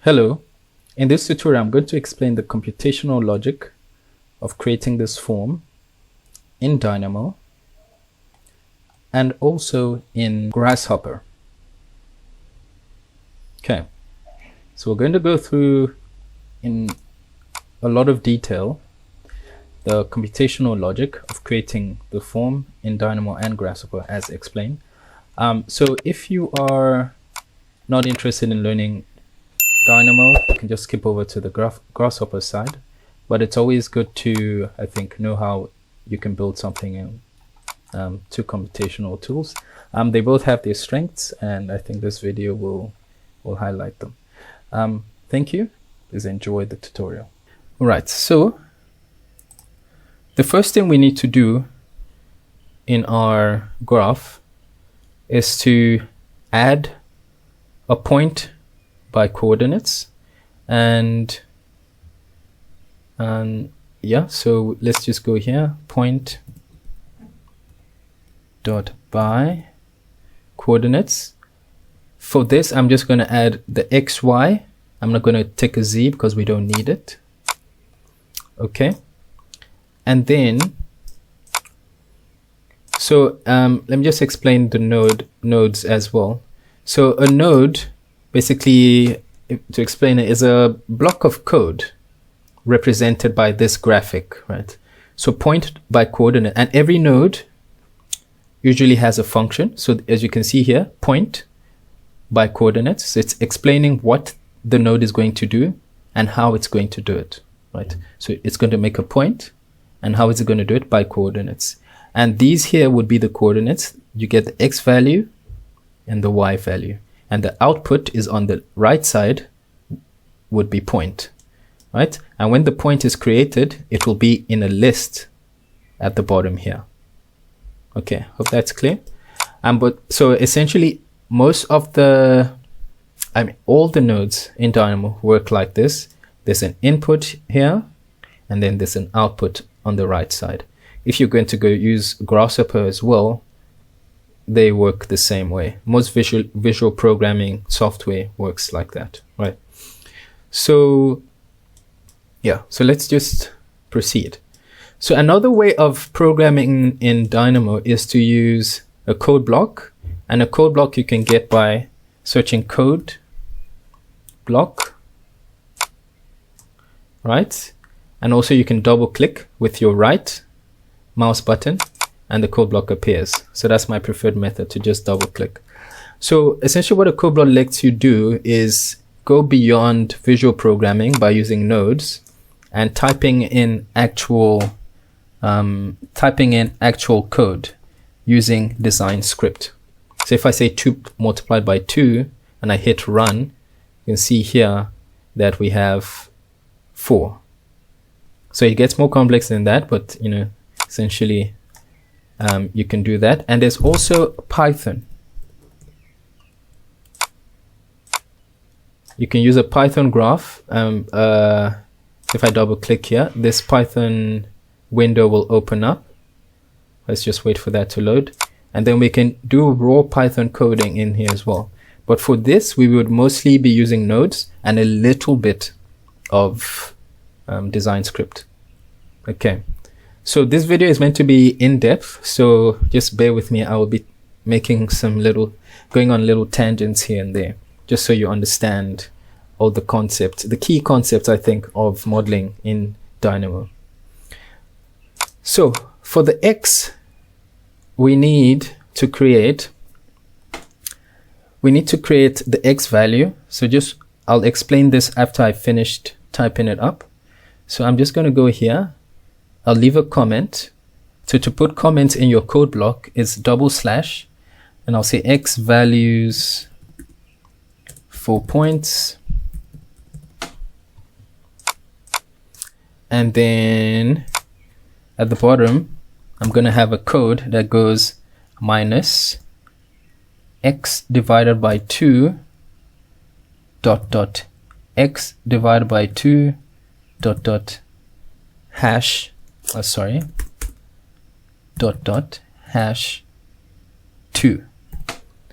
Hello, in this tutorial I'm going to explain the computational logic of creating this form in Dynamo and also in Grasshopper. Okay, so we're going to go through in a lot of detail the computational logic of creating the form in Dynamo and Grasshopper as explained. So if you are not interested in learning Dynamo, you can just skip over to the Grasshopper side, but it's always good to, I think, know how you can build something in two computational tools. They both have their strengths, and I think this video will highlight them. Thank you. Please enjoy the tutorial. All right, so the first thing we need to do in our graph is to add a point by coordinates, and yeah, so let's just go here, point dot by coordinates. For this I'm just going to add the xy. I'm not going to take a z because we don't need it. Okay, and then so let me just explain the nodes as well. So a node, basically, to explain it, is a block of code represented by this graphic, right? So point by coordinate, and every node usually has a function. So as you can see here, point by coordinates, so it's explaining what the node is going to do and how it's going to do it, right? So it's going to make a point, and how is it going to do it? By coordinates. And these here would be the coordinates. You get the x value and the y value, and the output is on the right side would be point, right? And when the point is created, it will be in a list at the bottom here. Okay, hope that's clear. But so essentially most of the, all the nodes in Dynamo work like this. There's an input here, and then there's an output on the right side. If you're going to go use Grasshopper as well, they work the same way. Most visual programming software works like that, right? So yeah, so let's just proceed. So another way of programming in Dynamo is to use a code block, and a code block you can get by searching code block, right? And also you can double click with your right mouse button and the code block appears. So that's my preferred method, to just double click. So essentially what a code block lets you do is go beyond visual programming by using nodes and typing in actual code using design script. So if I say 2 multiplied by 2 and I hit run, you can see here that we have 4. So it gets more complex than that, but you know, essentially you can do that. And there's also Python. You can use a Python graph. If I double click here, this Python window will open up. Let's just wait for that to load. And then we can do raw Python coding in here as well. But for this, we would mostly be using nodes and a little bit of design script. Okay. So this video is meant to be in-depth, so just bear with me. I will be making going on little tangents here and there, just so you understand all the concepts, the key concepts, I think, of modeling in Dynamo. So for the X, we need to create the X value. So I'll explain this after I finished typing it up. So I'm just going to go here. I'll leave a comment. So to put comments in your code block is /, and I'll say X values 4 points. And then at the bottom, I'm going to have a code that goes minus x divided by 2 ... x divided by 2 ... hash hash 2.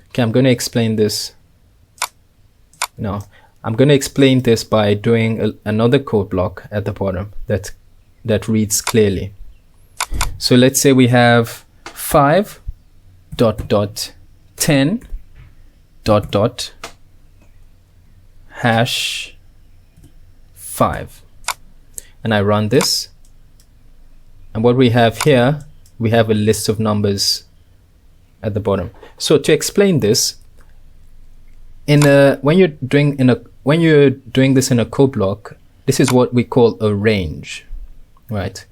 Okay, I'm going to explain this now. I'm going to explain this by doing another code block at the bottom that reads clearly. So let's say we have 5 dot dot 10 dot dot hash 5, and I run this, and what we have here, we have a list of numbers at the bottom. So to explain this, when you're doing this in a code block, this is what we call a range, right?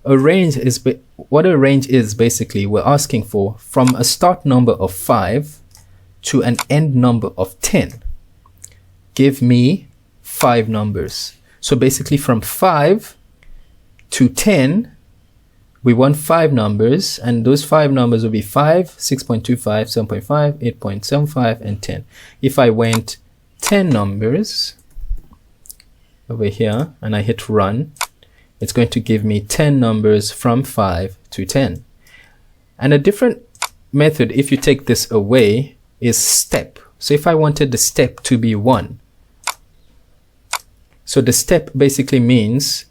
A range is what a range is. Basically, we're asking for from a start number of 5 to an end number of 10. Give me 5 numbers. So basically, from 5 to 10, we want 5 numbers, and those 5 numbers will be 5, 6.25, 7.5, 8.75, and 10. If I went 10 numbers over here and I hit run, it's going to give me 10 numbers from 5 to 10. And a different method, if you take this away, is step. So if I wanted the step to be 1, so the step basically means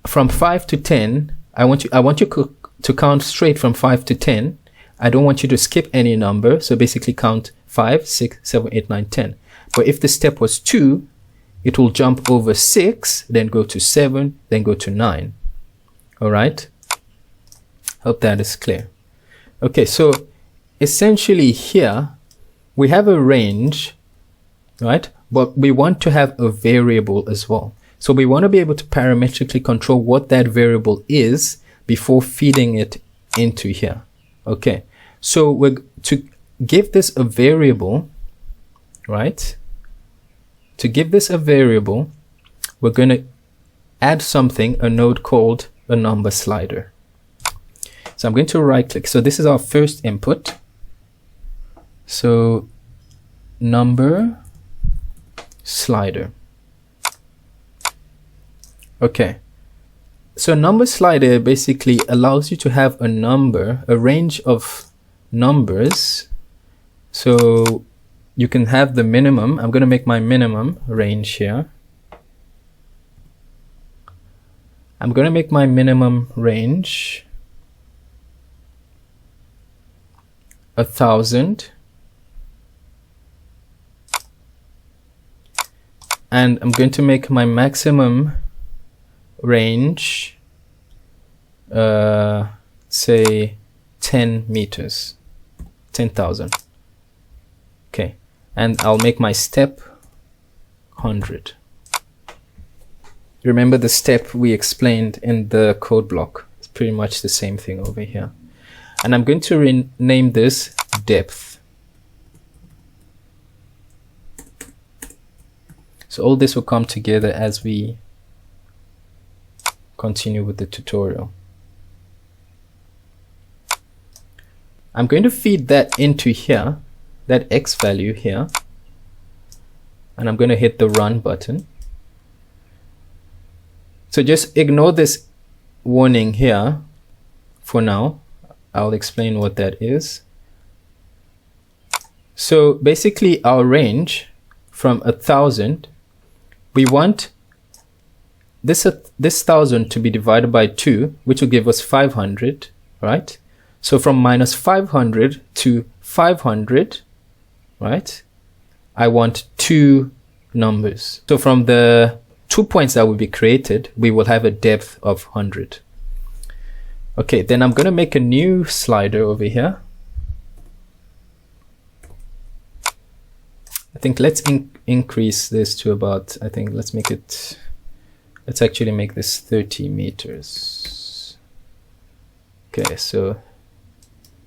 from 5 to 10, I want you to count straight from 5 to 10. I don't want you to skip any number. So basically count 5, 6, 7, 8, 9, 10. But if the step was 2, it will jump over 6, then go to 7, then go to 9. All right. Hope that is clear. Okay, so essentially here we have a range, right? But we want to have a variable as well. So we want to be able to parametrically control what that variable is before feeding it into here. Okay, so to give this a variable, right? To give this a variable, we're going to add something, a node called a number slider. So I'm going to right click. So this is our first input. So number slider. Okay, so number slider basically allows you to have a number, a range of numbers. So you can have the minimum. I'm going to make my minimum range here. I'm going to make my minimum range 1,000. And I'm going to make my maximum range, say 10 meters, 10,000. Okay, and I'll make my step 100. Remember the step we explained in the code block. It's pretty much the same thing over here. And I'm going to rename this depth. So all this will come together as we continue with the tutorial. I'm going to feed that into here, that X value here, and I'm going to hit the run button. So just ignore this warning here for now. I'll explain what that is. So basically our range from 1,000, we want this 1,000 to be divided by 2, which will give us 500, right? So from minus 500 to 500, right? I want 2 numbers. So from the 2 points that will be created, we will have a depth of 100. Okay, then I'm going to make a new slider over here. I think let's increase this to about, I think let's actually make this 30 meters. Okay, so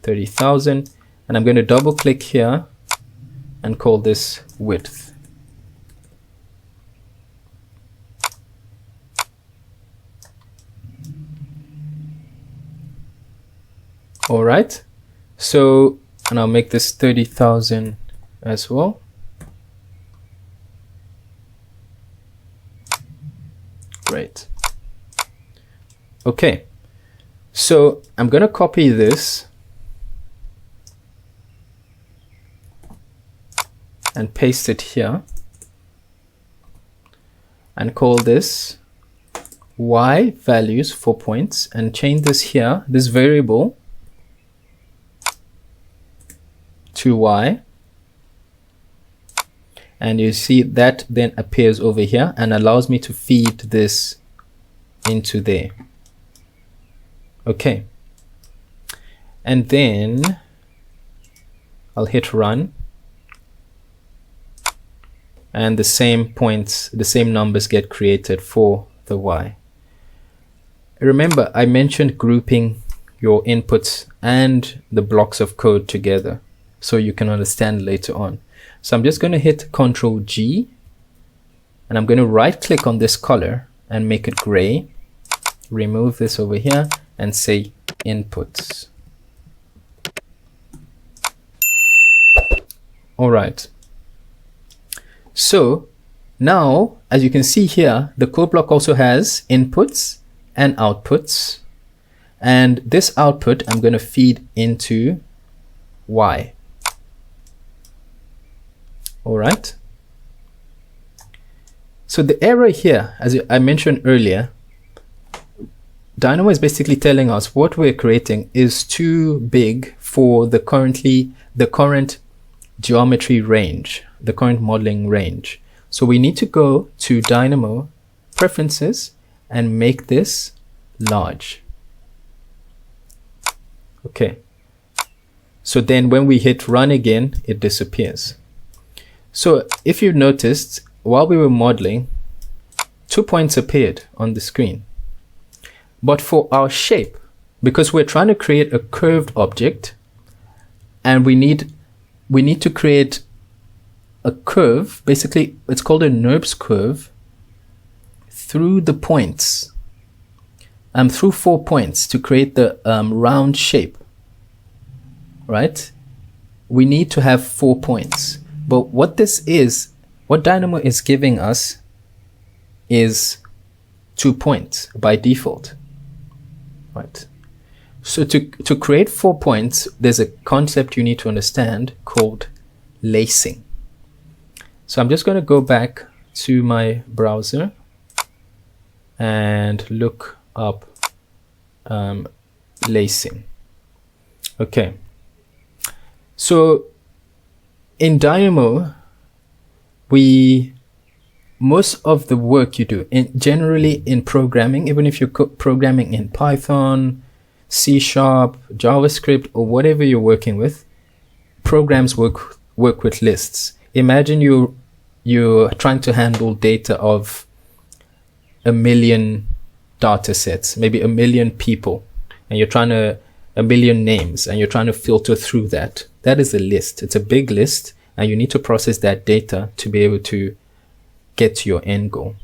30,000, and I'm going to double click here and call this width. All right, so, and I'll make this 30,000 as well. Great. Okay, so I'm going to copy this and paste it here. and call this y values 4 points, and change this here, this variable, to y. And you see that then appears over here and allows me to feed this into there. Okay. And then I'll hit run. And the same points, the same numbers get created for the y. Remember, I mentioned grouping your inputs and the blocks of code together so you can understand later on. So I'm just going to hit Ctrl G, and I'm going to right click on this color and make it gray. Remove this over here and say inputs. All right. So now, as you can see here, the code block also has inputs and outputs. And this output I'm going to feed into y. All right. So the error here, as I mentioned earlier, Dynamo is basically telling us what we're creating is too big for the current geometry range, the current modeling range. So we need to go to Dynamo Preferences and make this large. Okay. So then when we hit run again, it disappears. So if you noticed, while we were modeling, 2 points appeared on the screen. But for our shape, because we're trying to create a curved object, and we need to create a curve, basically it's called a NURBS curve, through the points, through 4 points to create the round shape, right? We need to have 4 points. But what what Dynamo is giving us is 2 points by default, right? So to create 4 points, there's a concept you need to understand called lacing. So I'm just going to go back to my browser and look up lacing. Okay. So in Dynamo, most of the work you do, generally in programming, even if you're programming in Python, C#, JavaScript, or whatever you're working with, programs work with lists. Imagine you're trying to handle data of 1 million data sets, maybe 1 million people, and you're trying to 1 million names, and you're trying to filter through that. That is a list. It's a big list, and you need to process that data to be able to get to your end goal.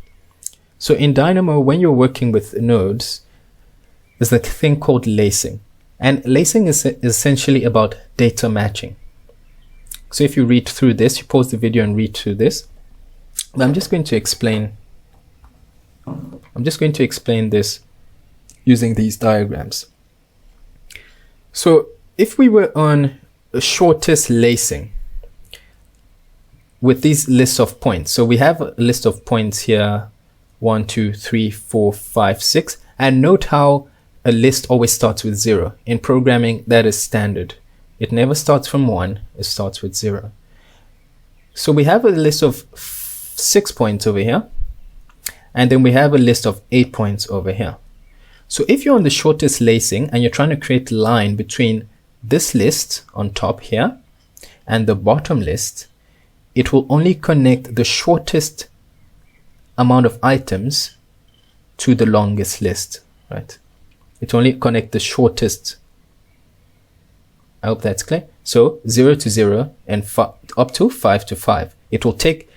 So in Dynamo, when you're working with nodes, there's a thing called lacing. And lacing is essentially about data matching. So if you read through this, you pause the video and read through this. But I'm just going to explain this using these diagrams. So if we were on a shortest lacing with these lists of points, so we have a list of points here, 1, 2, 3, 4, 5, 6, and note how a list always starts with 0. In programming, that is standard. It never starts from 1, it starts with 0. So we have a list of 6 points over here, and then we have a list of 8 points over here. So if you're on the shortest lacing and you're trying to create a line between this list on top here and the bottom list, it will only connect the shortest amount of items to the longest list, right? It only connects the shortest. I hope that's clear. So 0 to 0 and up to 5 to 5. It will take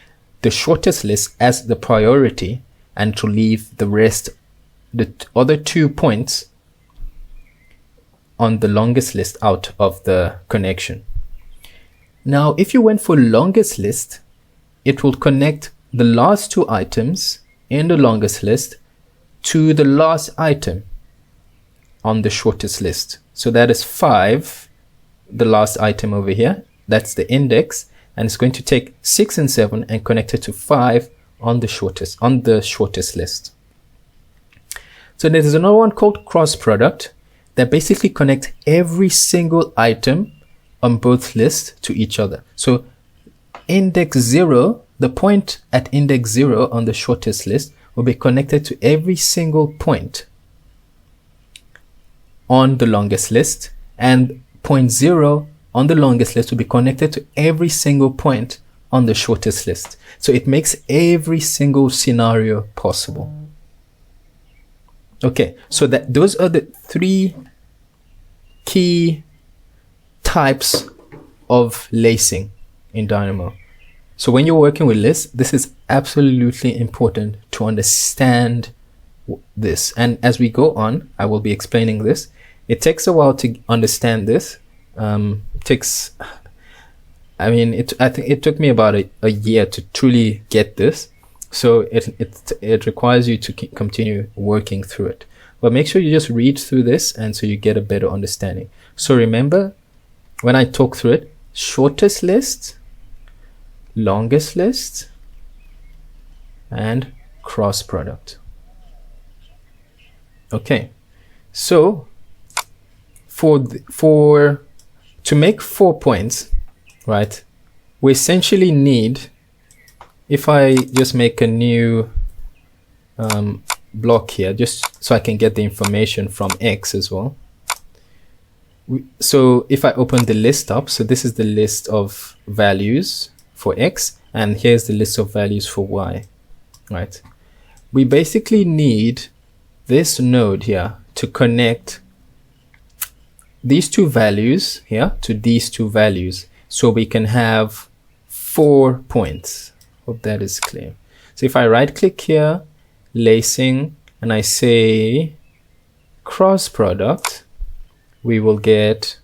the shortest list as the priority and to leave the rest, the other 2 points on the longest list out of the connection. Now, if you went for longest list, it will connect the last 2 items in the longest list to the last item on the shortest list. So that is 5, the last item over here. That's the index. And it's going to take 6 and 7 and connect it to 5 on the shortest list. So there's another one called cross product that basically connects every single item on both lists to each other. So index 0, the point at index 0 on the shortest list will be connected to every single point on the longest list, and point 0 on the longest list will be connected to every single point on the shortest list. So it makes every single scenario possible. Okay, so those are the 3 key types of lacing in Dynamo. So when you're working with lists, this is absolutely important to understand this. And as we go on, I will be explaining this. It takes a while to understand this. I think it took me about a year to truly get this. So it requires you to continue working through it. But make sure you just read through this, and so you get a better understanding. So remember, when I talk through it, shortest list, longest list, and cross product. Okay, so to make 4 points, right, we essentially need, if I just make a new block here, just so I can get the information from X as well. So if I open the list up, so this is the list of values for X, and here's the list of values for Y, right? We basically need this node here to connect these 2 values here to these 2 values, so we can have 4 points. Hope that is clear. So if I right click here, lacing, and I say cross product, we will get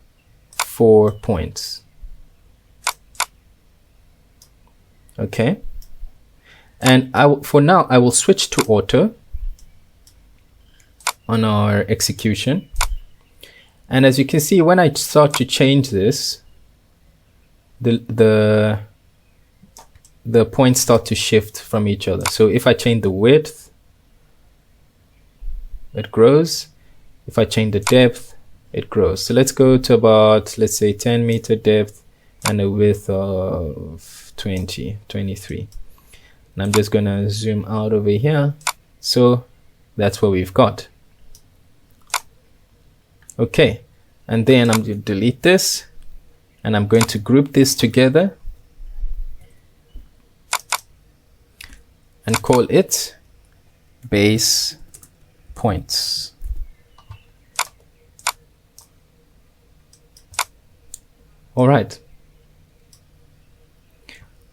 4 points. Okay, and for now I will switch to auto on our execution, and as you can see, when I start to change this, the points start to shift from each other. So if I change the width, it grows. If I change the depth, it grows. So let's go to about, let's say 10 meter depth and a width of 23. And I'm just gonna zoom out over here. So that's what we've got. Okay, and then I'm going to delete this, and I'm going to group this together and call it base points. All right.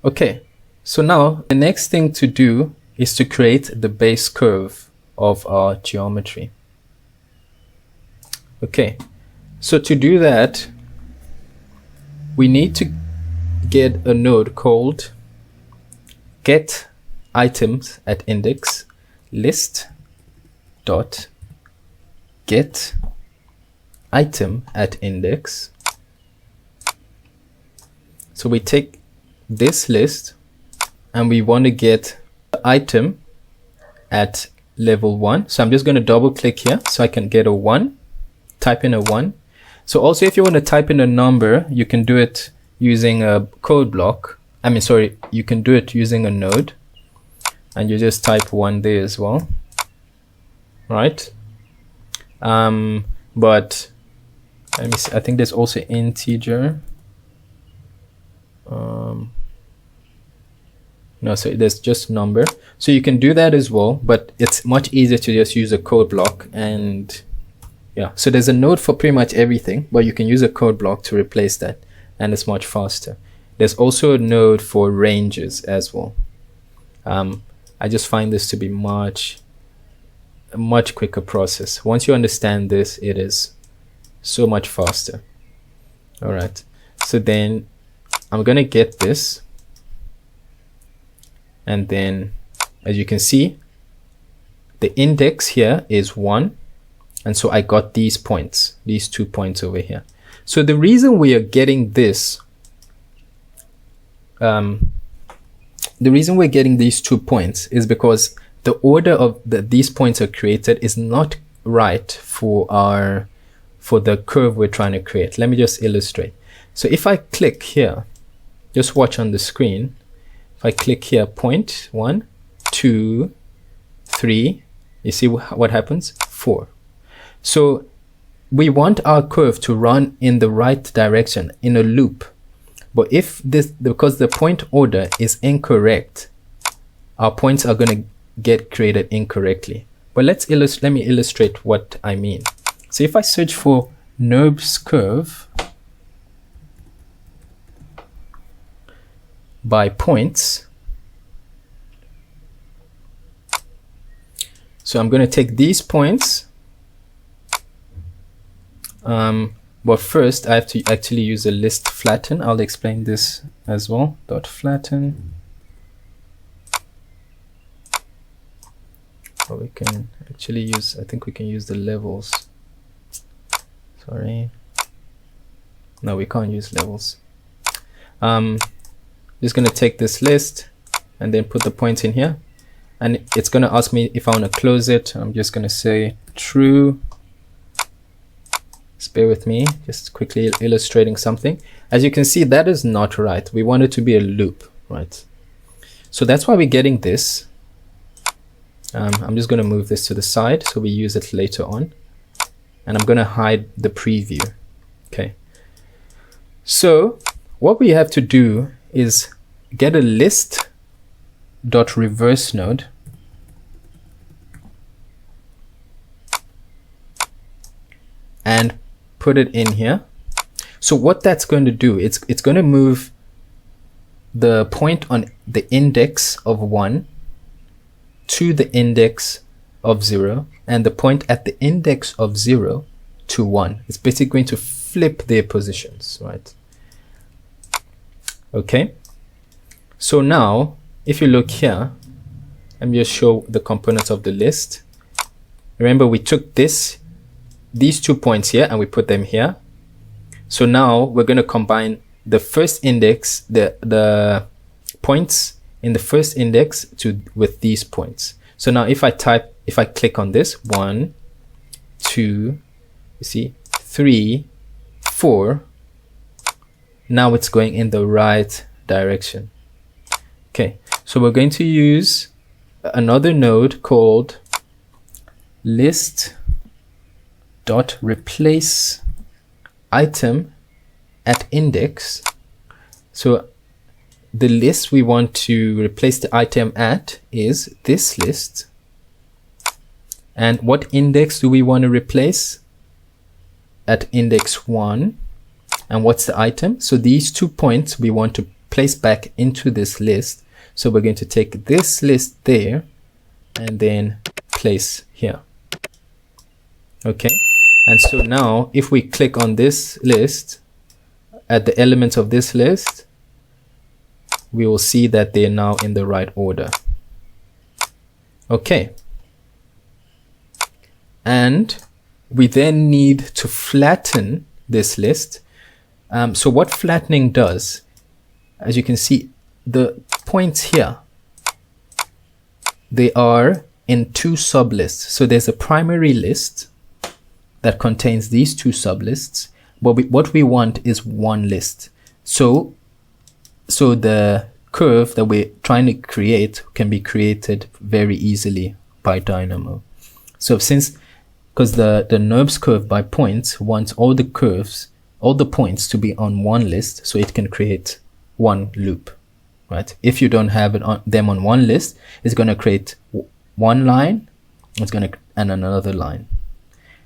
Okay, so now the next thing to do is to create the base curve of our geometry. Okay, so to do that, we need to get a node called get items at index list dot get item at index. So we take this list and we want to get the item at level 1. So I'm just going to double click here so I can get a 1, type in a 1. So also, if you want to type in a number, you can do it using a code block. You can do it using a node, and you just type 1 there as well, right? But let me see, I think there's also integer. No, so there's just number. So you can do that as well, but it's much easier to just use a code block. And yeah, so there's a node for pretty much everything, but you can use a code block to replace that, and it's much faster. There's also a node for ranges as well. I just find this to be a much quicker process. Once you understand this, it is so much faster. All right, so then I'm gonna get this, and then as you can see, the index here is 1, and so I got these points, these 2 points over here. So the reason we are getting this the reason we're getting these 2 points is because the order of these points are created is not right for the curve we're trying to create. Let me just illustrate. So if I click here, just watch on the screen. If I click here, point 1, 2, 3, you see what happens? 4. So we want our curve to run in the right direction in a loop. But if because the point order is incorrect, our points are going to get created incorrectly. But let me illustrate what I mean. So if I search for NURBS curve by points, so I'm going to take these points, but first I have to actually use a list flatten. I'll explain this as well. Dot flatten. Or we can actually use, I think we can use the levels. Sorry. No, we can't use levels. Just going to take this list and then put the points in here. And it's going to ask me if I want to close it. I'm just going to say true. Just bear with me, just quickly illustrating something. As you can see, that is not right. We want it to be a loop, right? So that's why we're getting this. I'm just going to move this to the side so we use it later on. And I'm going to hide the preview. Okay. So what we have to do is get a list dot reverse node and put it in here. So what that's going to do, it's going to move the point on the index of 1 to the index of 0 and the point at the index of 0 to 1. It's basically going to flip their positions, right? Okay. So now if you look here, let me just show the components of the list. Remember, we took these 2 points here and we put them here. So now we're going to combine the first index, the points in the first index with these points. So now if I click on this, 1, 2, you see, 3, 4, now it's going in the right direction. Okay, so we're going to use another node called list dot replace item at index. So the list we want to replace the item at is this list. And what index do we want to replace? At index 1. And what's the item? So these 2 points we want to place back into this list. So we're going to take this list there and then place here. Okay. And so now if we click on this list, at the elements of this list, we will see that they're now in the right order. Okay. And we then need to flatten this list. So what flattening does, as you can see, the points here, they are in 2 sublists. So there's a primary list that contains these 2 sublists, but what we want is 1 list. So the curve that we're trying to create can be created very easily by Dynamo. So because the NURBS curve by points wants all the points to be on 1 list, so it can create 1 loop, right? If you don't have them on 1 list, it's going to create 1 line, and another line.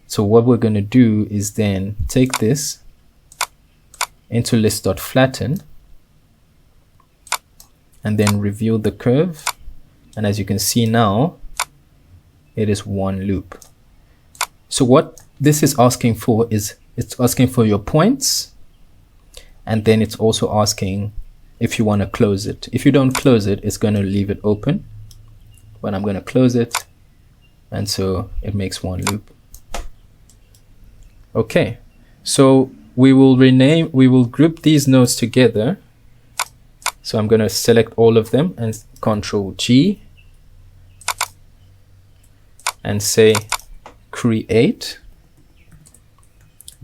So what we're going to do is then take this into list.flatten and then reveal the curve. And as you can see now, it is 1 loop. So what this is asking for is it's asking for your points, and then it's also asking if you want to close it. If you don't close it, it's going to leave it open, but I'm going to close it, and so it makes 1 loop. Okay, so we will group these nodes together So I'm going to select all of them and Control G and say create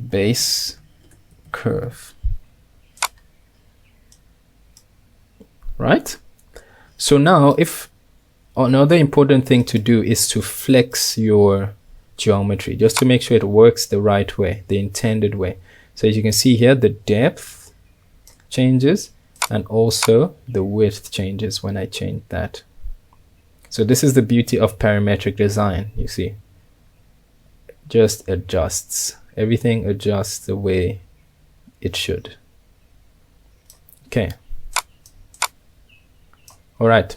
base curve. Right? So now if another important thing to do is to flex your geometry just to make sure it works the right way, the intended way. So as you can see here, the depth changes and also the width changes when I change that. So this is the beauty of parametric design, you see. Just adjusts. Everything adjusts the way it should. Okay. All right.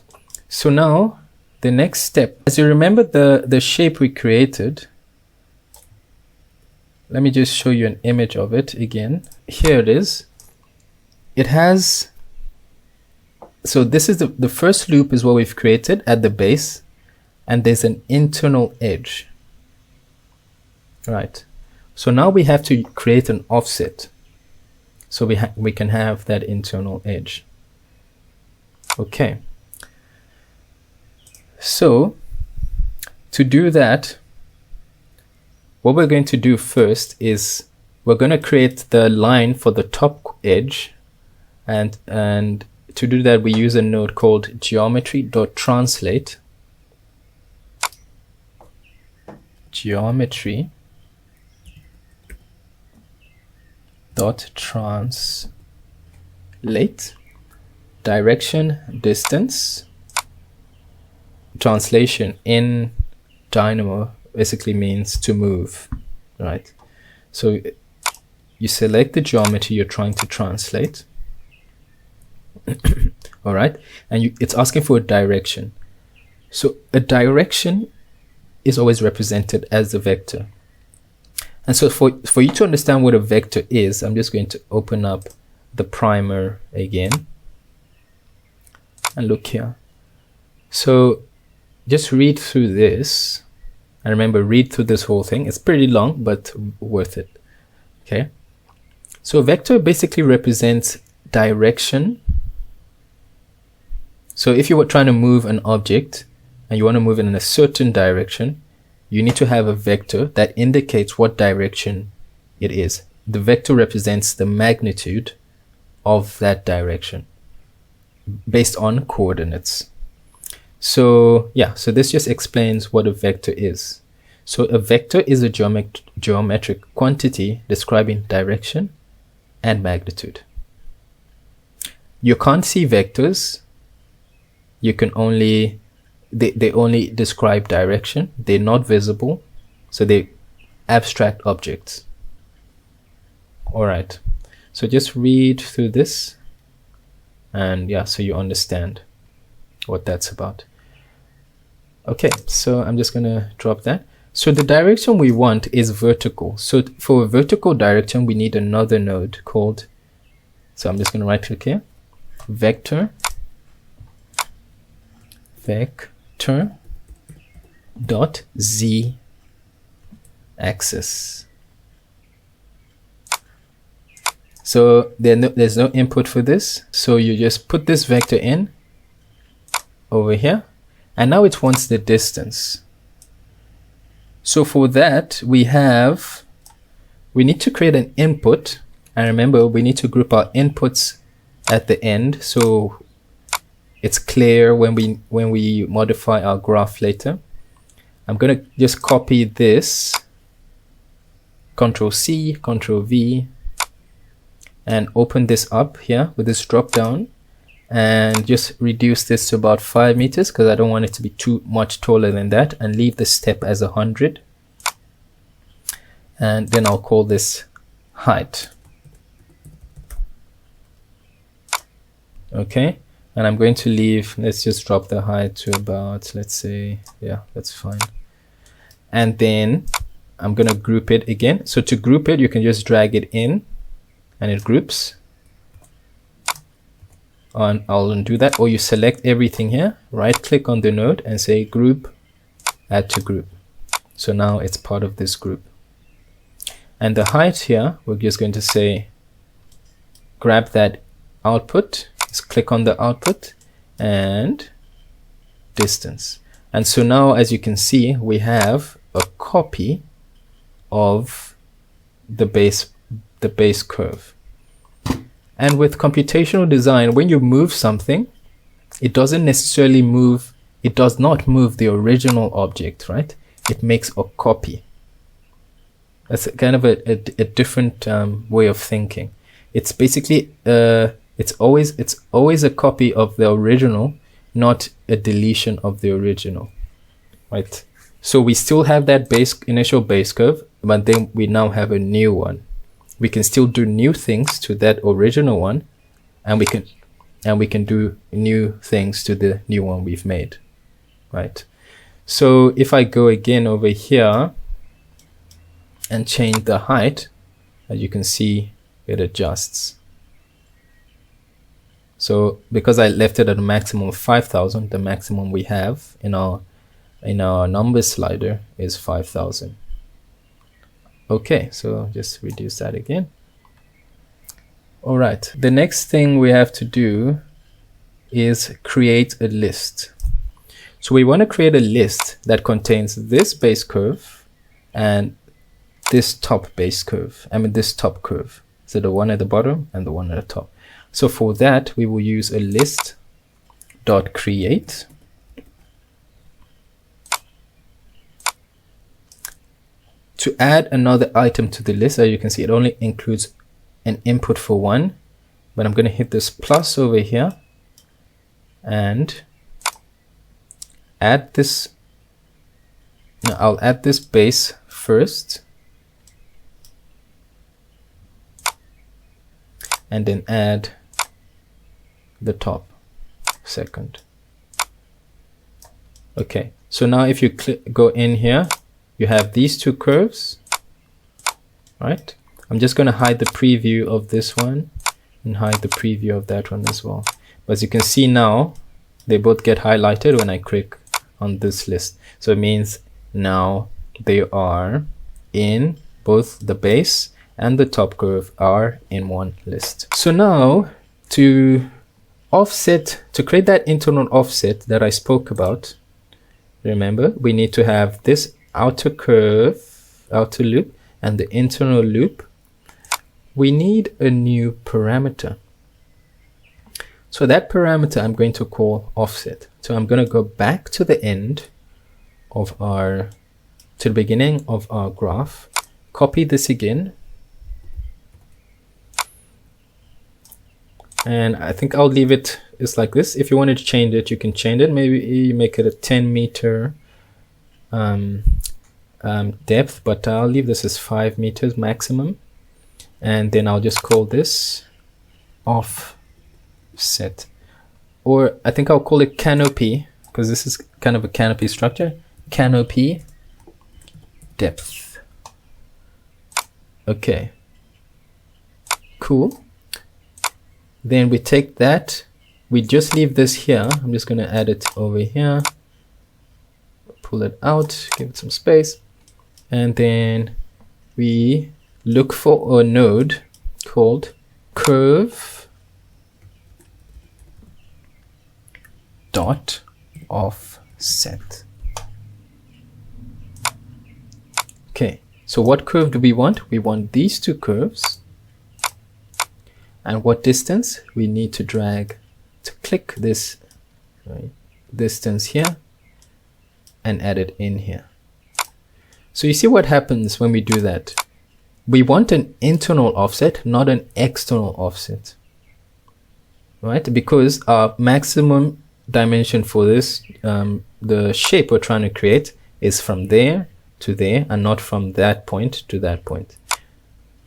So now the next step, as you remember the shape we created, let me just show you an image of it again. Here it is. It has, so this is the first loop is what we've created at the base, and there's an internal edge. Right. So now we have to create an offset so we can have that internal edge. Okay. So to do that, what we're going to do first is we're going to create the line for the top edge, and to do that we use a node called geometry.translate. Geometry.translate direction distance. Translation in Dynamo basically means to move, right? So you select the geometry you're trying to translate. All right, and it's asking for a direction. So a direction is always represented as a vector. And so for you to understand what a vector is, I'm just going to open up the primer again and look here. So just read through this, and remember, read through this whole thing. It's pretty long, but worth it. Okay. So a vector basically represents direction. So if you were trying to move an object and you want to move it in a certain direction, you need to have a vector that indicates what direction it is. The vector represents the magnitude of that direction based on coordinates. So yeah, so this just explains what a vector is. So a vector is a geometric quantity describing direction and magnitude. You can't see vectors. You can only, they only describe direction. They're not visible, so they're abstract objects. All right, so just read through this, and yeah, so you understand what that's about. Okay, so I'm just gonna drop that. So the direction we want is vertical. So for a vertical direction, we need another node called, so I'm just gonna right click here, vector dot z axis. So there's no input for this, so you just put this vector in over here, and now it wants the distance. So for that we need to create an input, and remember we need to group our inputs at the end so it's clear when we modify our graph later. I'm gonna just copy this, Control C, Control V, and open this up here with this drop down, and just reduce this to about 5 meters because I don't want it to be too much taller than that, and leave the step as 100. And then I'll call this height. Okay, and I'm going to leave, let's just drop the height to about, let's say, yeah, that's fine. And then I'm gonna group it again. So to group it, you can just drag it in and it groups. And I'll undo that, or you select everything here, right click on the node and say group, add to group. So now it's part of this group. And the height here, we're just going to say, grab that output Just click on the output and distance. And so now, as you can see, we have a copy of the base curve. And with computational design, when you move something, it doesn't necessarily move, it does not move the original object, right? It makes a copy. That's kind of a different way of thinking. It's basically it's always a copy of the original, not a deletion of the original, right? So we still have that initial base curve, but then we now have a new one. We can still do new things to that original one, and we can do new things to the new one we've made, right? So if I go again over here and change the height, as you can see, it adjusts. So because I left it at a maximum of 5,000, the maximum we have in our numbers slider is 5,000. Okay, so just reduce that again. All right, the next thing we have to do is create a list. So we want to create a list that contains this base curve and this top base curve. I mean this top curve. So the one at the bottom and the one at the top. So for that, we will use a list.create. To add another item to the list, as you can see, it only includes an input for one, but I'm going to hit this plus over here and add this. No, I'll add this base first and then add the top second. Okay, so now if you go in here, you have these two curves, right? I'm just going to hide the preview of this one and hide the preview of that one as well. But as you can see now, they both get highlighted when I click on this list. So it means now they are in both the base and the top curve are in one list. So now to create that internal offset that I spoke about, remember, we need to have this outer loop and the internal loop. We need a new parameter. So that parameter I'm going to call offset. So I'm going to go back to the end of to the beginning of our graph, copy this again, and I think I'll leave it is like this. If you wanted to change it, you can change it. Maybe you make it a 10 meter depth, but I'll leave this as 5 meters maximum, and then I'll just call this offset, or I think I'll call it canopy, because this is kind of a canopy structure. Canopy depth. Okay, cool. Then we take that, we just leave this here. I'm just going to add it over here, pull it out, give it some space, and then we look for a node called curve dot offset. Okay, so what curve do we want? We want these two curves. And what distance? We need to drag to click this distance here and add it in here. So you see what happens when we do that. We want an internal offset, not an external offset, right? Because our maximum dimension for this, the shape we're trying to create, is from there to there and not from that point to that point.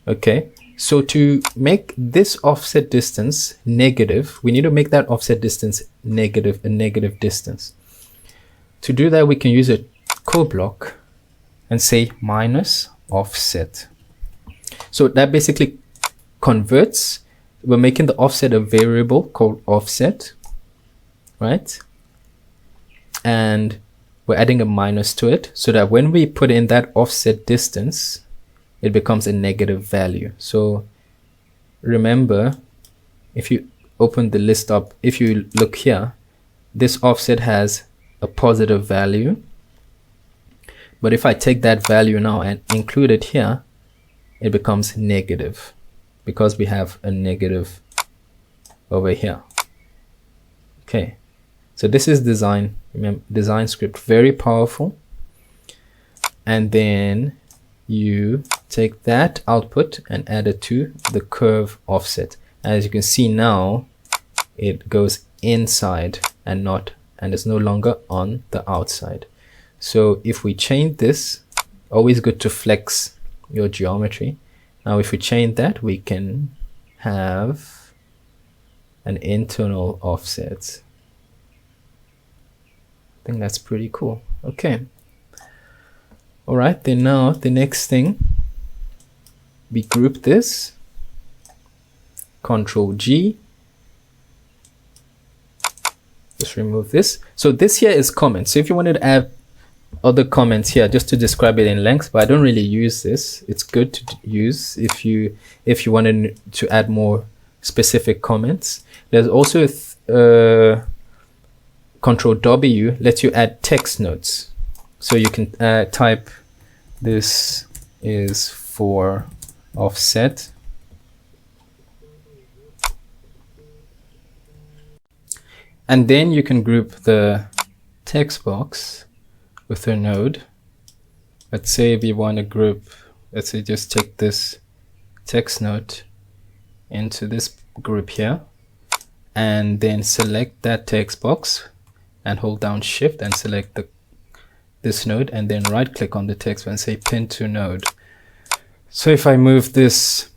Okay, so to make this offset distance negative, we need to make that offset distance negative, a negative distance. To do that, we can use a code block and say minus offset. So that basically converts, we're making the offset a variable called offset, right? And we're adding a minus to it so that when we put in that offset distance, it becomes a negative value. So remember, if you open the list up, if you look here, this offset has a positive value. But if I take that value now and include it here, it becomes negative because we have a negative over here. Okay, so this is design. Remember, design script, very powerful. And then you take that output and add it to the curve offset. As you can see now, it goes inside and it's no longer on the outside. So if we change this, always good to flex your geometry. Now if we change that, we can have an internal offset. I think that's pretty cool. Okay. All right, then now the next thing, we group this, Control G, just remove this. So this here is comments. So if you wanted to add other comments here just to describe it in length, but I don't really use this. It's good to use if you wanted to add more specific comments. There's also Control W lets you add text notes. So you can type, this is for offset. And then you can group the text box with a node. Let's say we want to group, let's say just take this text note into this group here, and then select that text box and hold down Shift and select this node, and then right click on the text and say pin to node. So if I move this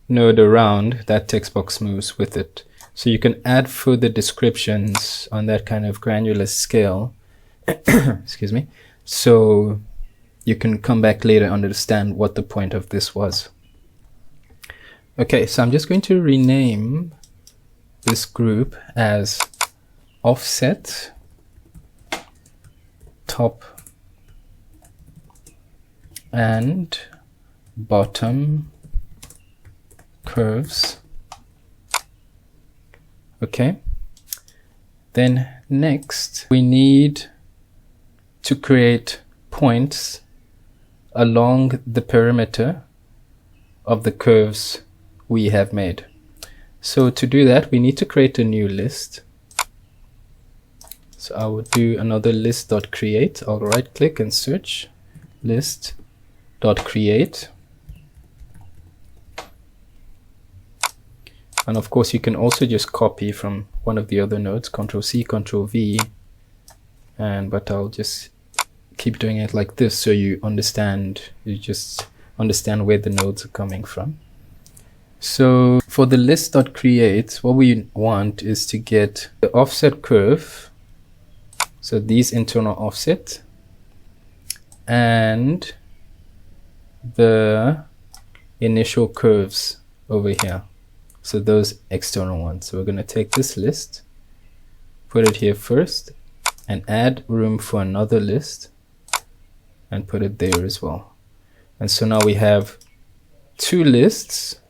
node around, that text box moves with it. So you can add further descriptions on that kind of granular scale. Excuse me. So you can come back later and understand what the point of this was. Okay, so I'm just going to rename this group as offset top and bottom curves. Okay, then next we need to create points along the perimeter of the curves we have made. So to do that, we need to create a new list. So I would do another list.create. I'll right click and search list.create. And of course, you can also just copy from one of the other nodes, Control C, Control V, but I'll just keep doing it like this so you just understand where the nodes are coming from. So for the list.create, what we want is to get the offset curve, so these internal offset, and the initial curves over here. So those external ones. So we're going to take this list, put it here first, and add room for another list and put it there as well. And so now we have two lists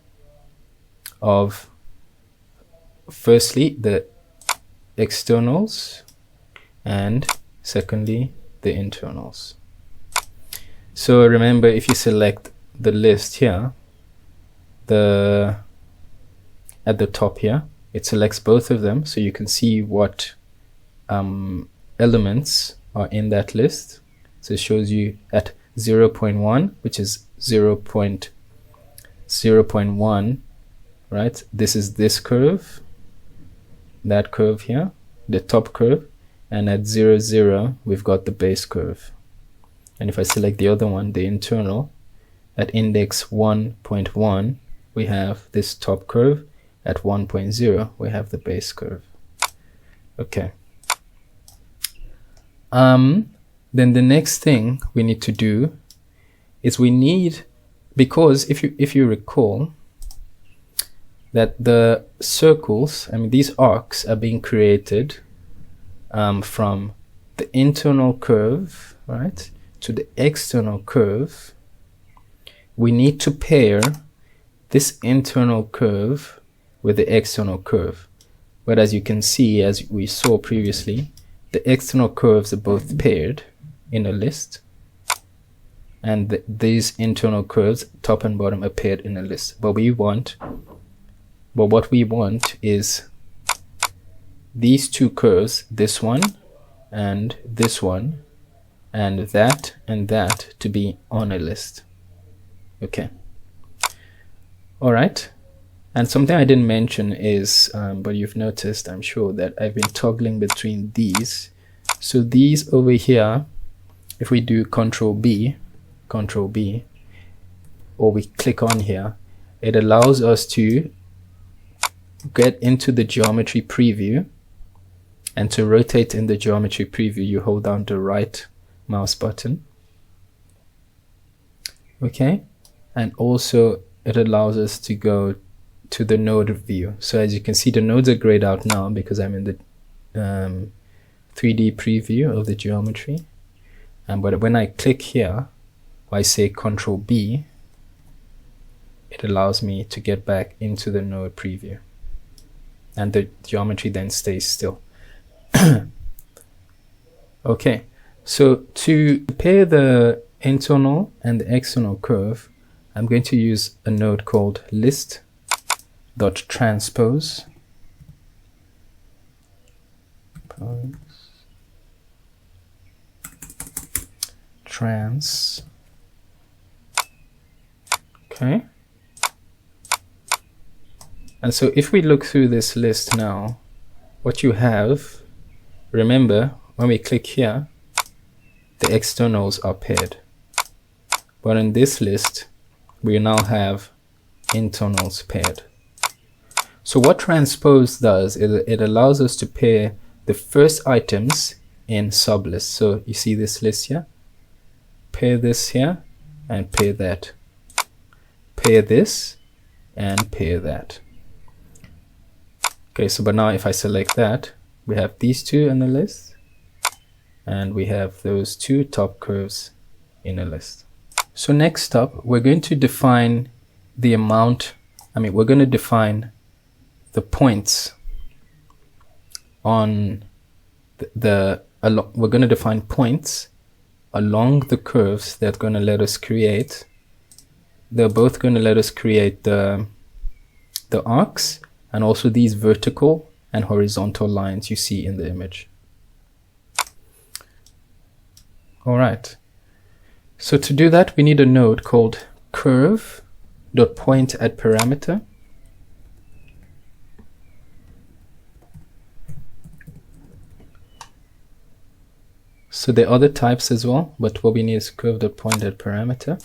of, firstly, the externals, and secondly, the internals. So remember, if you select the list here, at the top here, it selects both of them, so you can see what elements are in that list. So it shows you at 0.1, which is 0.1, right? This is this curve, that curve here, the top curve, and at 0, 0, we've got the base curve. And if I select the other one, the internal, at index 1.1, we have this top curve. At 1.0, we have the base curve. Okay. Then the next thing we need to do is because if you recall that the circles, these arcs are being created from the internal curve, right, to the external curve. We need to pair this internal curve with the external curve. But as you can see, as we saw previously, the external curves are both paired in a list, and these internal curves, top and bottom, are paired in a list. But what we want is these two curves, this one and this one, and that to be on a list. Okay. All right. And something I didn't mention is, but you've noticed, I'm sure, that I've been toggling between these. So these over here, if we do Control B, or we click on here, it allows us to get into the geometry preview. And to rotate in the geometry preview, you hold down the right mouse button. Okay. And also it allows us to go to the node view. So as you can see, the nodes are grayed out now because I'm in the 3D preview of the geometry. But when I click here, I say Control B, it allows me to get back into the node preview. And the geometry then stays still. Okay, so to pair the internal and the external curve, I'm going to use a node called list.transpose. Trans. Okay. And so if we look through this list now, what you have, remember, when we click here, the externals are paired. But in this list, we now have internals paired. So what transpose does is it allows us to pair the first items in sublists. So you see this list here, pair this here, and pair that. Pair this, and pair that. Okay, so but now if I select that, we have these two in the list, and we have those two top curves in a list. So next up, we're going to define the amount, we're going to define the points on we're going to define points along the curves that are going to let us create. They're both going to let us create the arcs and also these vertical and horizontal lines you see in the image. All right. So to do that, we need a node called curve.pointAtParameter. So there are other types as well, but what we need is curve.pointAtParameter.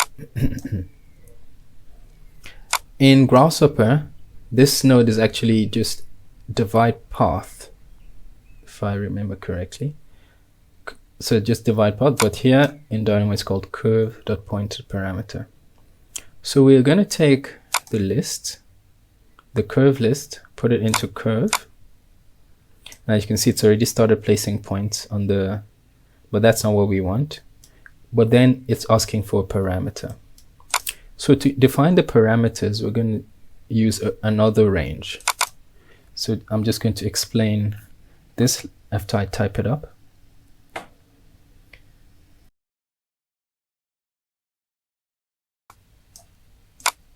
In Grasshopper, this node is actually just divide path, if I remember correctly. So just divide path, but here in Dynamo it's called curve.pointAtParameter. So we're going to take the list, the curve list, put it into curve. And as you can see, it's already started placing points on the, but that's not what we want. But then it's asking for a parameter. So to define the parameters, we're going to use another range. So I'm just going to explain this after I type it up.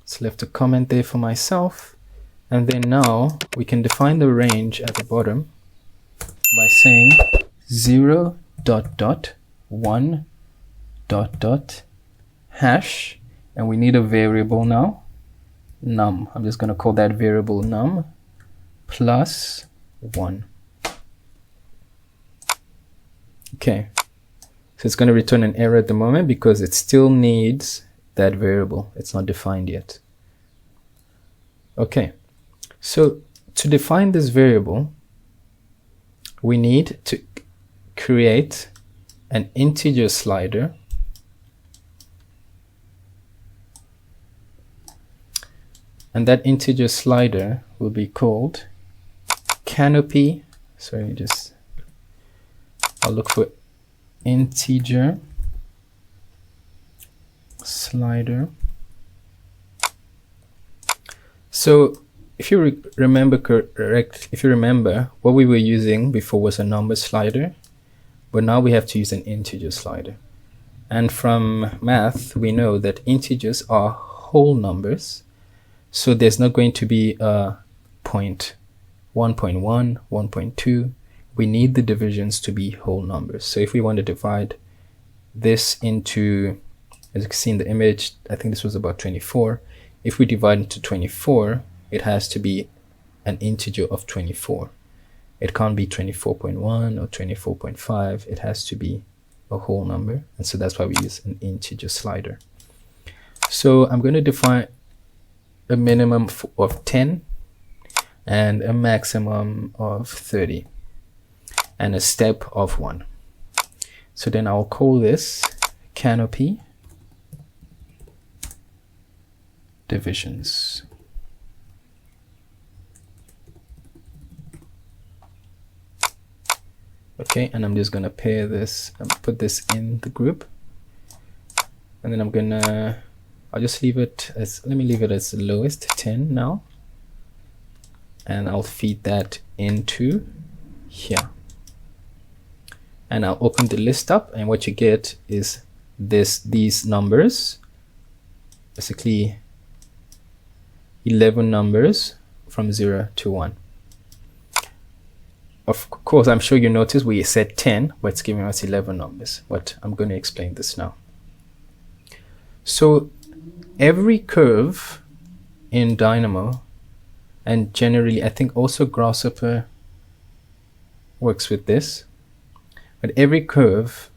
Just left a comment there for myself. And then now we can define the range at the bottom by saying 0.1 hash, and we need a variable now, num. I'm just going to call that variable num plus 1. Okay, so it's going to return an error at the moment because it still needs that variable. It's not defined yet. Okay, so to define this variable, we need to create an integer slider and that integer slider will be called Canopy. Sorry, I'll look for integer slider. So if you remember what we were using before was a number slider, but now we have to use an integer slider. And from math, we know that integers are whole numbers. So there's not going to be a 1.1, 1.2. We need the divisions to be whole numbers. So if we want to divide this into, as you can see in the image, I think this was about 24. If we divide into 24, it has to be an integer of 24. It can't be 24.1 or 24.5. It has to be a whole number. And so that's why we use an integer slider. So I'm going to define a minimum of 10 and a maximum of 30 and a step of 1. So then I'll call this Canopy divisions. Okay, and I'm just gonna pair this and put this in the group, and then I'll just leave it as, let me leave it as the lowest 10 now, and I'll feed that into here, and I'll open the list up, and what you get is these numbers, basically 11 numbers from 0 to 1. Of course, I'm sure you noticed we said 10, but it's giving us 11 numbers. But I'm going to explain this now. So every curve in Dynamo, and generally I think also Grasshopper works with this, but every curve,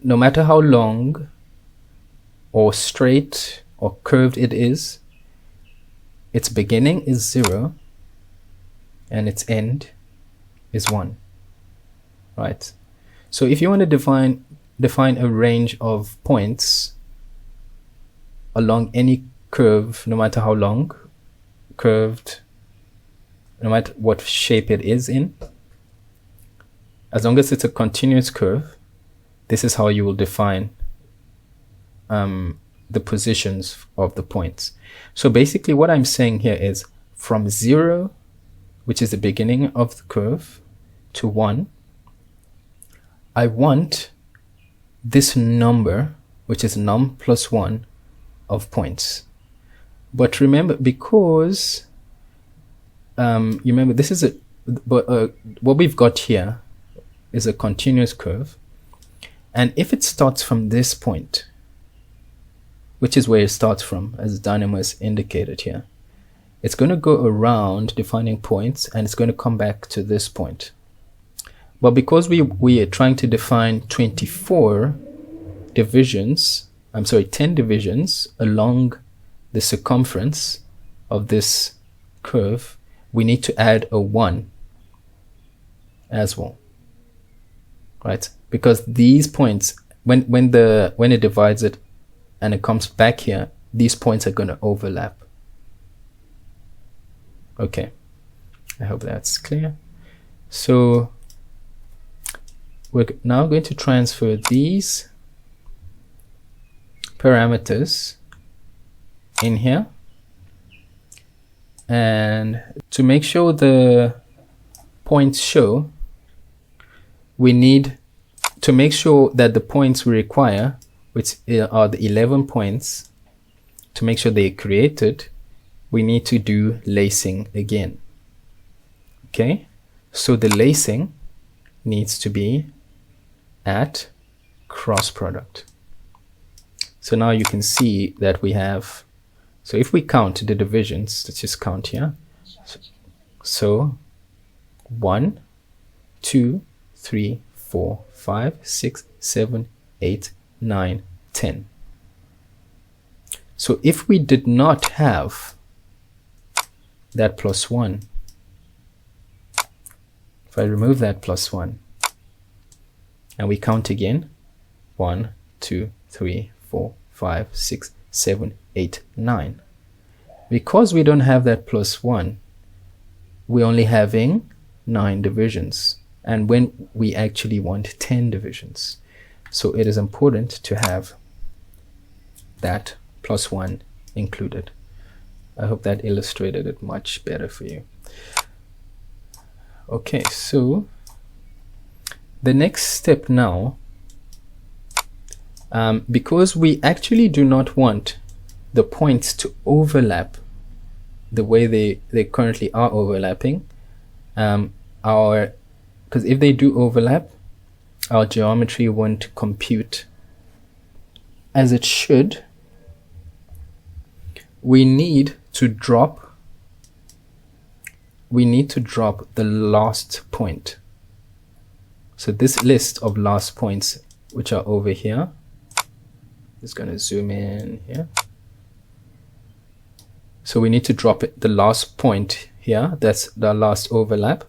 no matter how long or straight or curved it is, its beginning is 0 and its end is 1, right? So if you want to define a range of points along any curve, no matter how long, curved, no matter what shape it is in, as long as it's a continuous curve, this is how you will define the positions of the points. So basically what I'm saying here is from 0, which is the beginning of the curve, to 1, I want this number, which is num plus 1 of points. But remember, because you remember this is what we've got here is a continuous curve, and if it starts from this point, which is where it starts from, as Dynamo is indicated here, it's going to go around defining points, and it's going to come back to this point. But because we are trying to define 24 divisions, 10 divisions along the circumference of this curve, we need to add a 1 as well, right? Because these points, when it divides it and it comes back here, these points are going to overlap. Okay, I hope that's clear. So we're now going to transfer these parameters in here, and to make sure the points show, we need to make sure that the points we require, which are the 11 points, to make sure they're created, we need to do lacing again. Okay, so the lacing needs to be at cross product. So now you can see that we have, so if we count the divisions, let's just count here. So 1, 2, 3, 4, 5, 6, 7, 8, 9, 10. So if we did not have that plus 1, if I remove that plus 1, and we count again, 1, 2, 3, 4, 5, 6, 7, 8, 9. Because we don't have that plus 1, we're only having 9 divisions. And when we actually want 10 divisions. So it is important to have that plus 1 included. I hope that illustrated it much better for you. Okay, so the next step now, because we actually do not want the points to overlap the way they currently are overlapping, because if they do overlap, our geometry won't compute as it should. We need to drop the last point. So this list of last points, which are over here, just going to zoom in here. So we need to drop it, the last point here, that's the last overlap,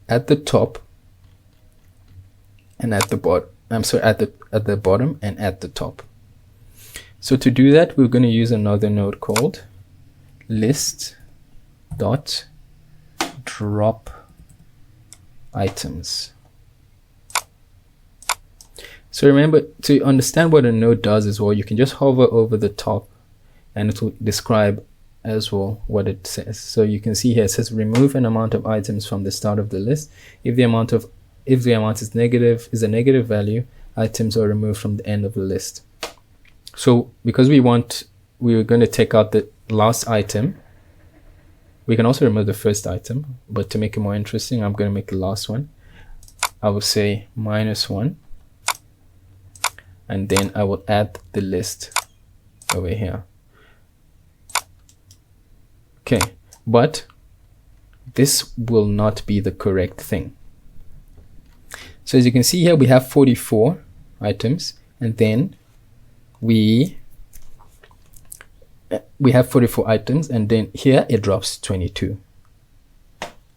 at the top and at the bottom. I'm sorry, at the bottom and at the top. So to do that, we're going to use another node called list dot drop items. So remember, to understand what a node does as well, you can just hover over the top and it will describe as well what it says. So you can see here it says remove an amount of items from the start of the list. If the amount is negative, is a negative value, items are removed from the end of the list. So because we're going to take out the last item, we can also remove the first item, but to make it more interesting, I'm going to make the last one. I will say -1, and then I will add the list over here. Okay, but this will not be the correct thing. So as you can see here, we have 44 items, and then we have 44 items, and then here it drops 22.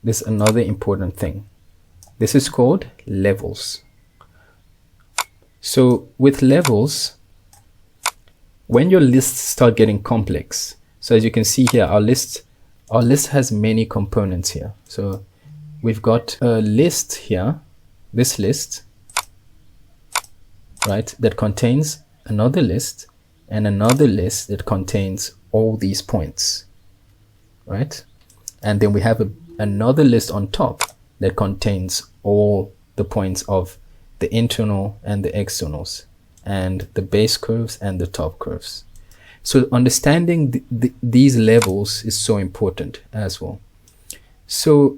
This is another important thing. This is called levels. So with levels, when your lists start getting complex, so as you can see here, our list has many components here. So we've got a list here, this list, right, that contains another list and another list that contains all these points, right? And then we have another list on top that contains all the points of the internal and the externals, and the base curves and the top curves. So understanding these levels is so important as well. So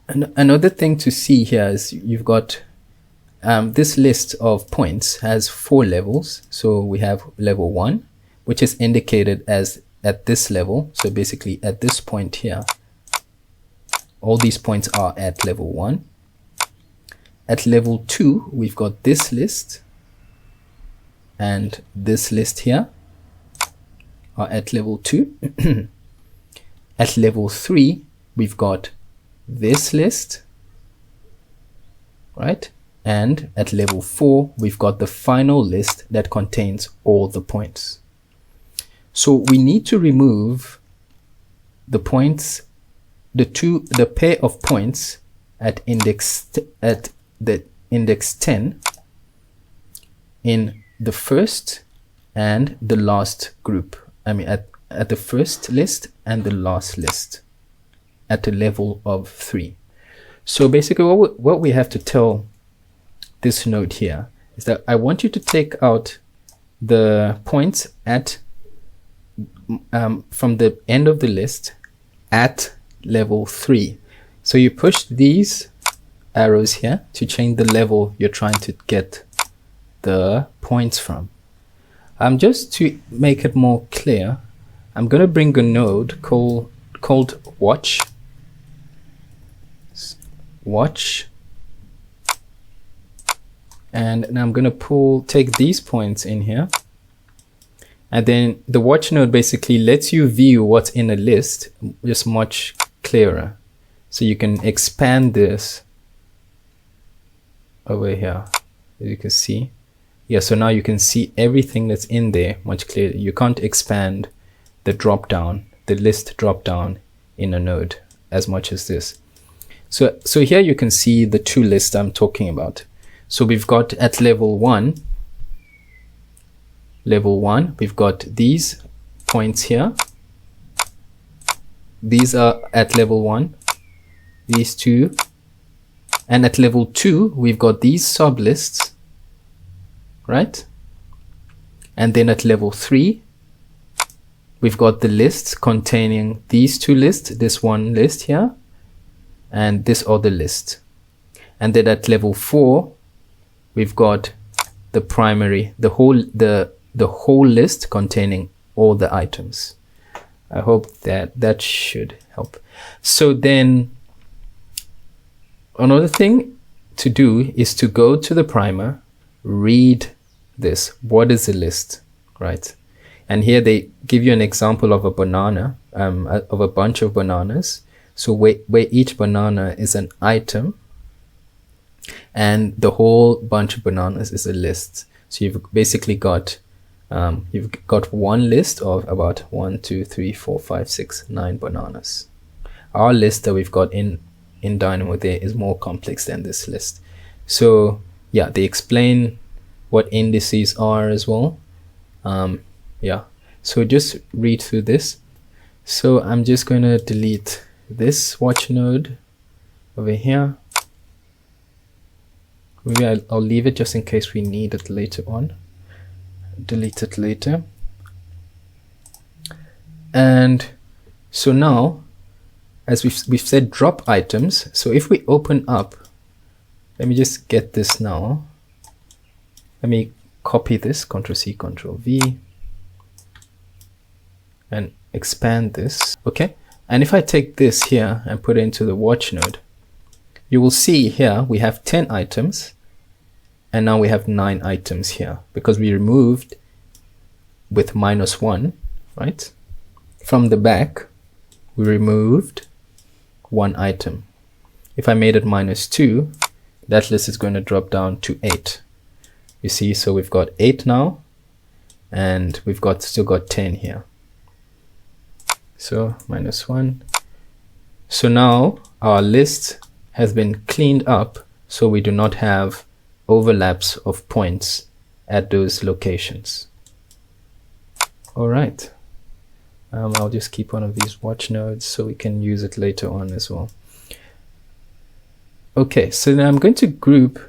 another thing to see here is you've got this list of points has 4 levels. So we have level 1, which is indicated as at this level. So basically at this point here, all these points are at level 1. At level 2, we've got this list and this list here are at level 2. At level 3, we've got this list, right? And at level 4, we've got the final list that contains all the points. So we need to remove the points, the pair of points at the index 10 in the first and the last group. I mean at the first list and the last list at a level of 3. So basically what we have to tell this node here is that I want you to take out the points at from the end of the list at level 3. So you push these arrows here to change the level you're trying to get the points from. Just to make it more clear, I'm going to bring a node called watch, and now I'm going to take these points in here, and then the watch node basically lets you view what's in a list just much clearer. So you can expand this over here, as you can see. Yeah, so now you can see everything that's in there much clearer. You can't expand the drop down, the list drop down in a node as much as this. So here you can see the 2 lists I'm talking about. So we've got at level 1, level 1, we've got these points here. These are at level 1, these two, and at level 2 we've got these sublists, right? And then at level 3 we've got the lists containing these two lists, this one list here and this other list. And then at level 4 we've got the primary, the whole list containing all the items. I hope that should help. So then another thing to do is to go to the primer, read this. What is a list, right? And here they give you an example of a banana, of a bunch of bananas. So where each banana is an item and the whole bunch of bananas is a list. So you've basically got one list of about 1, 2, 3, 4, 5, 6, 9 bananas. Our list that we've got in Dynamo there is more complex than this list. So yeah, they explain what indices are as well. Yeah, so just read through this. So I'm just going to delete this watch node over here. Maybe I'll leave it just in case we need it later on. Delete it later. And so now, as we've said, drop items. So if we open up, let me just get this now. Let me copy this, Ctrl C, Ctrl V, and expand this. Okay. And if I take this here and put it into the watch node, you will see here we have 10 items. And now we have 9 items here because we removed with -1, right? From the back, we removed 1 item. If I made it -2, that list is going to drop down to 8. You see, so we've got 8 now, and we've still got 10 here. So -1. So now our list has been cleaned up, so we do not have overlaps of points at those locations. All right. I'll just keep one of these watch nodes so we can use it later on as well. Okay, so now I'm going to group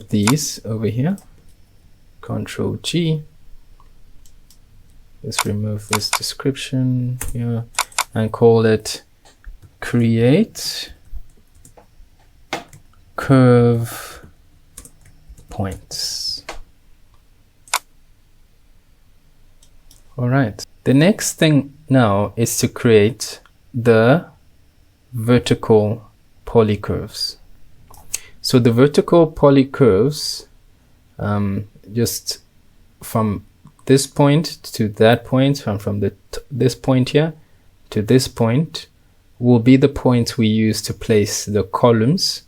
these over here. Control G. Let's remove this description here and call it create curve points. All right. The next thing now is to create the vertical polycurves. So the vertical polycurves, just from this point to that point, from this point here to this point, will be the points we use to place the columns,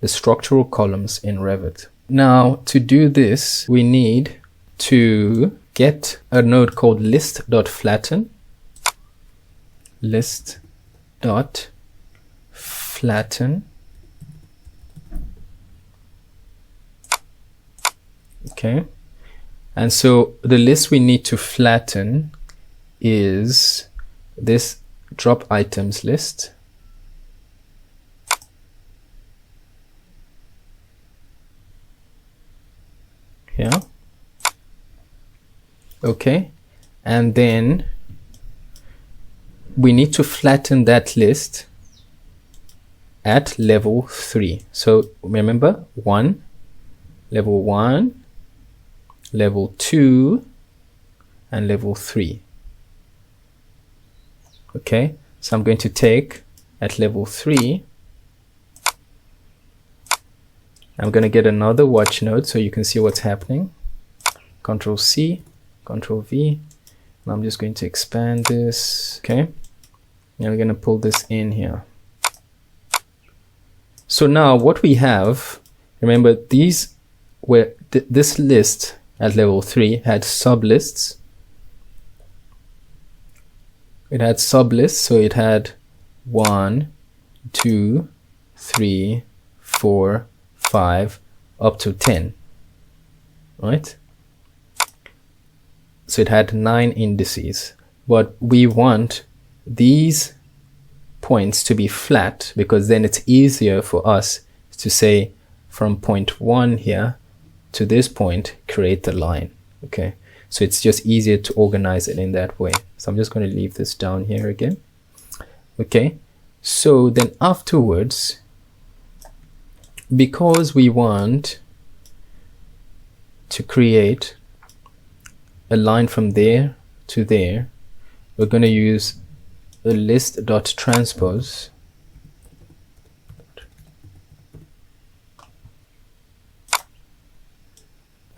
the structural columns in Revit. Now, to do this, we need to get a node called list.flatten. List.flatten. Okay. And so the list we need to flatten is this drop items list. Yeah. Okay. And then we need to flatten that list at level 3. So remember, level 1, level 2, and level 3. Okay, so I'm going to take at level 3, I'm going to get another watch node so you can see what's happening. Control C, Control V, and I'm just going to expand this. Okay, and we're going to pull this in here. So now what we have, remember these were this list at level 3 had sublists. It had sublists, so it had 1, 2, 3, 4, 5, up to 10. right? So it had 9 indices, but we want these points to be flat, because then it's easier for us to say from point 1 here to this point, create the line. Okay, so it's just easier to organize it in that way. So I'm just going to leave this down here again. Okay, so then afterwards, because we want to create a line from there to there, we're going to use a list.transpose.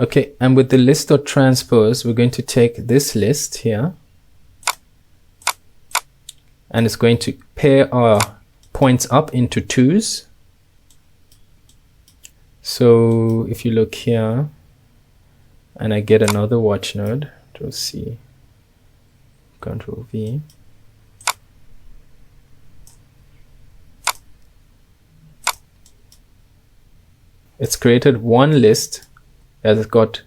Okay, and with the list.transpose, we're going to take this list here, and it's going to pair our points up into 2s. So if you look here, and I get another watch node, Control C, Control V. It's created one list that has got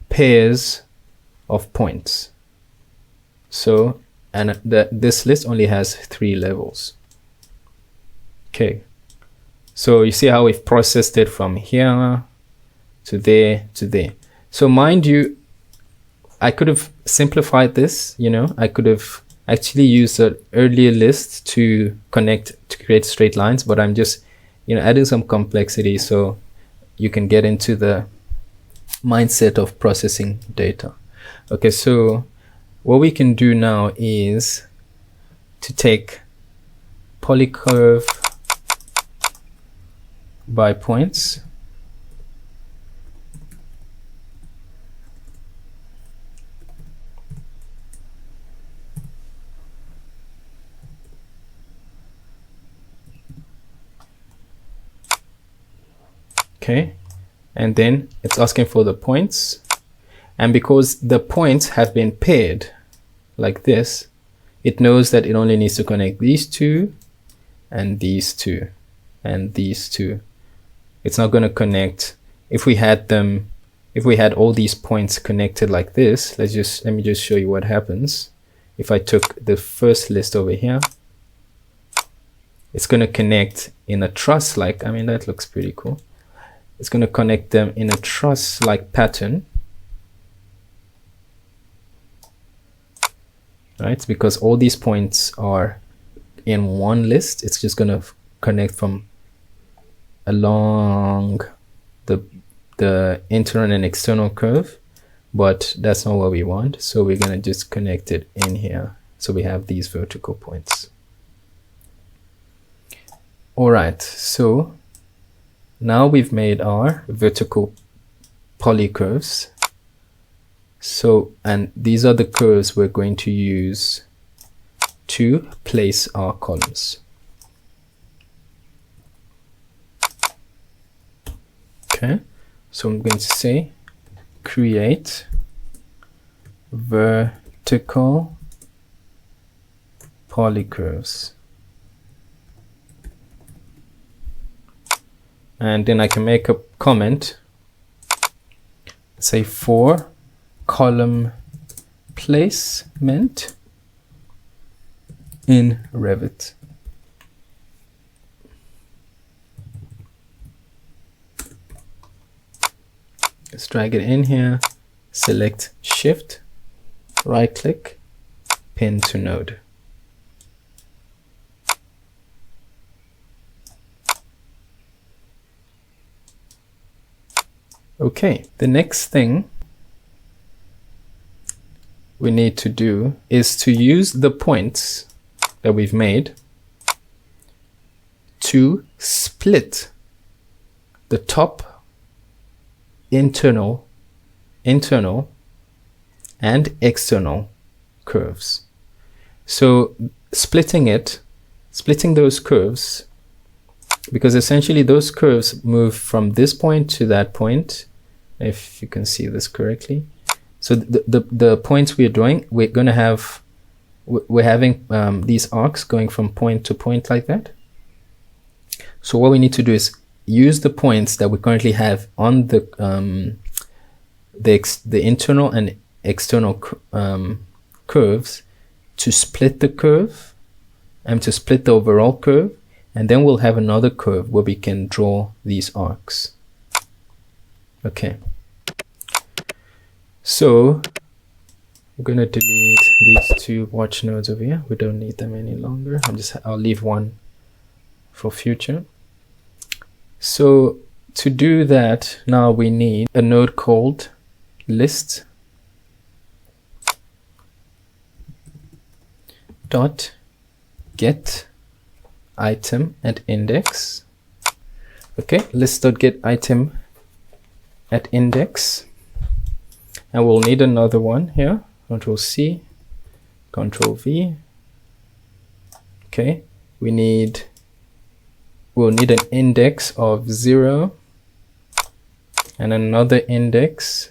pairs of points. So, and this list only has 3 levels. Okay, so you see how we've processed it from here to there to there. So mind you, I could have simplified this, you know, I could have actually used an earlier list to create straight lines, but I'm just, you know, adding some complexity so you can get into the mindset of processing data. Okay, so what we can do now is to take polycurve by points. Okay, and then it's asking for the points, and because the points have been paired like this, it knows that it only needs to connect these 2 and these 2 and these 2. It's not going to connect if we had all these points connected like this. Let me just show you what happens. If I took the first list over here, it's going to connect in a truss like, I mean, that looks pretty cool. It's going to connect them in a truss-like pattern, right? Because all these points are in one list. It's just going to connect from along the internal and external curve, but that's not what we want. So we're going to just connect it in here. So we have these vertical points. All right, so now we've made our vertical polycurves. So, and these are the curves we're going to use to place our columns. Okay, so I'm going to say create vertical polycurves. And then I can make a comment, say for column placement in Revit. Let's drag it in here, select Shift, right click, pin to node. Okay, the next thing we need to do is to use the points that we've made to split the top internal and external curves. So splitting those curves, because essentially those curves move from this point to that point, if you can see this correctly. So the points we're drawing, we're having these arcs going from point to point like that. So what we need to do is use the points that we currently have on the internal and external curves to split the curve and to split the overall curve, and then we'll have another curve where we can draw these arcs. Okay, so I'm gonna delete these two watch nodes over here. We don't need them any longer. I'll leave one for future. So to do that, now we need a node called list dot get item at index. Okay, list dot get item at index, and we'll need another one here. Control C, Control V. Okay, we'll need an index of 0 and another index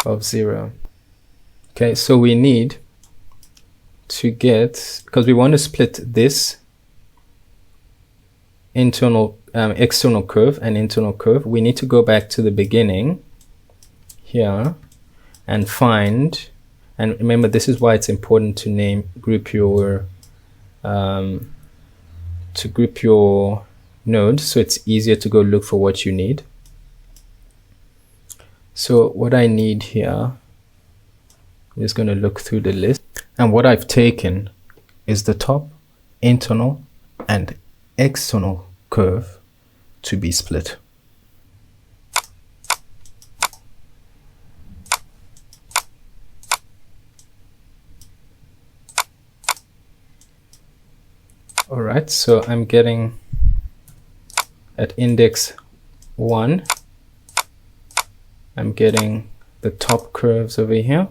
of 0. Okay, so we need to get, because we want to split this internal external curve and internal curve, we need to go back to the beginning here and find, and remember, this is why it's important to group your nodes, so it's easier to go look for what you need. So what I need here, I'm just going to look through the list, and what I've taken is the top, internal, and external curve to be split. All right, so I'm getting at index 1, I'm getting the top curves over here.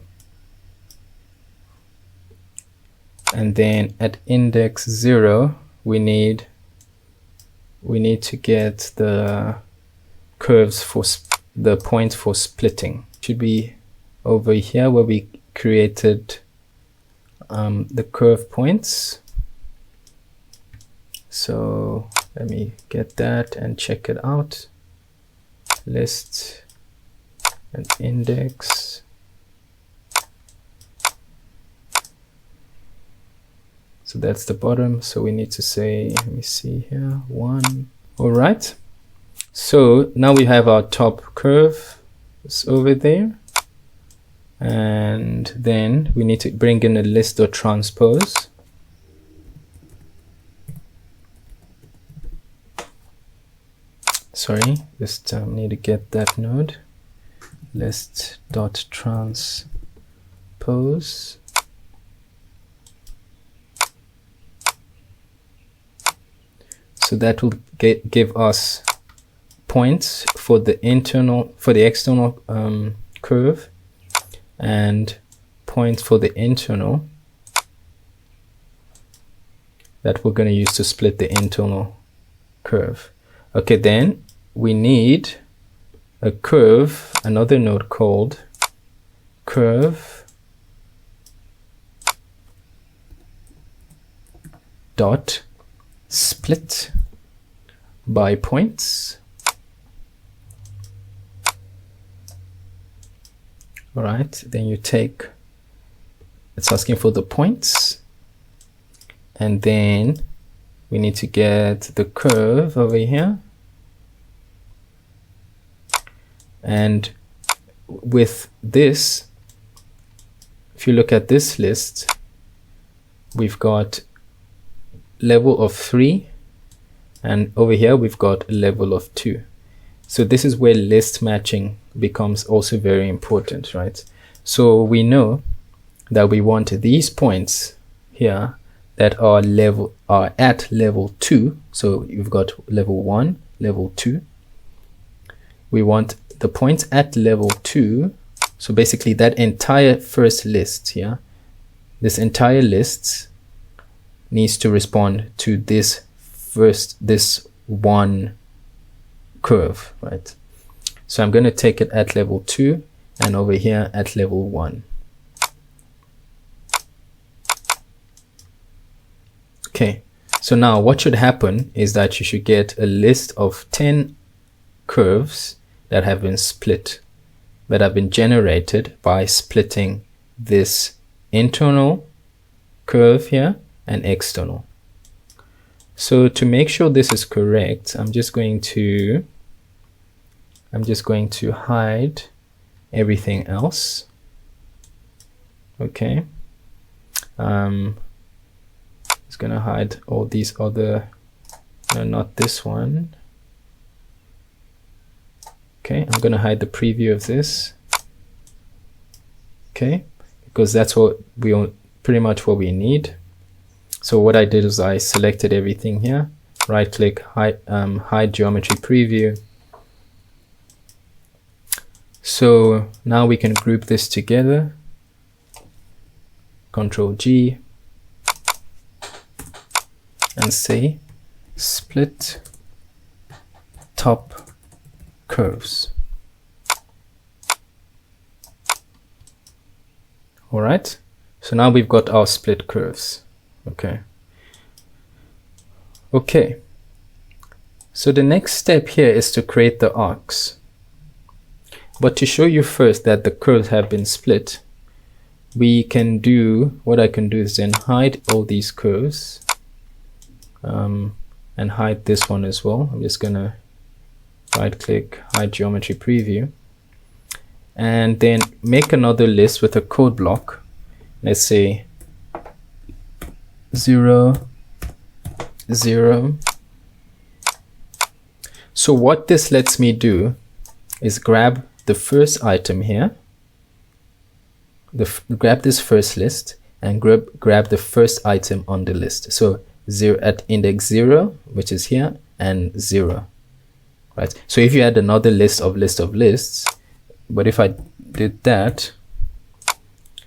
And then at index 0, we need to get the curves for the points for splitting. Should be over here where we created the curve points. So let me get that and check it out. List and index. So that's the bottom. So we need to say, let me see here, 1. All right. So now we have our top curve. It's over there. And then we need to bring in a list or transpose. Sorry, just need to get that node. List dot transpose. So that will give us points for the external curve, and points for the internal that we're going to use to split the internal curve. Okay, then we need a curve, another node called curve dot split by points. All right, then you take, it's asking for the points, and then we need to get the curve over here. And with this, if you look at this list, we've got level of 3, and over here we've got a level of 2. So this is where list matching becomes also very important, right? So we know that we want these points here that are at level 2. So you've got level 1, level 2. We want the points at level 2. So basically that entire first list here, this entire list needs to respond to this one curve, right? So I'm going to take it at level 2 and over here at level 1. Okay, So now what should happen is that you should get a list of 10 curves that have been split, that have been generated by splitting this internal curve here and external. So to make sure this is correct, I'm just going to hide everything else. Okay. It's gonna hide all these other, no, not this one. Okay, I'm gonna hide the preview of this. Okay, because that's what we pretty much what we need. So what I did is I selected everything here, right click, hide geometry preview. So now we can group this together. Control G and say split top curves. All right, so now we've got our split curves. Okay, so the next step here is to create the arcs. But to show you first that the curves have been split, we can do, what I can do is then hide all these curves and hide this one as well. I'm just gonna right click, hide geometry preview, and then make another list with a code block. Let's say 0, 0. So what this lets me do is grab the first item here, grab this first list and grab the first item on the list. So 0 at index 0, which is here, and 0, right? So if you had another list of lists, but if I did that,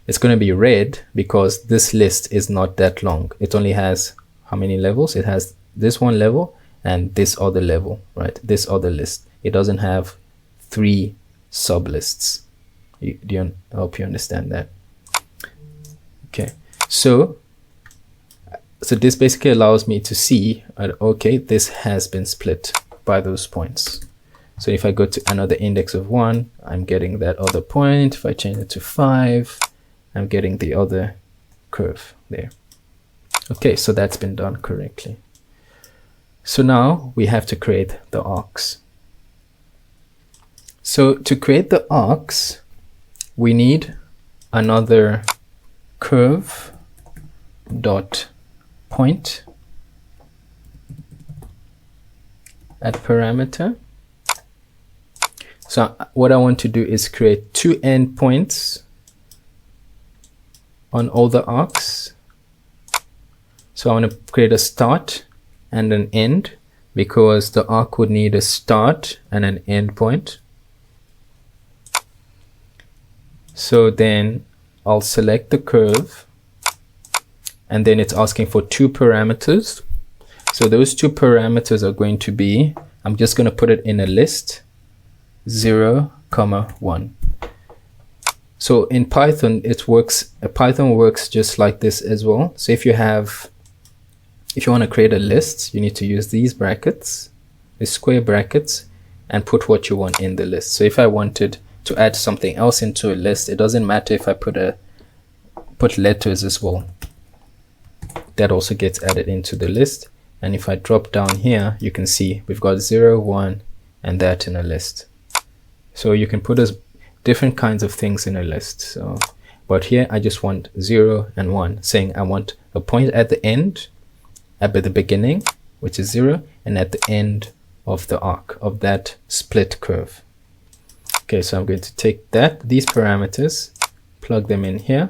it's going to be red because this list is not that long. It only has how many levels? It has this one level and this other level, right? This other list. It doesn't have 3 sub lists. I hope you understand that. Okay, so this basically allows me to see, okay, this has been split by those points. So if I go to another index of 1, I'm getting that other point. If I change it to 5, I'm getting the other curve there. Okay, so that's been done correctly. So now we have to create the arcs. So to create the arcs, we need another curve dot point at parameter. So what I want to do is create 2 endpoints on all the arcs. So I want to create a start and an end because the arc would need a start and an end point. So then I'll select the curve and then it's asking for 2 parameters. So those 2 parameters are going to be, I'm just going to put it in a list, 0, 1. So in Python, Python works just like this as well. So if you want to create a list, you need to use these brackets, these square brackets, and put what you want in the list. So if I wanted to add something else into a list, it doesn't matter if I put letters as well. That also gets added into the list. And if I drop down here, you can see we've got 0, 1, and that in a list. So you can put different kinds of things in a list. So, but here I just want 0 and 1, saying I want a point at the end, at the beginning, which is 0, and at the end of the arc of that split curve. Okay, so I'm going to take these parameters, plug them in here,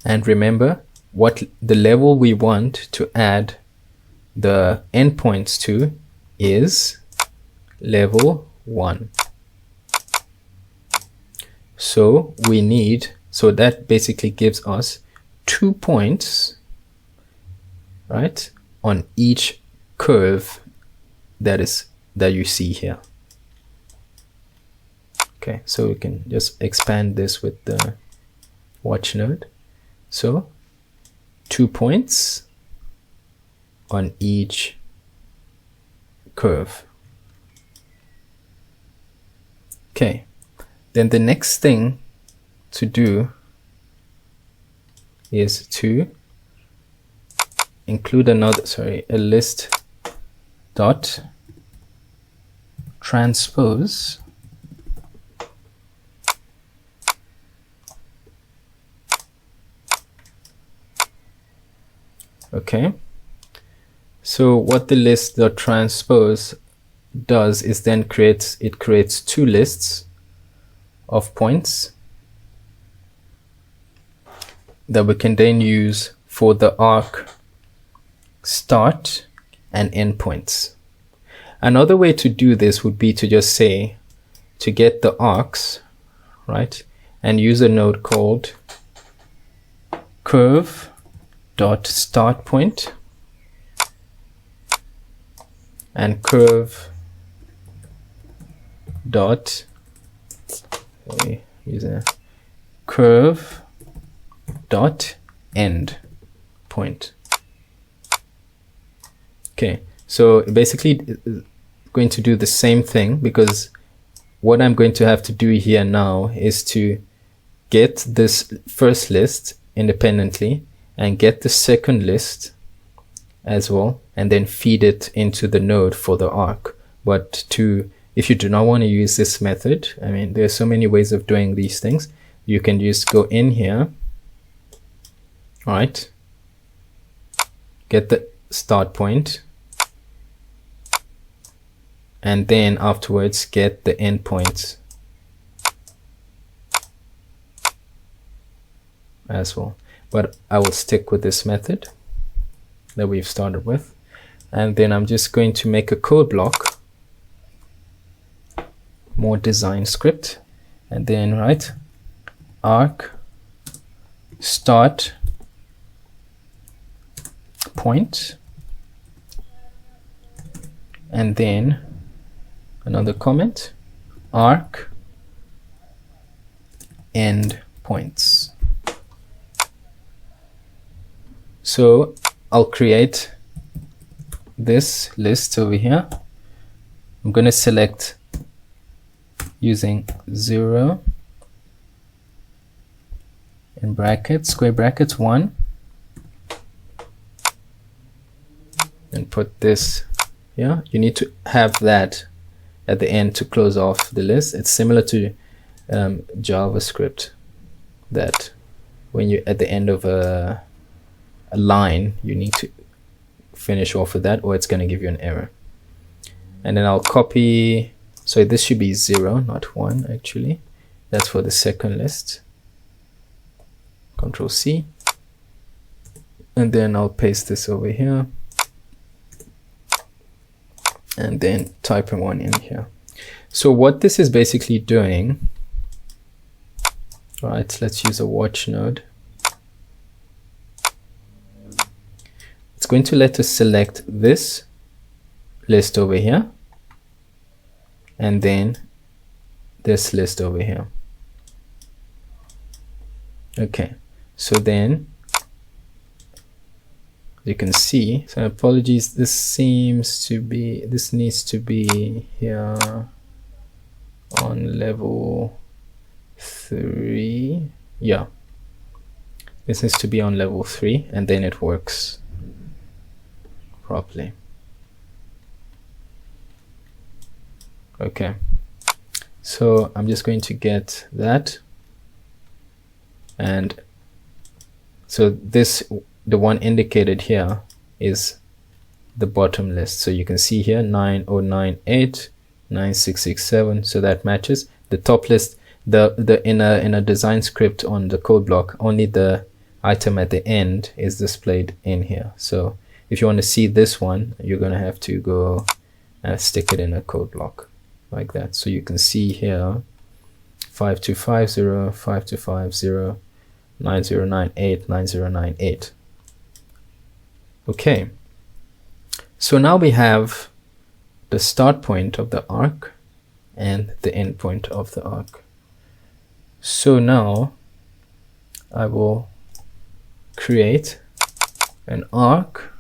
and remember what the level we want to add the endpoints to is level 1. So that basically gives us 2 points, right, on each curve that you see here. Okay, so we can just expand this with the watch node. So 2 points on each curve. Okay, then the next thing to do is to include a list dot transpose okay. So what the list dot transpose does is then creates two lists of points that we can then use for the arc start and end points. Another way to do this would be to just say, to get the arcs, right, and use a node called curve dot start point and curve dot curve dot end point. Okay, so basically going to do the same thing, because what I'm going to have to do here now is to get this first list independently and get the second list as well, and then feed it into the node for the arc. But if you do not want to use this method, I mean, there's so many ways of doing these things. You can just go in here, all right, get the start point, and then afterwards get the end points as well. But I will stick with this method that we've started with. And then I'm just going to make a code block, more design script, and then write arc start point, and then another comment, arc end points. So I'll create this list over here. I'm going to select using 0 in brackets, square brackets 1, and put this here. You need to have that at the end to close off the list. It's similar to JavaScript, that when you at the end of a line, you need to finish off with that, or it's going to give you an error. And then I'll copy, so this should be 0, not 1 actually. That's for the second list. Control C, and then I'll paste this over here, and then type one in here. So what this is basically doing, right, let's use a watch node. It's going to let us select this list over here, and then this list over here. Okay, so then you can see, so apologies, this needs to be here on level 3. Yeah, this needs to be on level 3, and then it works properly. Okay, so I'm just going to get that, and so this, the one indicated here, is the bottom list. So you can see here 9098, 9667, so that matches. The top list, in a design script on the code block, only the item at the end is displayed in here. So if you want to see this one, you're going to have to go and stick it in a code block like that. So you can see here 5250, 5250, 9098, 9098. Okay, so now we have the start point of the arc and the end point of the arc. So now I will create an arc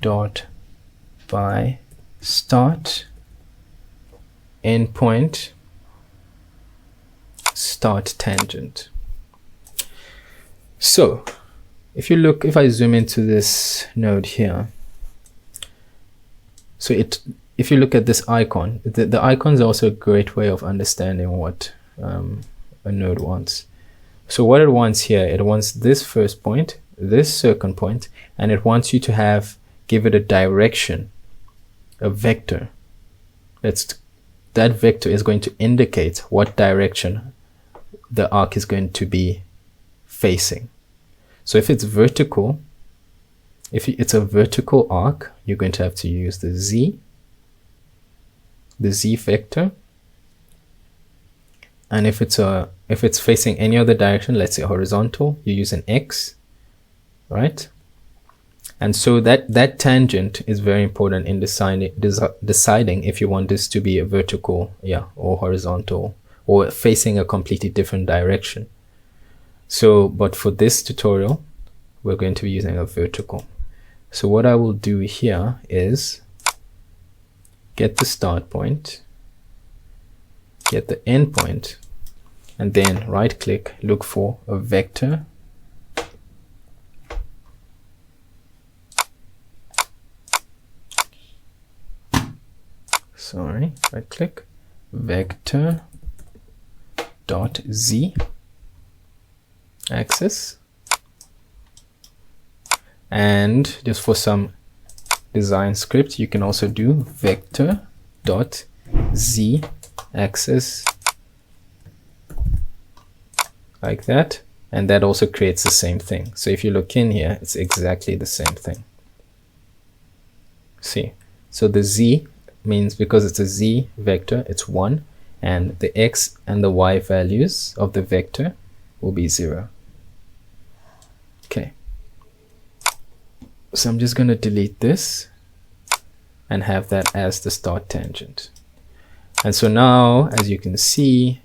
dot by start endpoint start tangent. So if I zoom into this node here, so if you look at this icon, the icons are also a great way of understanding what a node wants. So what it wants here, it wants this first point, this second point, and it wants you to give it a direction, a vector. That vector is going to indicate what direction the arc is going to be facing. So if it's vertical, if it's a vertical arc, you're going to have to use the Z vector. And if it's facing any other direction, let's say horizontal, you use an X, right? And so that tangent is very important in deciding if you want this to be a vertical, or horizontal, or facing a completely different direction. So, but for this tutorial, we're going to be using a vertical. So what I will do here is get the start point, get the end point, and then right click, look for a vector. Sorry, right click, vector dot Z axis. And just for some design script, you can also do vector dot Z axis like that, and that also creates the same thing. So if you look in here, it's exactly the same thing. See, so the Z means, because it's a Z vector, it's 1, and the X and the Y values of the vector will be 0. Okay. So I'm just going to delete this and have that as the start tangent. And so now, as you can see,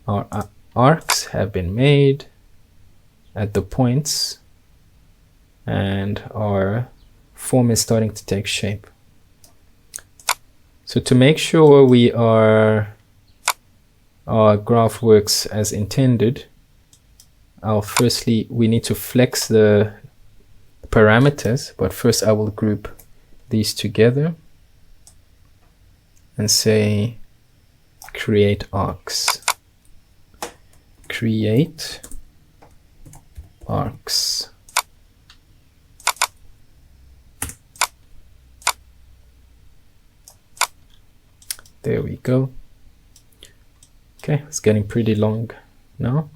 our arcs have been made at the points, and our form is starting to take shape. So to make sure our graph works as intended, we need to flex the parameters, but first I will group these together and say create arcs. Create arcs. There we go. Okay, it's getting pretty long now.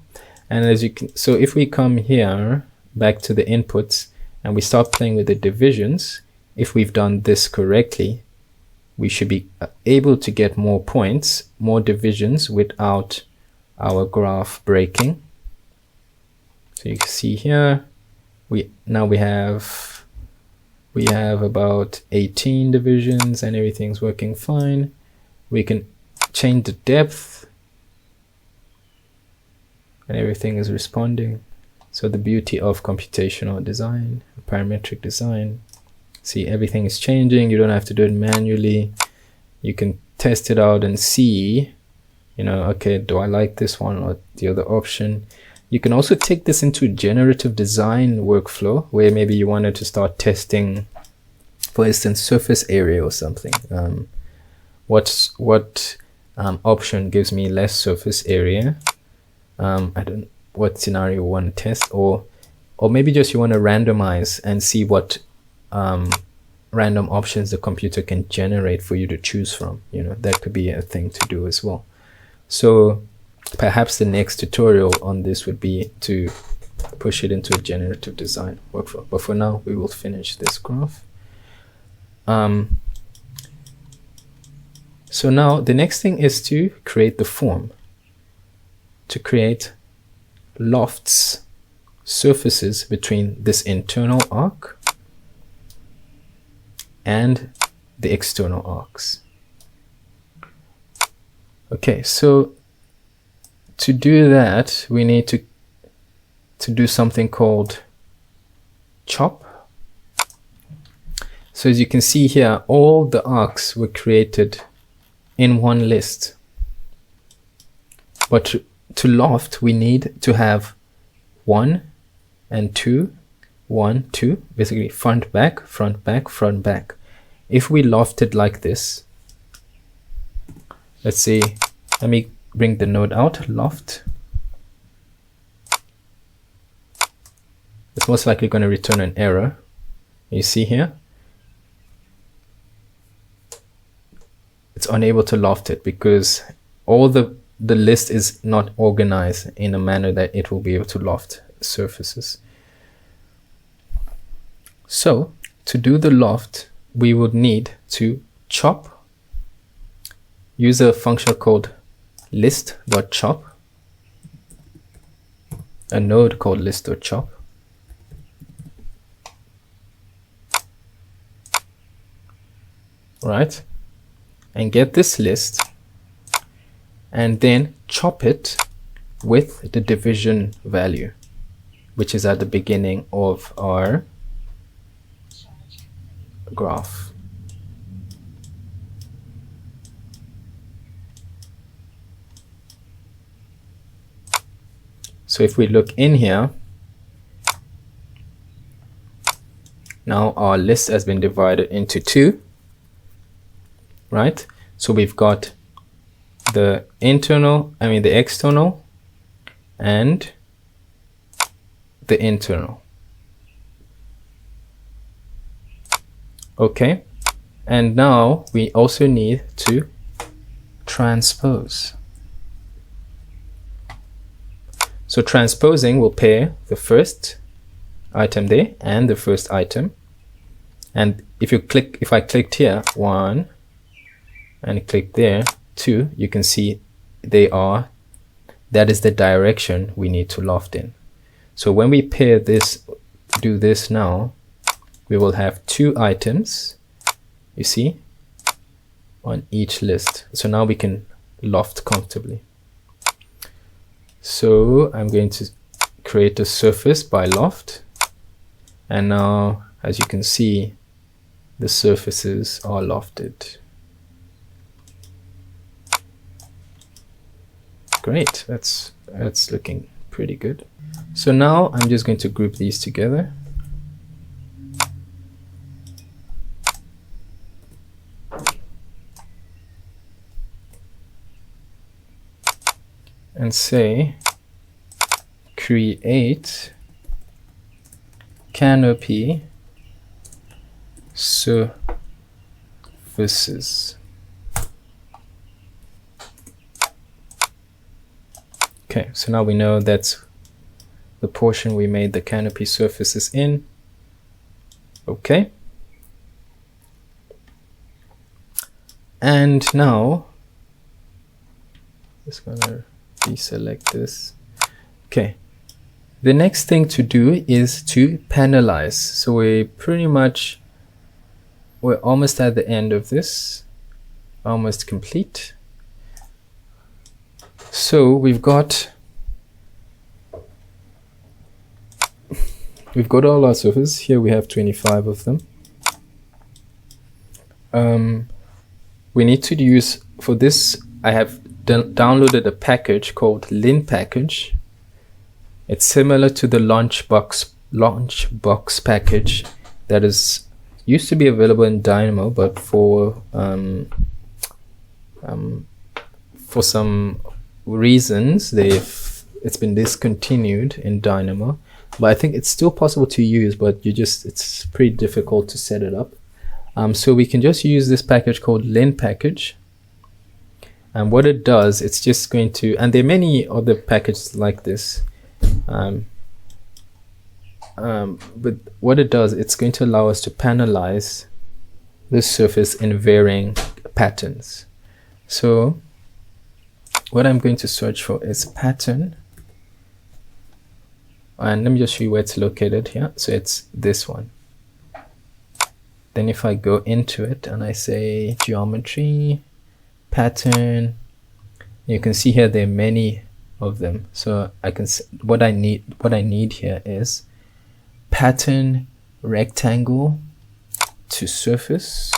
And as you can, so if we come here back to the inputs and we start playing with the divisions, if we've done this correctly, we should be able to get more points, more divisions without our graph breaking. So you can see here, we have about 18 divisions and everything's working fine. We can change the depth and everything is responding. So the beauty of computational design, parametric design, see, everything is changing. You don't have to do it manually. You can test it out and see, okay, do I like this one or the other option? You can also take this into generative design workflow where maybe you wanted to start testing, for instance, surface area or something. What option gives me less surface area? What scenario you want to test, or maybe just you want to randomize and see what random options the computer can generate for you to choose from. That could be a thing to do as well. So perhaps the next tutorial on this would be to push it into a generative design workflow. But for now, we will finish this graph. So now the next thing is to create the form, to create lofts, surfaces between this internal arc and the external arcs. Okay, so to do that, we need to do something called chop. So as you can see here, all the arcs were created in one list. But to loft, we need to have 1 and 2, 1, 2, basically front, back, front, back, front, back. If we lofted like this, let's see, let me bring the node out, loft. It's most likely going to return an error. You see here, it's unable to loft it because all the list is not organized in a manner that it will be able to loft surfaces. So to do the loft, we would need to chop, use a function called list.chop, a node called list.chop. Right, and get this list and then chop it with the division value, which is at the beginning of our graph. So if we look in here, now our list has been divided into 2. Right, so we've got the external and the internal. Okay, and now we also need to transpose. So transposing will pair the first item there and the first item. And if I clicked here, 1, and click there, 2, you can see that is the direction we need to loft in. So when we pair this, do this now, we will have 2 items, you see, on each list. So now we can loft comfortably. So I'm going to create a surface by loft, and now as you can see, the surfaces are lofted. Great, that's looking pretty good. So now I'm just going to group these together. And say create Canopy Surfaces. Okay, so now we know that's the portion we made the canopy surfaces in. Okay. And now, just gonna deselect this. Okay. The next thing to do is to panelize. So we're almost at the end of this, almost complete. So we've got all our surfaces. Here we have 25 of them. We need to use, for this, I have downloaded a package called Lin package. It's similar to the Launchbox package that used to be available in Dynamo, but for some reasons it's been discontinued in Dynamo. But I think it's still possible to use, but it's pretty difficult to set it up. So we can just use this package called Lin package. And what it does, it's just going to, and there are many other packages like this. But what it does, it's going to allow us to panelize this surface in varying patterns. So what I'm going to search for is pattern. And let me just show you where it's located here. So it's this one. Then if I go into it and I say geometry, pattern, you can see here there are many of them. So I can what I need here is pattern rectangle to surface.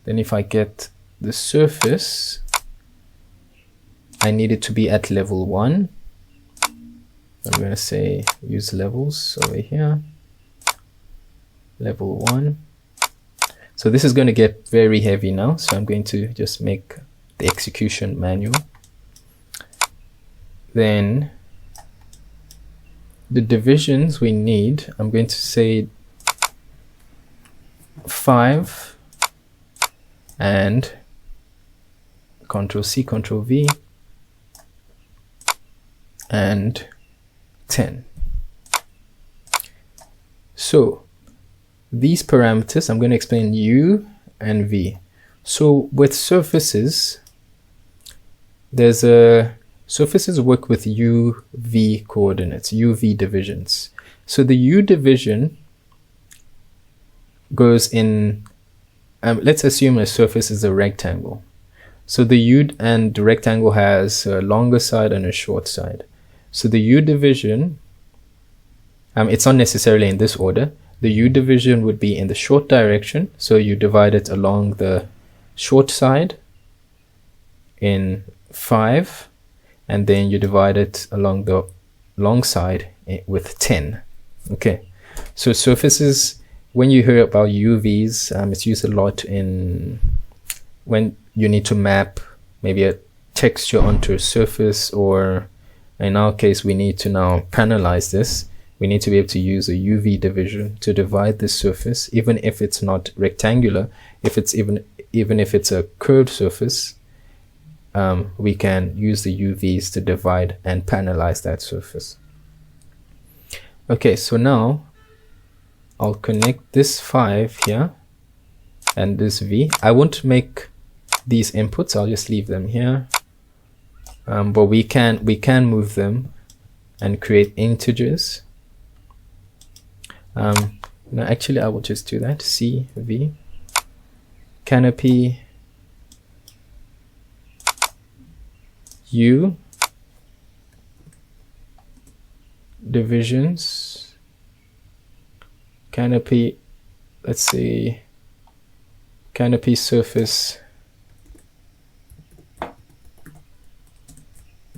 Then if I get the surface, I need it to be at level 1. I'm going to say use levels over here. Level 1. So this is going to get very heavy now. So I'm going to just make the execution manual. Then the divisions we need, I'm going to say 5 and Control C, Control V and 10. So these parameters, I'm going to explain U and V. So with surfaces, surfaces work with UV coordinates, UV divisions. So the U division goes in, let's assume a surface is a rectangle. So the U and the rectangle has a longer side and a short side. So the U division, it's not necessarily in this order. The U division would be in the short direction. So you divide it along the short side in 5, and then you divide it along the long side with 10. Okay, so surfaces, when you hear about UVs, it's used a lot in when you need to map maybe a texture onto a surface, or in our case, we need to now panelize this. We need to be able to use a UV division to divide this surface, even if it's not rectangular. If it's even if it's a curved surface, we can use the UVs to divide and panelize that surface. Okay, so now I'll connect this 5 here and this V. I won't make these inputs. I'll just leave them here. But we can move them and create integers. No, actually, I will just do that. CV Canopy U divisions Canopy, let's see, Canopy surface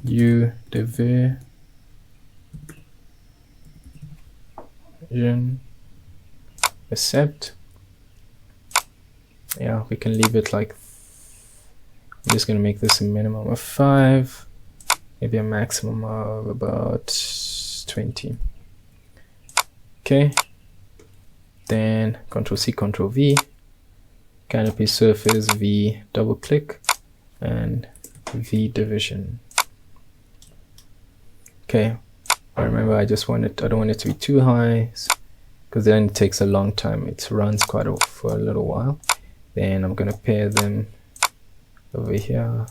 U division accept. Yeah, we can leave it like, I'm just going to make this a minimum of 5, maybe a maximum of about 20. Okay, then Control C, Control V, Canopy surface V, double click, and V division. Okay, I remember I don't want it to be too high, because then it takes a long time. It runs for a little while. Then I'm gonna pair them over here.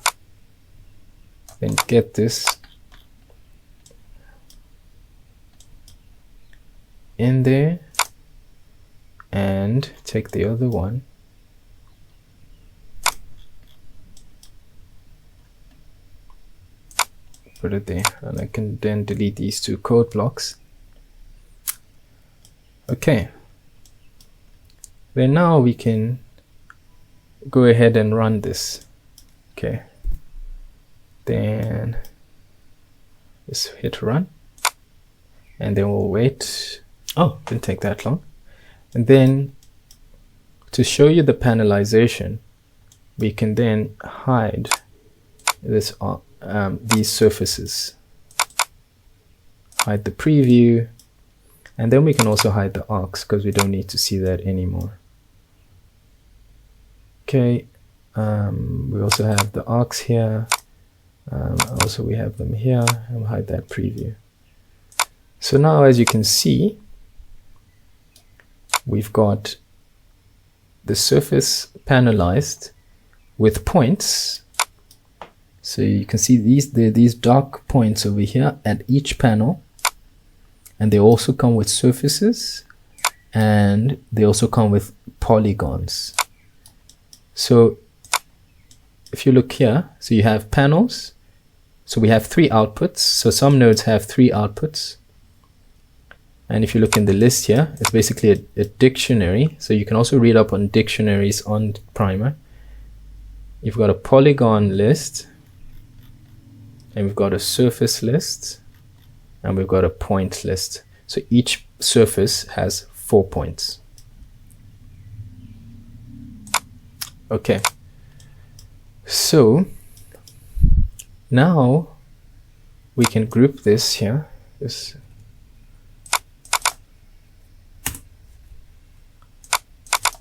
Then get this in there and take the other one. Put it there, and I can then delete these 2 code blocks. Okay, then now we can go ahead and run this. Okay, then just hit run, and then we'll wait. Oh, didn't take that long. And then to show you the panelization, we can then hide this these surfaces, hide the preview, and then we can also hide the arcs, because we don't need to see that anymore. Okay, we also have the arcs here, also we have them here, and we'll hide that preview. So now, as you can see, we've got the surface panelized with points. So you can see these dark points over here at each panel, and they also come with surfaces, and they also come with polygons. So if you look here, so you have panels, so we have 3 outputs. So some nodes have 3 outputs, And if you look in the list here, it's basically a dictionary. So you can also read up on dictionaries on Primer. You've got a polygon list, and we've got a surface list, and we've got a point list. So each surface has 4 points. Okay. So now we can group this here. This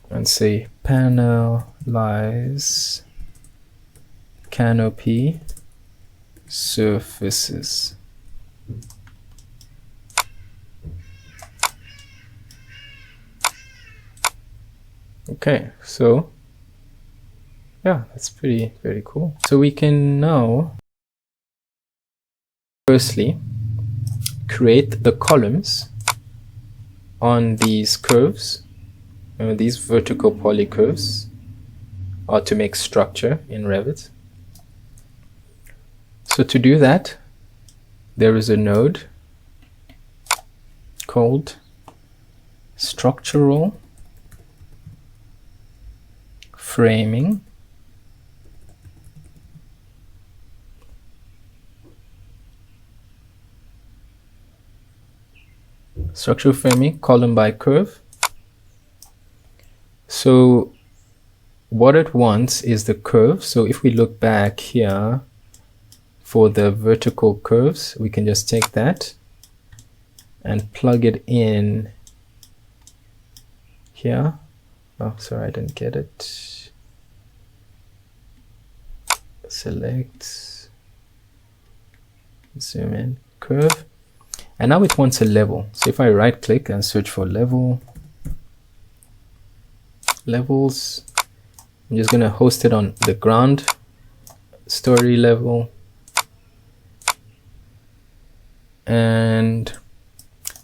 and say Panelize Canopy Surfaces. Okay, so yeah, that's very cool. So we can now firstly create the columns on these curves. These vertical polycurves are to make structure in Revit. So to do that, there is a node called Structural Framing column by curve. So what it wants is the curve. So if we look back here for the vertical curves, we can just take that and plug it in here. Oh, sorry, I didn't get it. Select, zoom in, curve. And now it wants a level. So if I right click and search for levels, I'm just going to host it on the ground story level. And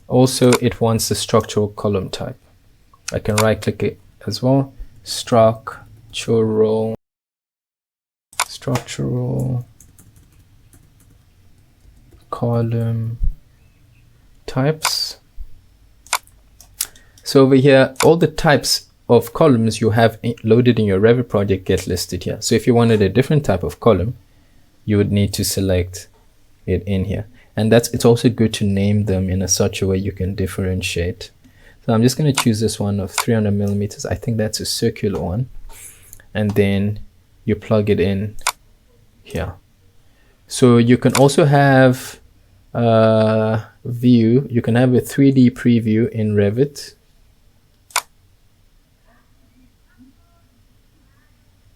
also it wants the structural column type. I can right click it as well. Structural column types. So over here, all the types of columns you have loaded in your Revit project get listed here. So if you wanted a different type of column, you would need to select it in here. And it's also good to name them in such a way you can differentiate. So I'm just going to choose this one of 300 millimeters. I think that's a circular one. And then you plug it in here. So you can also have view. You can have a 3D preview in Revit.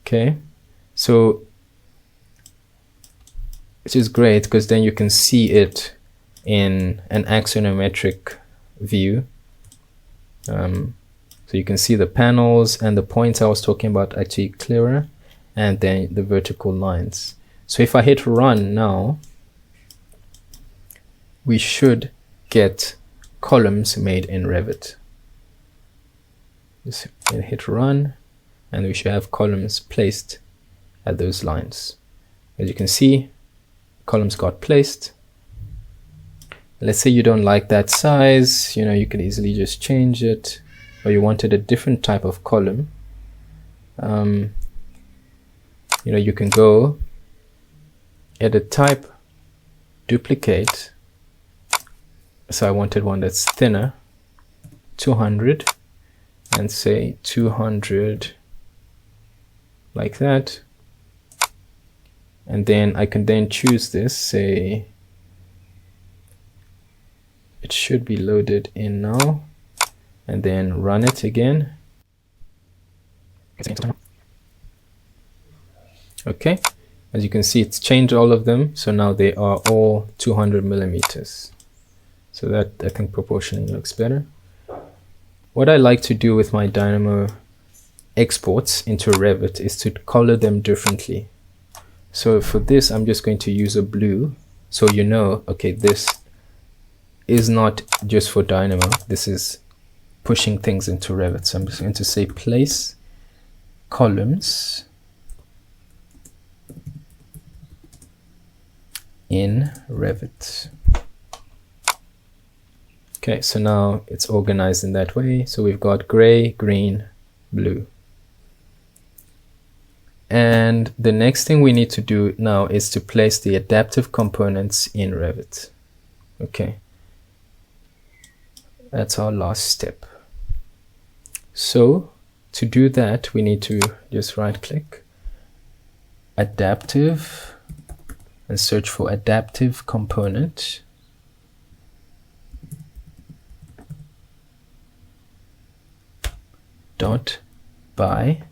Okay, so which is great because then you can see it in an axonometric view. So you can see the panels and the points I was talking about actually clearer, and then the vertical lines. So if I hit run now, we should get columns made in Revit. Just hit run, and we should have columns placed at those lines. As you can see, columns got placed. Let's say you don't like that size, you can easily just change it, or you wanted a different type of column. You can go edit type, duplicate. So I wanted one that's thinner, 200, and say 200 like that. And then I can then choose this, say it should be loaded in now, and then run it again. Okay, as you can see, it's changed all of them, so now they are all 200 millimeters. So that, I think, proportionally looks better. What I like to do with my Dynamo exports into Revit is to color them differently. So for this, I'm just going to use a blue, so okay, this is not just for Dynamo, this is pushing things into Revit. So I'm just going to say place columns in Revit. Okay, so now it's organized in that way. So we've got gray, green, blue. And the next thing we need to do now is to place the adaptive components in Revit. Okay, that's our last step. So to do that, we need to just right click, adaptive, and search for adaptive component. Dot by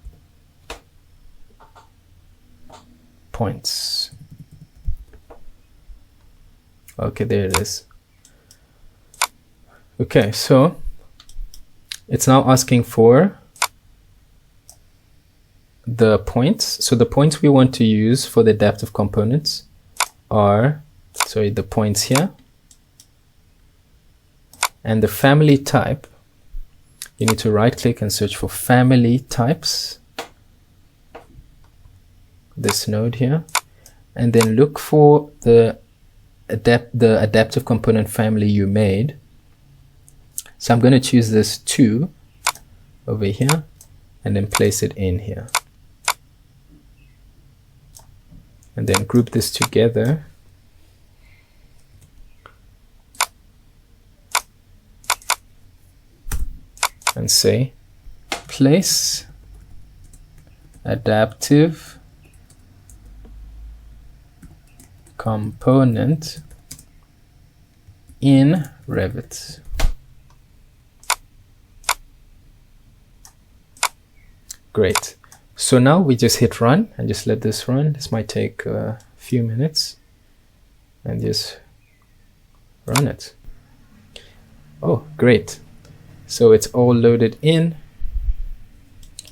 points. Okay, there it is. Okay, so it's now asking for the points. So the points we want to use for the adaptive components are, sorry, the points here. And the family type, you need to right click and search for family types. This node here, and then look for the adaptive component family you made. So I'm going to choose this 2 over here and then place it in here, and then group this together and say place adaptive component in Revit. Great. So now we just hit run and just let this run. This might take a few minutes, and just run it. Oh, great. So it's all loaded in.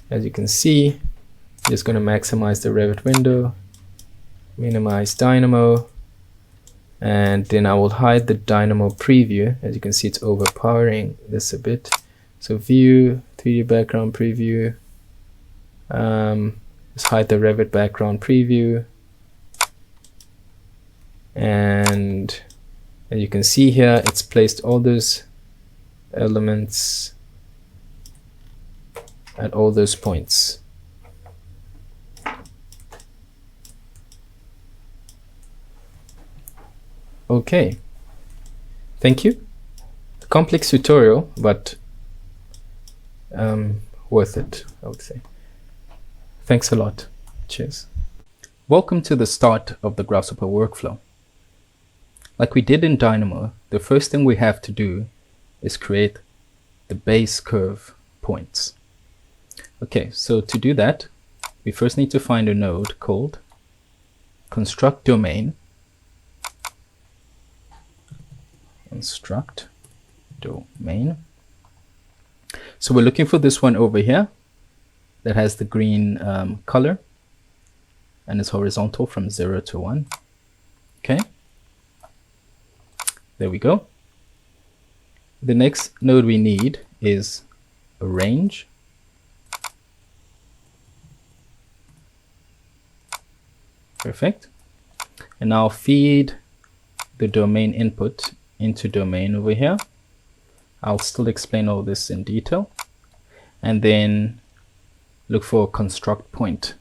As you can see, I'm just going to maximize the Revit window, minimize Dynamo, and then I will hide the Dynamo preview. As you can see, it's overpowering this a bit. So view, 3D background preview, just hide the Revit background preview, and as you can see here, it's placed all those elements at all those points. Okay, thank you. Complex tutorial, but worth it, I would say. Thanks a lot. Cheers. Welcome to the start of the Grasshopper workflow. Like we did in Dynamo, the first thing we have to do is create the base curve points. Okay, so to do that, we first need to find a node called construct domain. Construct domain. So we're looking for this one over here that has the green color and is horizontal from 0 to 1. Okay, there we go. The next node we need is a range. Perfect. And now feed the domain input into domain over here. I'll still explain all this in detail. And then look for a construct point.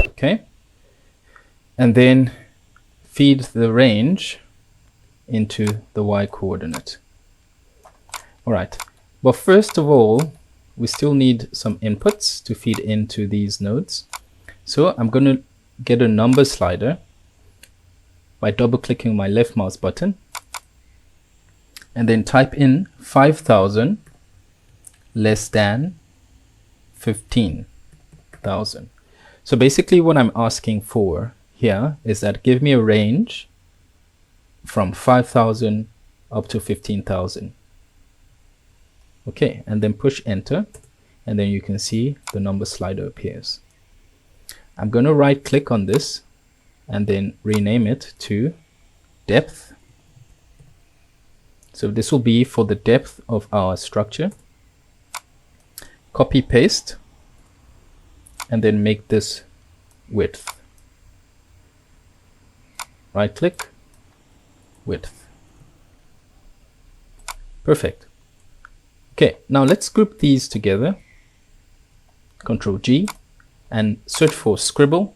Okay. And then feed the range into the y coordinate. All right. But first of all, we still need some inputs to feed into these nodes. So I'm going to get a number slider by double-clicking my left mouse button and then type in 5,000 less than 15,000. So basically what I'm asking for here is that give me a range from 5,000 up to 15,000. Okay, and then push enter, and then you can see the number slider appears. I'm going to right click on this and then rename it to depth. So this will be for the depth of our structure. Copy paste and then make this width. Right click, width. Perfect. Okay, now let's group these together. Control G and search for scribble.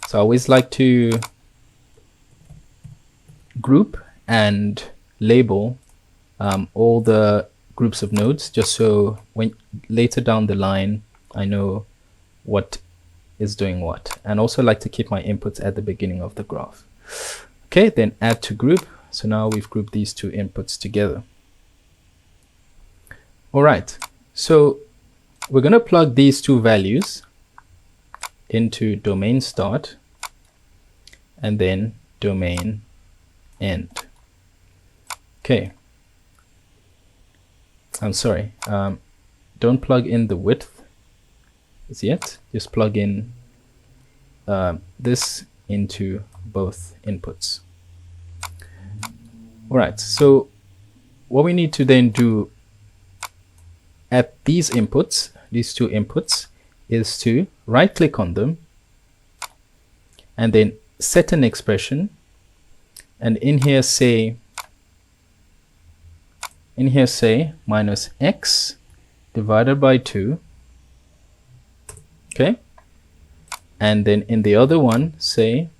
So I always like to group and label all the groups of nodes, just so when later down the line I know what is doing what, and also like to keep my inputs at the beginning of the graph. Okay, then add to group. So now we've grouped these two inputs together. All right, so we're going to plug these two values into domain start and then domain end. Okay, I'm sorry, don't plug in the width as yet, just plug in this into both inputs. All right, so what we need to then do at these inputs, these two inputs, is to right click on them and then set an expression, and in here say minus x divided by 2. Okay, and then in the other one say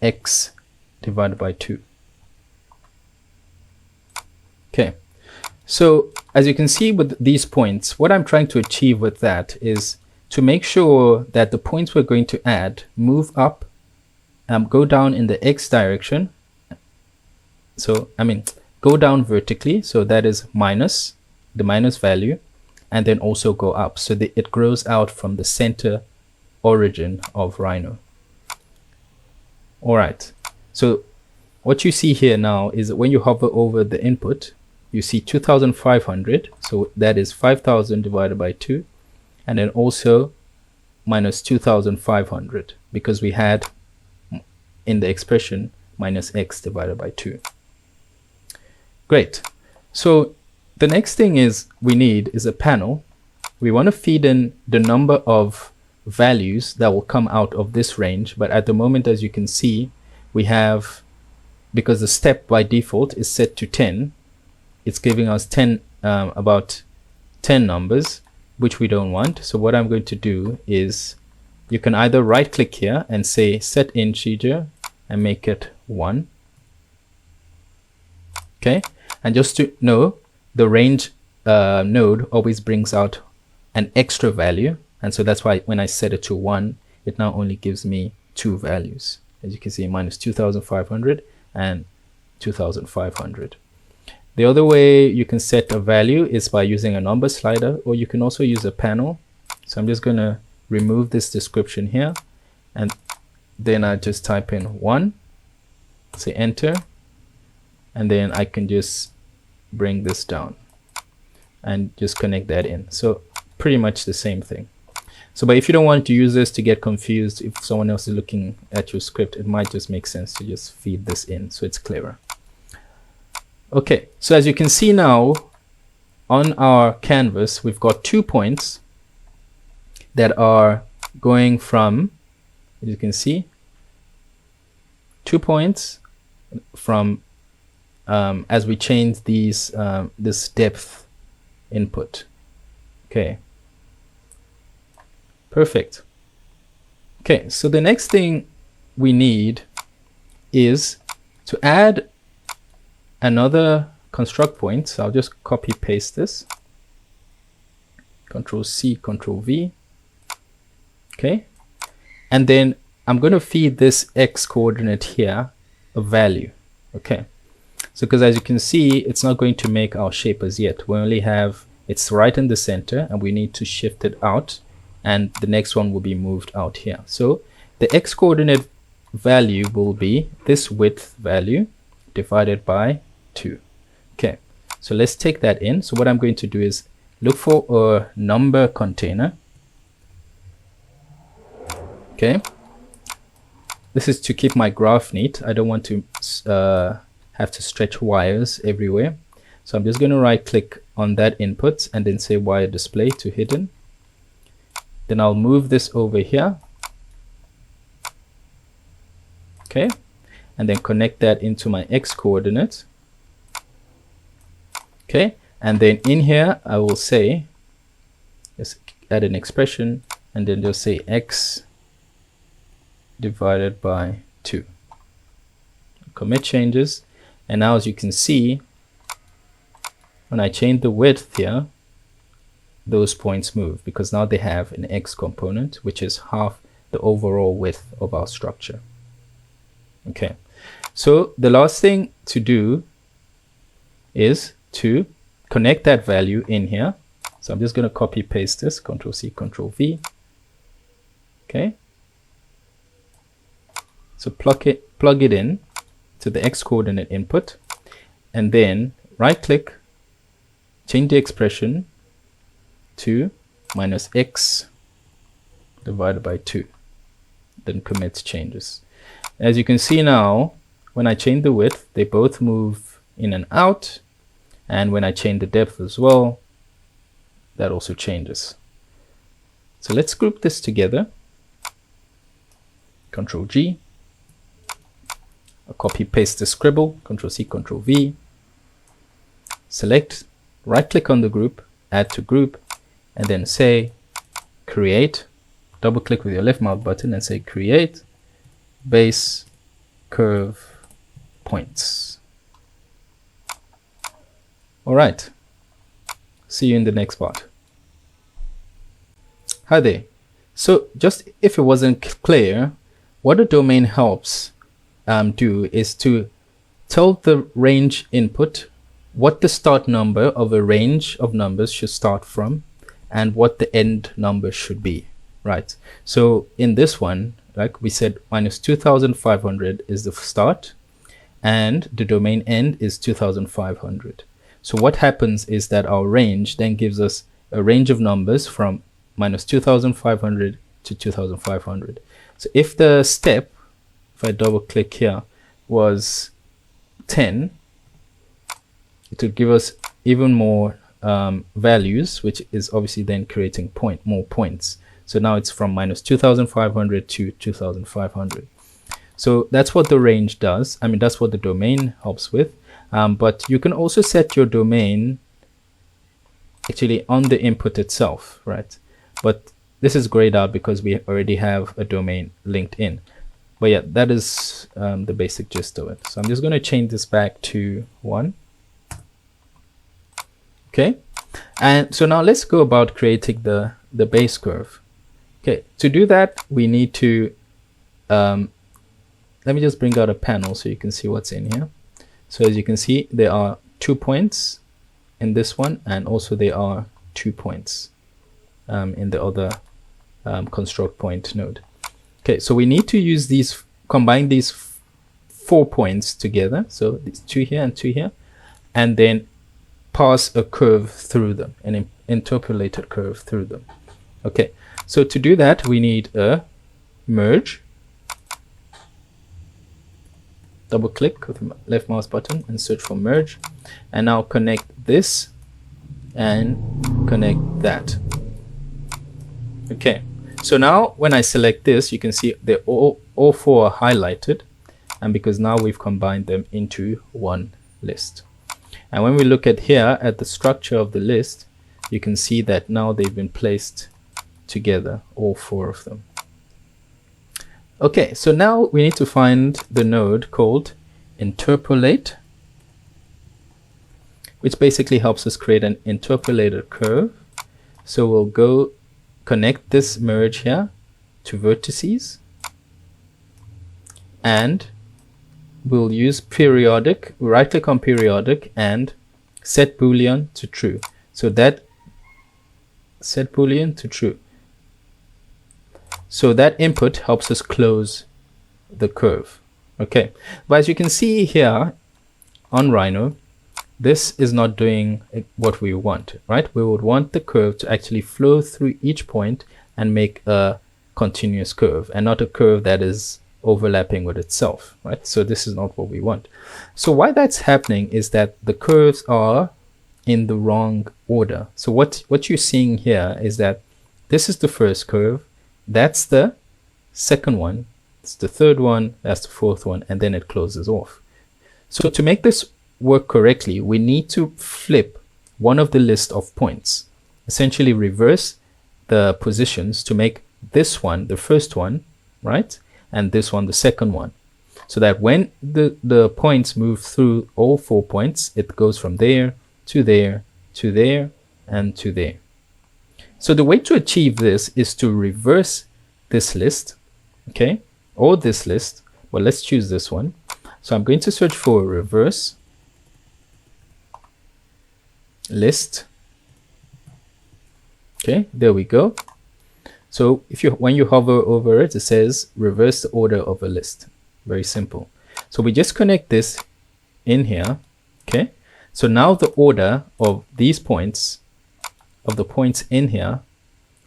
x divided by 2. Okay, so as you can see with these points, what I'm trying to achieve with that is to make sure that the points we're going to add move up, go down in the x direction. So I mean go down vertically, so that is minus, the minus value, and then also go up so that it grows out from the center origin of Rhino. All right, so what you see here now is that when you hover over the input, you see 2500, so that is 5000 divided by 2, and then also minus 2500 because we had in the expression minus x divided by 2. Great. So the next thing is we need is a panel. We want to feed in the number of values that will come out of this range, but at the moment, as you can see, we have, because the step by default is set to 10, it's giving us 10 about 10 numbers, which we don't want. So what I'm going to do is you can either right click here and say set integer and make it 1. Okay, and just to know, the range node always brings out an extra value, and so that's why when I set it to 1, it now only gives me 2 values, as you can see, minus 2500 and 2500. The other way you can set a value is by using a number slider, or you can also use a panel. So I'm just going to remove this description here, and then I just type in 1, say enter, and then I can just bring this down and just connect that in. So pretty much the same thing. So but if you don't want to use this to get confused, if someone else is looking at your script, it might just make sense to just feed this in so it's clearer. Okay, so as you can see now on our canvas, we've got 2 points that are going from, as you can see, 2 points from as we change these this depth input. Okay, perfect. Okay, so the next thing we need is to add another construct point. So I'll just copy paste this, Control C, Control V. Okay, and then I'm going to feed this x coordinate here a value. Okay, so because as you can see, it's not going to make our shape as yet. We only have, it's right in the center, and we need to shift it out, and the next one will be moved out here. So the x coordinate value will be this width value divided by 2. Okay, so let's take that in. So what I'm going to do is look for a number container. Okay, this is to keep my graph neat. I don't want to have to stretch wires everywhere. So I'm just going to right click on that input and then say wire display to hidden. Then I'll move this over here. Okay, and then connect that into my X coordinate. Okay, and then in here I will say, just add an expression and then just say X divided by 2. Commit changes, and now as you can see, when I change the width here, those points move because now they have an X component, which is half the overall width of our structure. Okay, so the last thing to do is to connect that value in here. So I'm just going to copy paste this, Control C, Control V. Okay, so plug it in to the X coordinate input, and then right click, change the expression to minus X divided by 2, then commit changes. As you can see now, when I change the width, they both move in and out, and when I change the depth as well, that also changes. So let's group this together. Control G. I'll copy paste the scribble, Control C, Control V. Select, right click on the group, add to group, and then say create. Double click with your left mouse button and say create base curve points. All right. See you in the next part. Hi there. So just if it wasn't clear, what a domain helps do is to tell the range input what the start number of a range of numbers should start from and what the end number should be, right? So in this one, like we said, minus 2500 is the start and the domain end is 2500. So what happens is that our range then gives us a range of numbers from minus 2500 to 2500. So if the step, if I double click here, was 10, it will give us even more values, which is obviously then creating more points. So now it's from minus 2500 to 2500. So that's what the range does. I mean, that's what the domain helps with. But you can also set your domain actually on the input itself, right? But this is grayed out because we already have a domain linked in. But yeah, that is the basic gist of it. So I'm just going to change this back to 1. Okay, and so now let's go about creating the base curve. Okay, to do that, we need to, let me just bring out a panel so you can see what's in here. So as you can see, there are 2 points in this one, and also there are 2 points in the other construct point node. Okay, so we need to use these, combine these 4 points together. So these 2 here and 2 here, and then pass a curve through them, an interpolated curve through them. Okay, so to do that, we need a merge. Double click with the left mouse button and search for merge, and now connect this and connect that. Okay, so now when I select this, you can see they're all 4 are highlighted, and because now we've combined them into one list. And when we look at here at the structure of the list, you can see that now they've been placed together, all 4 of them. Okay, so now we need to find the node called interpolate, which basically helps us create an interpolated curve. So we'll go connect this merge here to vertices, and we'll use periodic, right click on periodic and set boolean to true. So that set boolean to true. So that input helps us close the curve. Okay, but as you can see here on Rhino, this is not doing what we want, right? We would want the curve to actually flow through each point and make a continuous curve, and not a curve that is overlapping with itself, right? So this is not what we want. So why that's happening is that the curves are in the wrong order. So what you're seeing here is that this is the first curve, that's the second one, it's the third one, that's the fourth one, and then it closes off. So to make this work correctly, we need to flip one of the list of points, essentially reverse the positions to make this one the first one, right? And this one the second one. So that when the points move through all 4 points, it goes from there to there to there and to there. So the way to achieve this is to reverse this list, okay, or this list. Well, let's choose this one. So I'm going to search for reverse list. Okay, there we go. So when you hover over it, it says reverse the order of a list. Very simple. So we just connect this in here. Okay, so now the order of these points, of the points in here,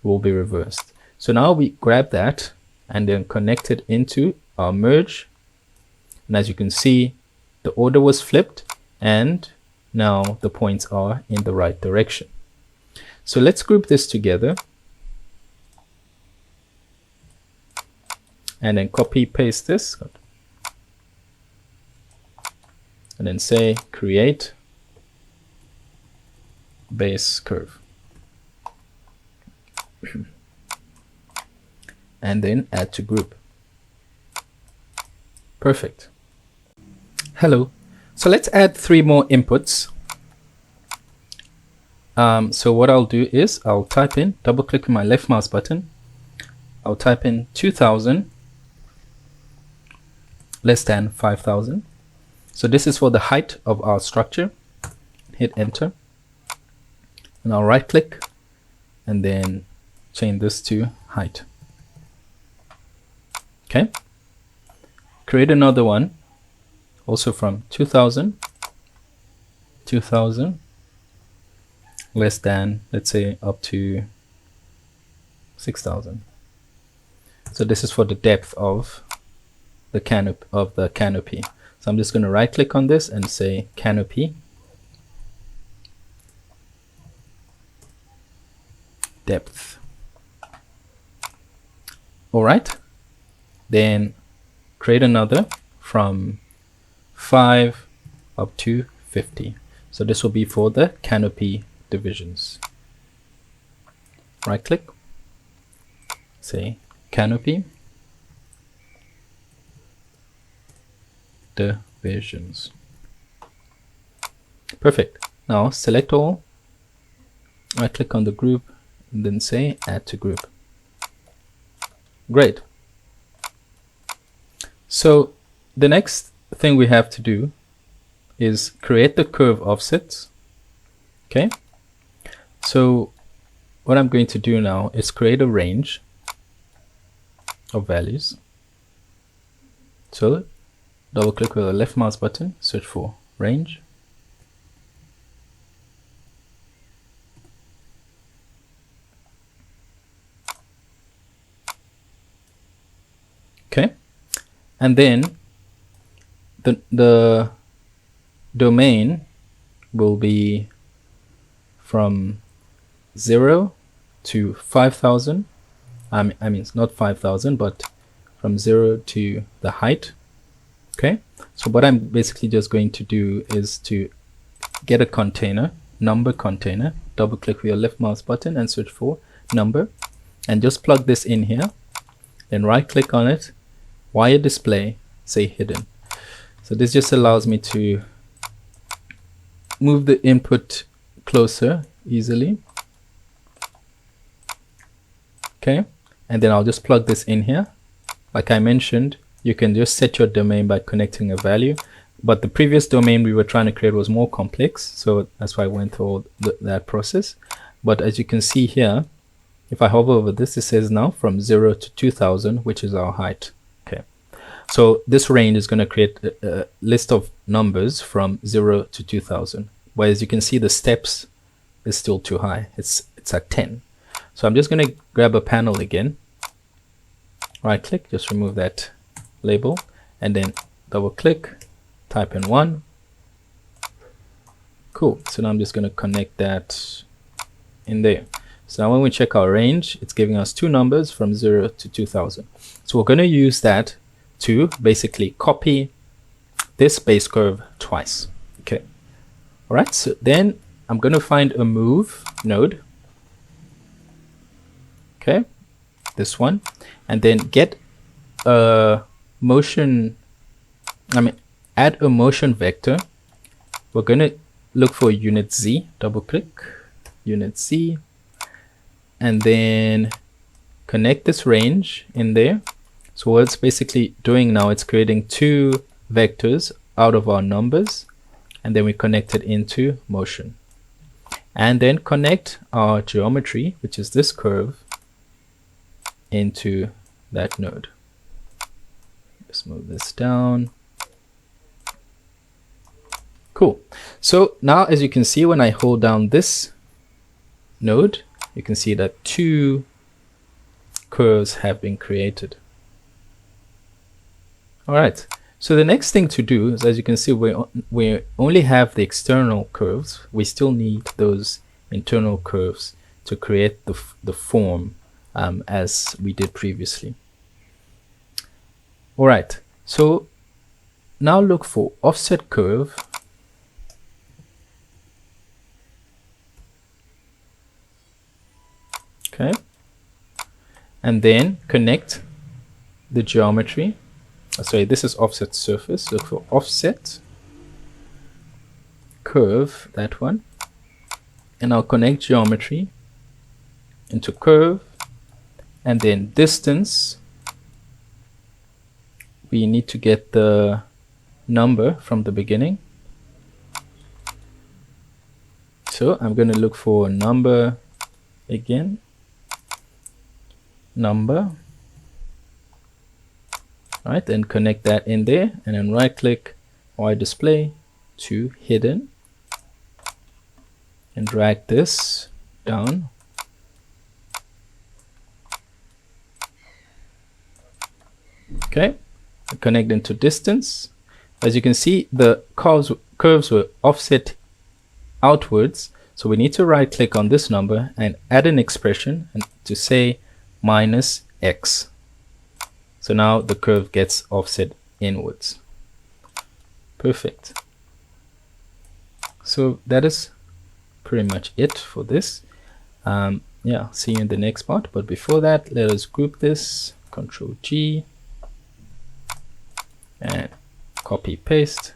will be reversed. So now we grab that and then connect it into our merge. And as you can see, the order was flipped and now the points are in the right direction. So let's group this together and then copy paste this and then say create base curve and then add to group. Perfect. Hello. So let's add 3 more inputs. So what I'll do is I'll type in, double click with my left mouse button, I'll type in 2000 less than 5000. So this is for the height of our structure. Hit enter and I'll right click and then change this to height. Okay, create another one also from 2000 less than, let's say, up to 6000. So this is for the depth of the canopy. So I'm just going to right click on this and say canopy depth. All right, then create another from 5 up to 50. So this will be for the canopy divisions. Right click, say canopy divisions. Perfect. Now select all, right click on the group and then say add to group. Great. So the next thing we have to do is create the curve offsets. Okay, so what I'm going to do now is create a range of values. So double click with the left mouse button, search for range. Okay, and then the domain will be from 0 to 5000. I mean it's not 5000, but from 0 to the height. Okay, so what I'm basically just going to do is to get a container, number container, double click with your left mouse button and search for number and just plug this in here, then right click on it, wire display, say hidden. So this just allows me to move the input closer easily. Okay, and then I'll just plug this in here. Like I mentioned, you can just set your domain by connecting a value, but the previous domain we were trying to create was more complex, so that's why I went through all that process. But as you can see here, if I hover over this, it says now from 0 to 2000, which is our height. Okay, so this range is going to create a list of numbers from 0 to 2000, but as you can see, the steps is still too high. It's at 10. So I'm just going to grab a panel again, right click, just remove that label, and then double click, type in 1, Cool. So now I'm just going to connect that in there. So now when we check our range, it's giving us two numbers from 0 to 2000. So we're going to use that to basically copy this base curve twice. Okay. All right. So then I'm going to find a move node. Okay. This one. And then get a motion, add a motion vector. We're going to look for unit Z, double click, unit Z, and then connect this range in there. So what it's basically doing now, it's creating two vectors out of our numbers, and then we connect it into motion. And then connect our geometry, which is this curve, into that node. Just move this down. Cool. So now, as you can see, when I hold down this node, you can see that two curves have been created. All right. So the next thing to do is, as you can see, we only have the external curves. We still need those internal curves to create the form as we did previously. All right. So now look for offset curve. Okay. And then connect the geometry. Sorry, this is offset surface. Look for offset curve, that one. And I'll connect geometry into curve, and then distance. We need to get the number from the beginning. So I'm going to look for a number again. Number. All right, then connect that in there, and then right click or display to hidden, and drag this down. Okay, connect into distance. As you can see, the curves were offset outwards, so we need to right click on this number and add an expression and to say minus x. So now the curve gets offset inwards. Perfect. So that is pretty much it for this. Yeah, see you in the next part. But before that, let us group this. Control G and copy paste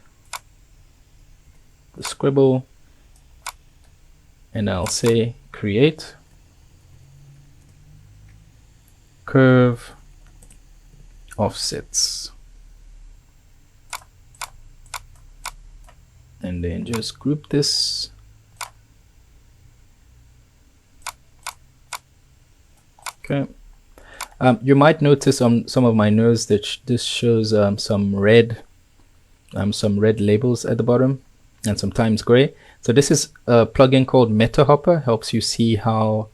the scribble, and I'll say create curve offsets, and then just group this. Okay. You might notice on some of my nodes that this shows some red labels at the bottom and sometimes gray. So this is a plugin called MetaHopper, helps you see how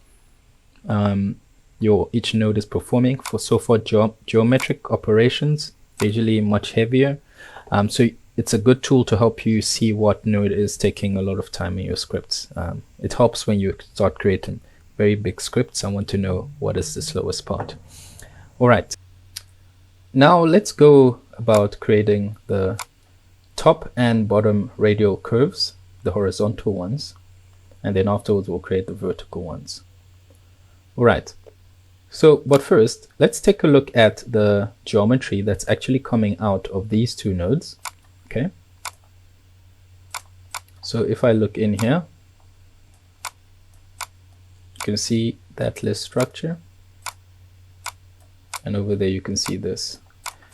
each node is performing. For geometric operations, usually much heavier. So it's a good tool to help you see what node is taking a lot of time in your scripts. It helps when you start creating very big scripts. I want to know what is the slowest part. All right. Now let's go about creating the top and bottom radial curves, the horizontal ones, and then afterwards we'll create the vertical ones. All right. So, but first, let's take a look at the geometry that's actually coming out of these two nodes. Okay. So if I look in here, you can see that list structure, and over there you can see this.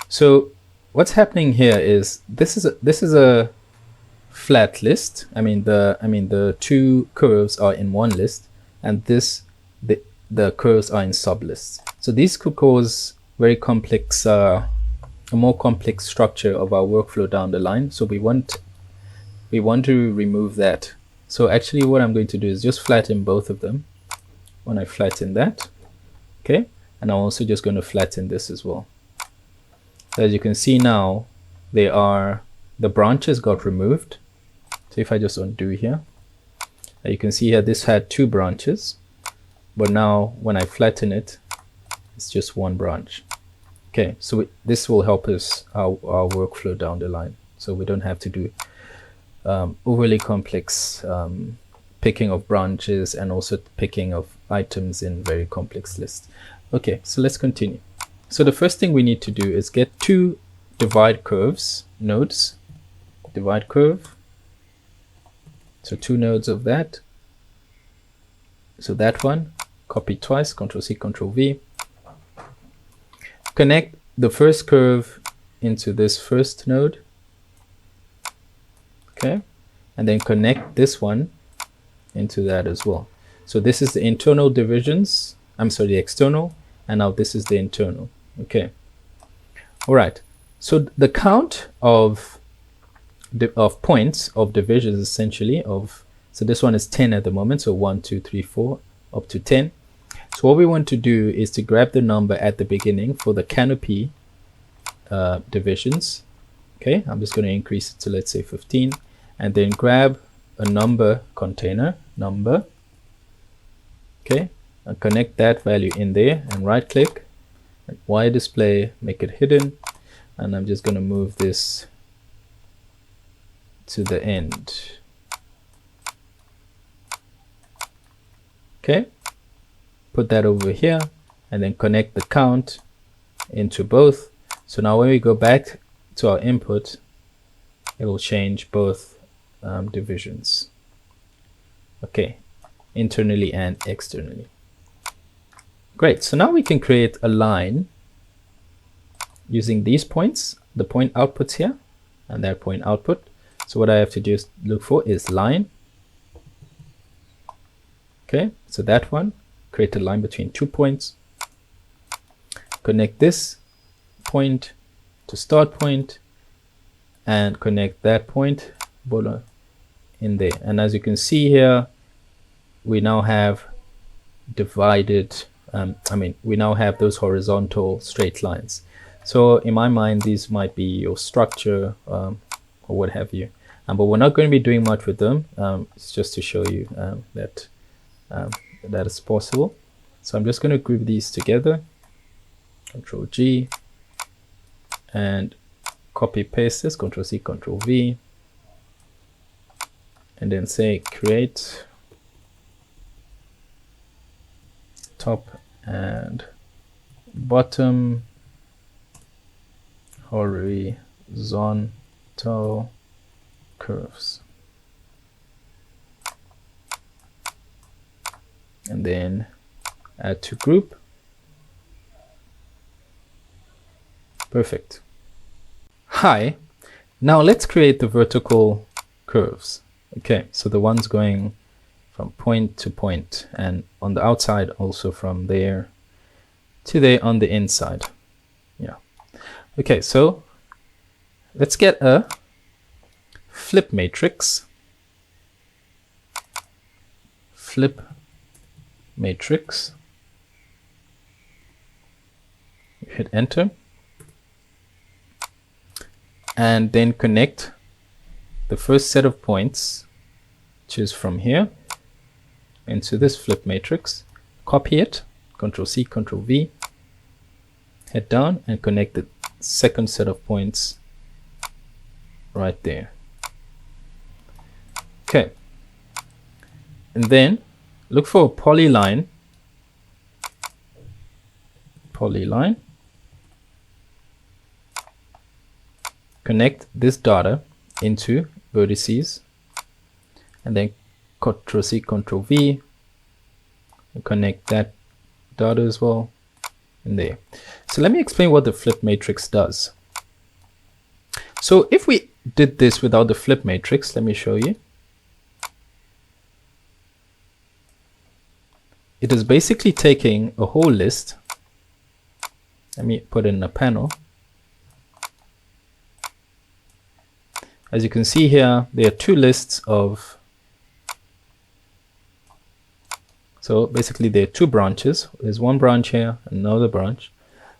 So what's happening here is this is a flat list. The two curves are in one list, and the curves are in sublists. So these could cause very complex, a more complex structure of our workflow down the line. So we want to remove that. So actually what I'm going to do is just flatten both of them. When I flatten that, okay, and I'm also just going to flatten this as well. So as you can see now, the branches got removed. So if I just undo here, you can see here this had 2 branches, but now when I flatten it, it's just 1 branch. Okay, so this will help us our workflow down the line, so we don't have to do overly complex picking of branches and also picking of items in very complex lists. Okay, so let's continue. So the first thing we need to do is get 2 divide curves nodes. Divide curve. So 2 nodes of that. So that one, copy twice, Ctrl C, Ctrl V. Connect the first curve into this first node. Okay, and then connect this one into that as well. So this is the internal divisions. I'm sorry, the external, and now this is the internal. Okay. All right. So the count of points of divisions essentially so this one is 10 at the moment. So 1, 2, 3, 4 up to 10. So what we want to do is to grab the number at the beginning for the Canopy divisions. Okay, I'm just going to increase it to, let's say, 15, and then grab a number container, number. Okay, and connect that value in there, and right click, and Y display, make it hidden, and I'm just going to move this to the end. Okay, put that over here, and then connect the count into both. So now when we go back to our input, it will change both divisions. Okay, internally and externally. Great, so now we can create a line using these points, the point outputs here and that point output. So what I have to just look for is line. Okay, so that one, create a line between 2 points, connect this point to start point, and connect that point in there. And as you can see here, we now have divided, we now have those horizontal straight lines. So in my mind, these might be your structure or what have you. But we're not going to be doing much with them. It's just to show you that is possible. So I'm just going to group these together, Control G, and copy paste this, Control C, Control V, and then say create top and bottom horizontal curves, and then add to group. Perfect. Hi, now let's create the vertical curves. Okay, so the ones going from point to point, and on the outside also from there to there on the inside. Yeah. Okay, so let's get a flip matrix. Flip matrix. Hit enter. And then connect the first set of points, which is from here, into this flip matrix. Copy it, Control C, Control V, head down and connect the second set of points right there. Okay, and then look for a polyline. Polyline. Connect this data into vertices, and then Ctrl C, Ctrl V, and connect that data as well in there. So let me explain what the flip matrix does. So if we did this without the flip matrix, let me show you. It is basically taking a whole list. Let me put it in a panel. As you can see here, there are 2 lists of, so basically there are 2 branches. There's one branch here, another branch.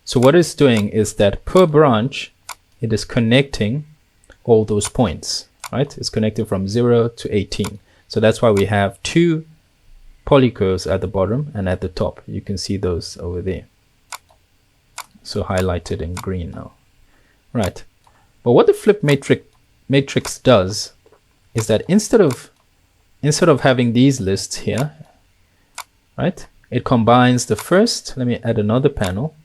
So what it's doing is that per branch, it is connecting all those points. right? It's connecting from 0 to 18. So that's why we have two polycurves at the bottom and at the top. You can see those over there. So highlighted in green now. Right. But what the flip matrix does is that instead of having these lists here, right, it combines the first. Let me add another panel.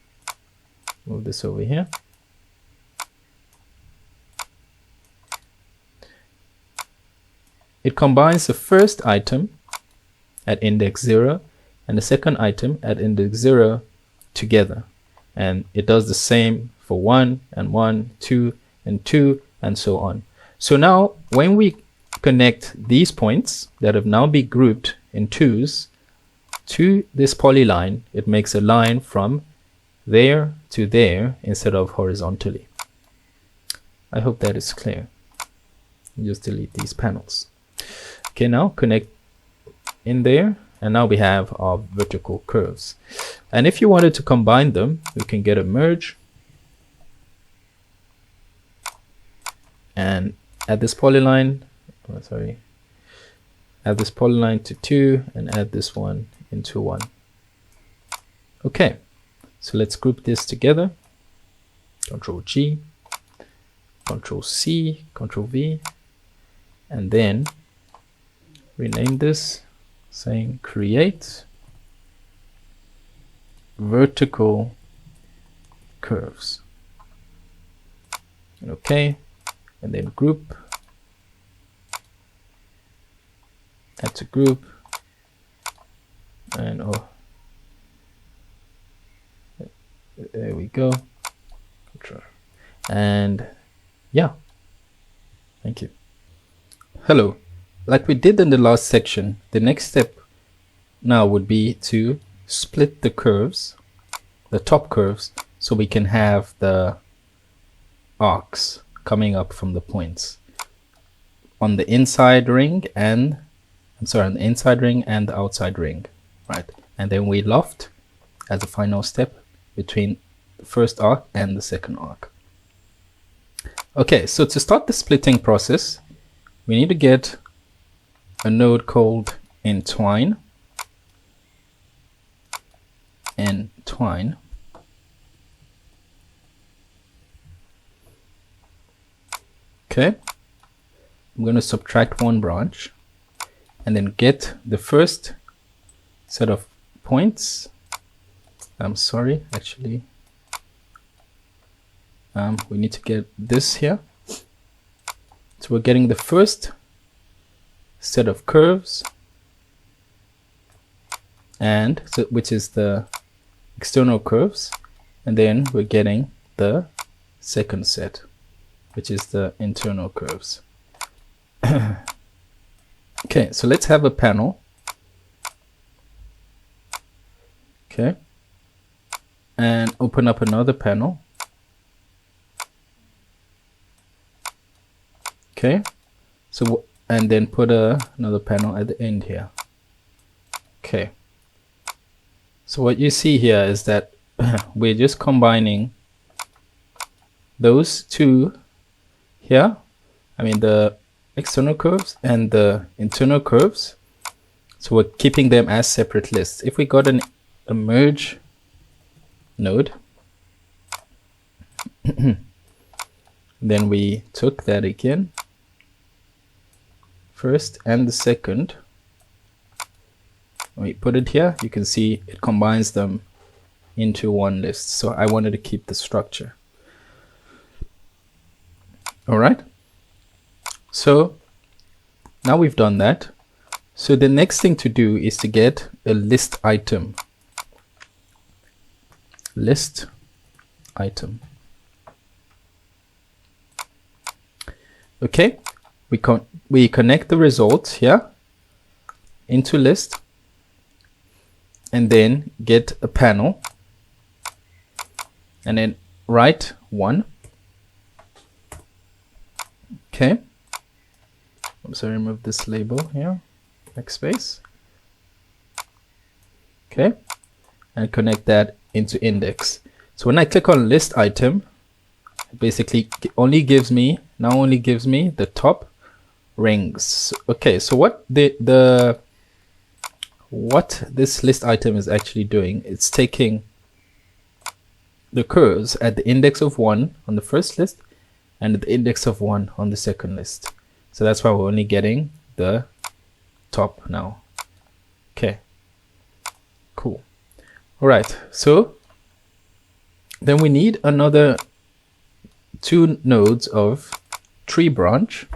Move this over here. It combines the first item at index 0 and the second item at index 0 together. And it does the same for 1 and 1, 2 and 2, and so on. So now when we connect these points that have now been grouped in 2s to this polyline, it makes a line from there to there instead of horizontally. I hope that is clear. Just delete these panels. Okay, now connect in there, and now we have our vertical curves. And if you wanted to combine them, we can get a merge and add this polyline, add this polyline to 2 and add this one into 1. Okay, so let's group this together. Control G, Control C, Control V, and then rename this, saying create vertical curves. Okay, and then group, add to group, and there we go. Control. And yeah, thank you. Hello. Like we did in the last section, the next step now would be to split the curves, the top curves, so we can have the arcs coming up from the points on the inside ring and on the inside ring and the outside ring, right? And then we loft as a final step between the first arc and the second arc. Okay, so to start the splitting process, we need to get a node called entwine. Okay, I'm going to subtract one branch and then get the first set of points. I'm sorry, actually, we need to get this here. So we're getting the first set of curves, and so which is the external curves, and then we're getting the second set, which is the internal curves. Okay, so let's have a panel. Okay, and open up another panel. Okay, so and then put another panel at the end here. Okay, so what you see here is that we're just combining those two here, I mean the external curves and the internal curves, so we're keeping them as separate lists. If we got a merge node, then we took that again, first and the second, when we put it here, you can see it combines them into one list. So I wanted to keep the structure. All right, so now we've done that. So the next thing to do is to get a list item. List item. Okay, we connect the results here into list, and then get a panel, and then write 1. Okay, I'm sorry, remove this label here, backspace. Okay, and connect that into index. So when I click on list item, it basically only gives me the top rings. Okay, so what what this list item is actually doing, it's taking the curves at the index of 1 on the first list and at the index of 1 on the second list. So that's why we're only getting the top now. Okay, cool. All right, so then we need another 2 nodes of tree branch.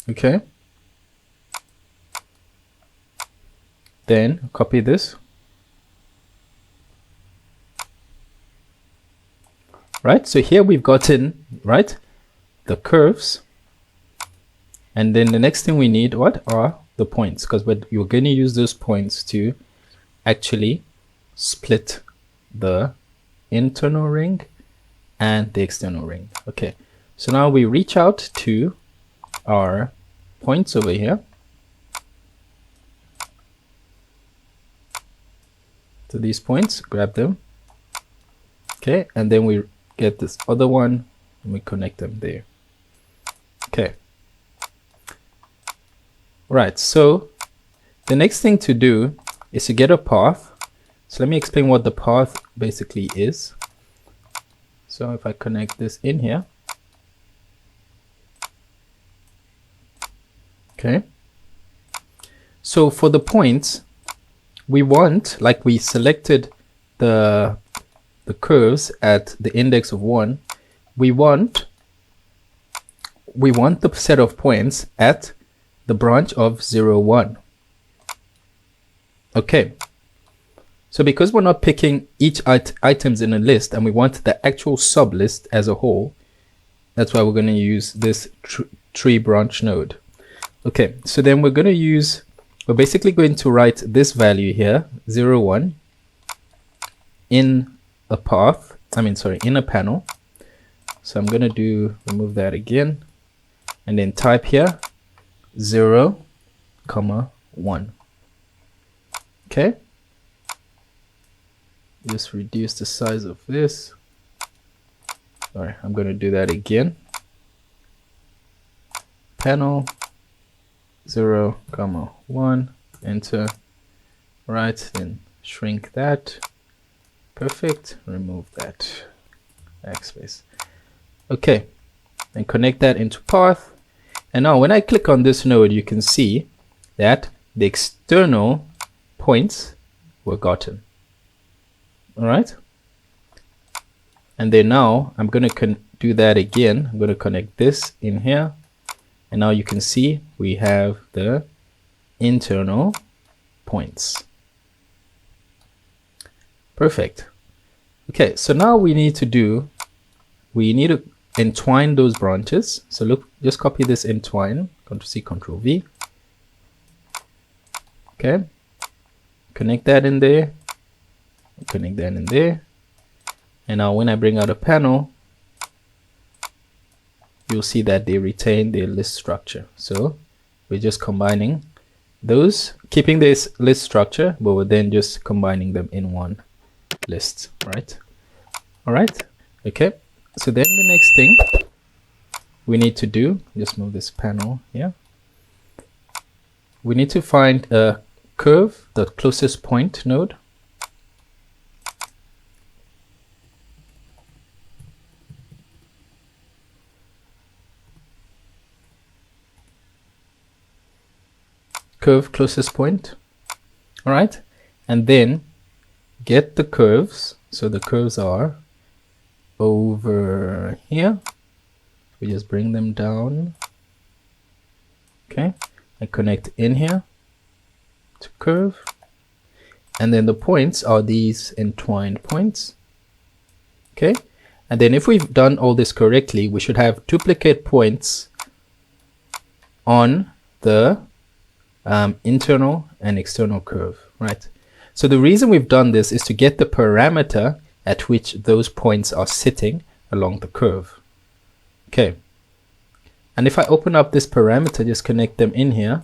Okay, then copy this. Right, so here we've gotten, right, the curves, and then the next thing we need, what are the points, because you're going to use those points to actually split the internal ring and the external ring. Okay, so now we reach out to our points over here. So these points, grab them. Okay, and then we get this other one and we connect them there. Okay. Right, so the next thing to do is to get a path. So let me explain what the path basically is. So if I connect this in here. Okay. So for the points, we want, like we selected the curves at the index of 1, we want the set of points at the branch of 0, 1. Okay, so because we're not picking each items in a list and we want the actual sub list as a whole, that's why we're going to use this tree branch node. Okay, so then we're basically going to write this value here, 0, 1, in a path, in a panel. So I'm going to remove that again, and then type here 0, 1. Okay, just reduce the size of this. Sorry, I'm going to do that again. Panel 0, 1, enter. Right, then shrink that. Perfect, remove that backspace. Okay, and connect that into path. And now when I click on this node, you can see that the external points were gotten. All right, and then now I'm going to do that again. I'm going to connect this in here, and now you can see we have the internal points. Perfect. Okay, so now we need to entwine those branches. So look, just copy this entwine, Ctrl+C, Ctrl+V. Okay, connect that in there, connect that in there. And now when I bring out a panel, you'll see that they retain their list structure. So we're just combining those, keeping this list structure, but we're then just combining them in one list, right? All right, okay, so then the next thing we need to do, just move this panel here, we need to find a curve, the closest point node. Curve closest point. All right, and then get the curves. So the curves are over here. We just bring them down. Okay, I connect in here to curve, and then the points are these entwined points. Okay, and then if we've done all this correctly, we should have duplicate points on the internal and external curve, right? So the reason we've done this is to get the parameter at which those points are sitting along the curve. Okay, and if I open up this parameter, just connect them in here,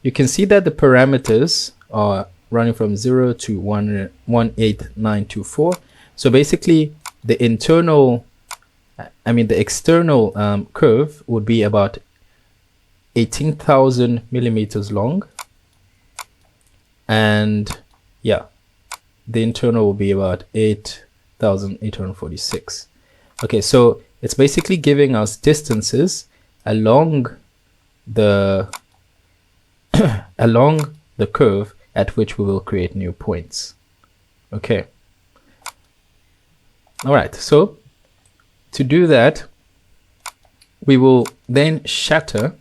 you can see that the parameters are running from 0 to 18924. So basically the internal, the external curve would be about 18,000 millimeters long, and yeah, the internal will be about 8,846. Okay, so it's basically giving us distances along the along the curve at which we will create new points. Okay. All right, so to do that, we will then shatter,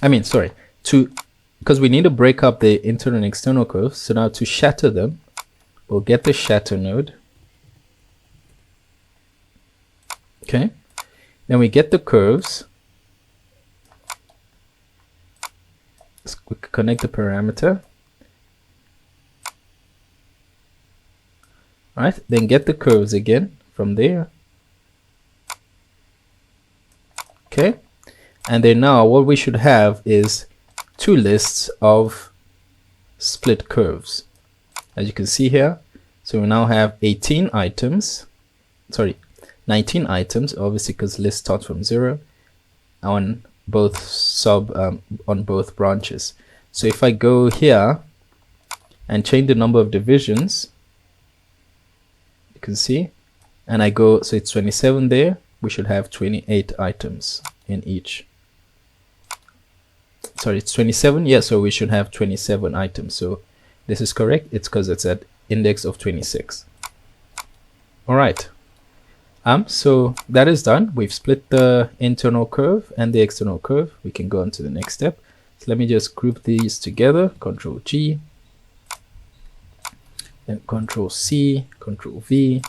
because we need to break up the internal and external curves. So now to shatter them, we'll get the shatter node. Okay, then we get the curves. Let's connect the parameter. All right, then get the curves again from there. Okay, and then now what we should have is two lists of split curves, as you can see here. So we now have 19 items, obviously, because list starts from 0 on both on both branches. So if I go here and change the number of divisions, you can see, and I go, so it's 27 there, we should have 28 items in each. Sorry, it's 27. Yeah, so we should have 27 items. So this is correct. It's because it's at index of 26. All right. So that is done. We've split the internal curve and the external curve. We can go on to the next step. So let me just group these together. Control G, then Control C, Control V.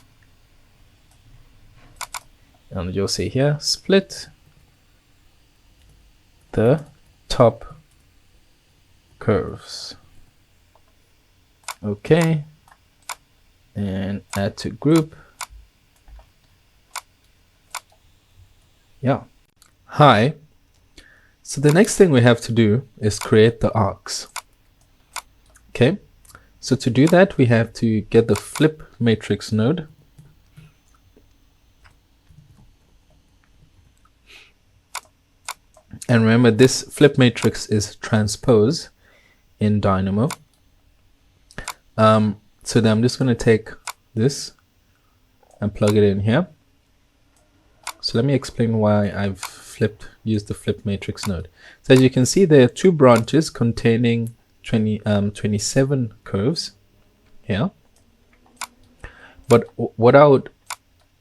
And you'll see here, split the top curves. Okay, and add to group. Yeah. Hi. So the next thing we have to do is create the arcs. Okay, so to do that, we have to get the flip matrix node. And remember, this flip matrix is transpose in Dynamo. So then I'm just going to take this and plug it in here. So let me explain why I've used the flip matrix node. So as you can see, there are two branches containing 27 curves here. But what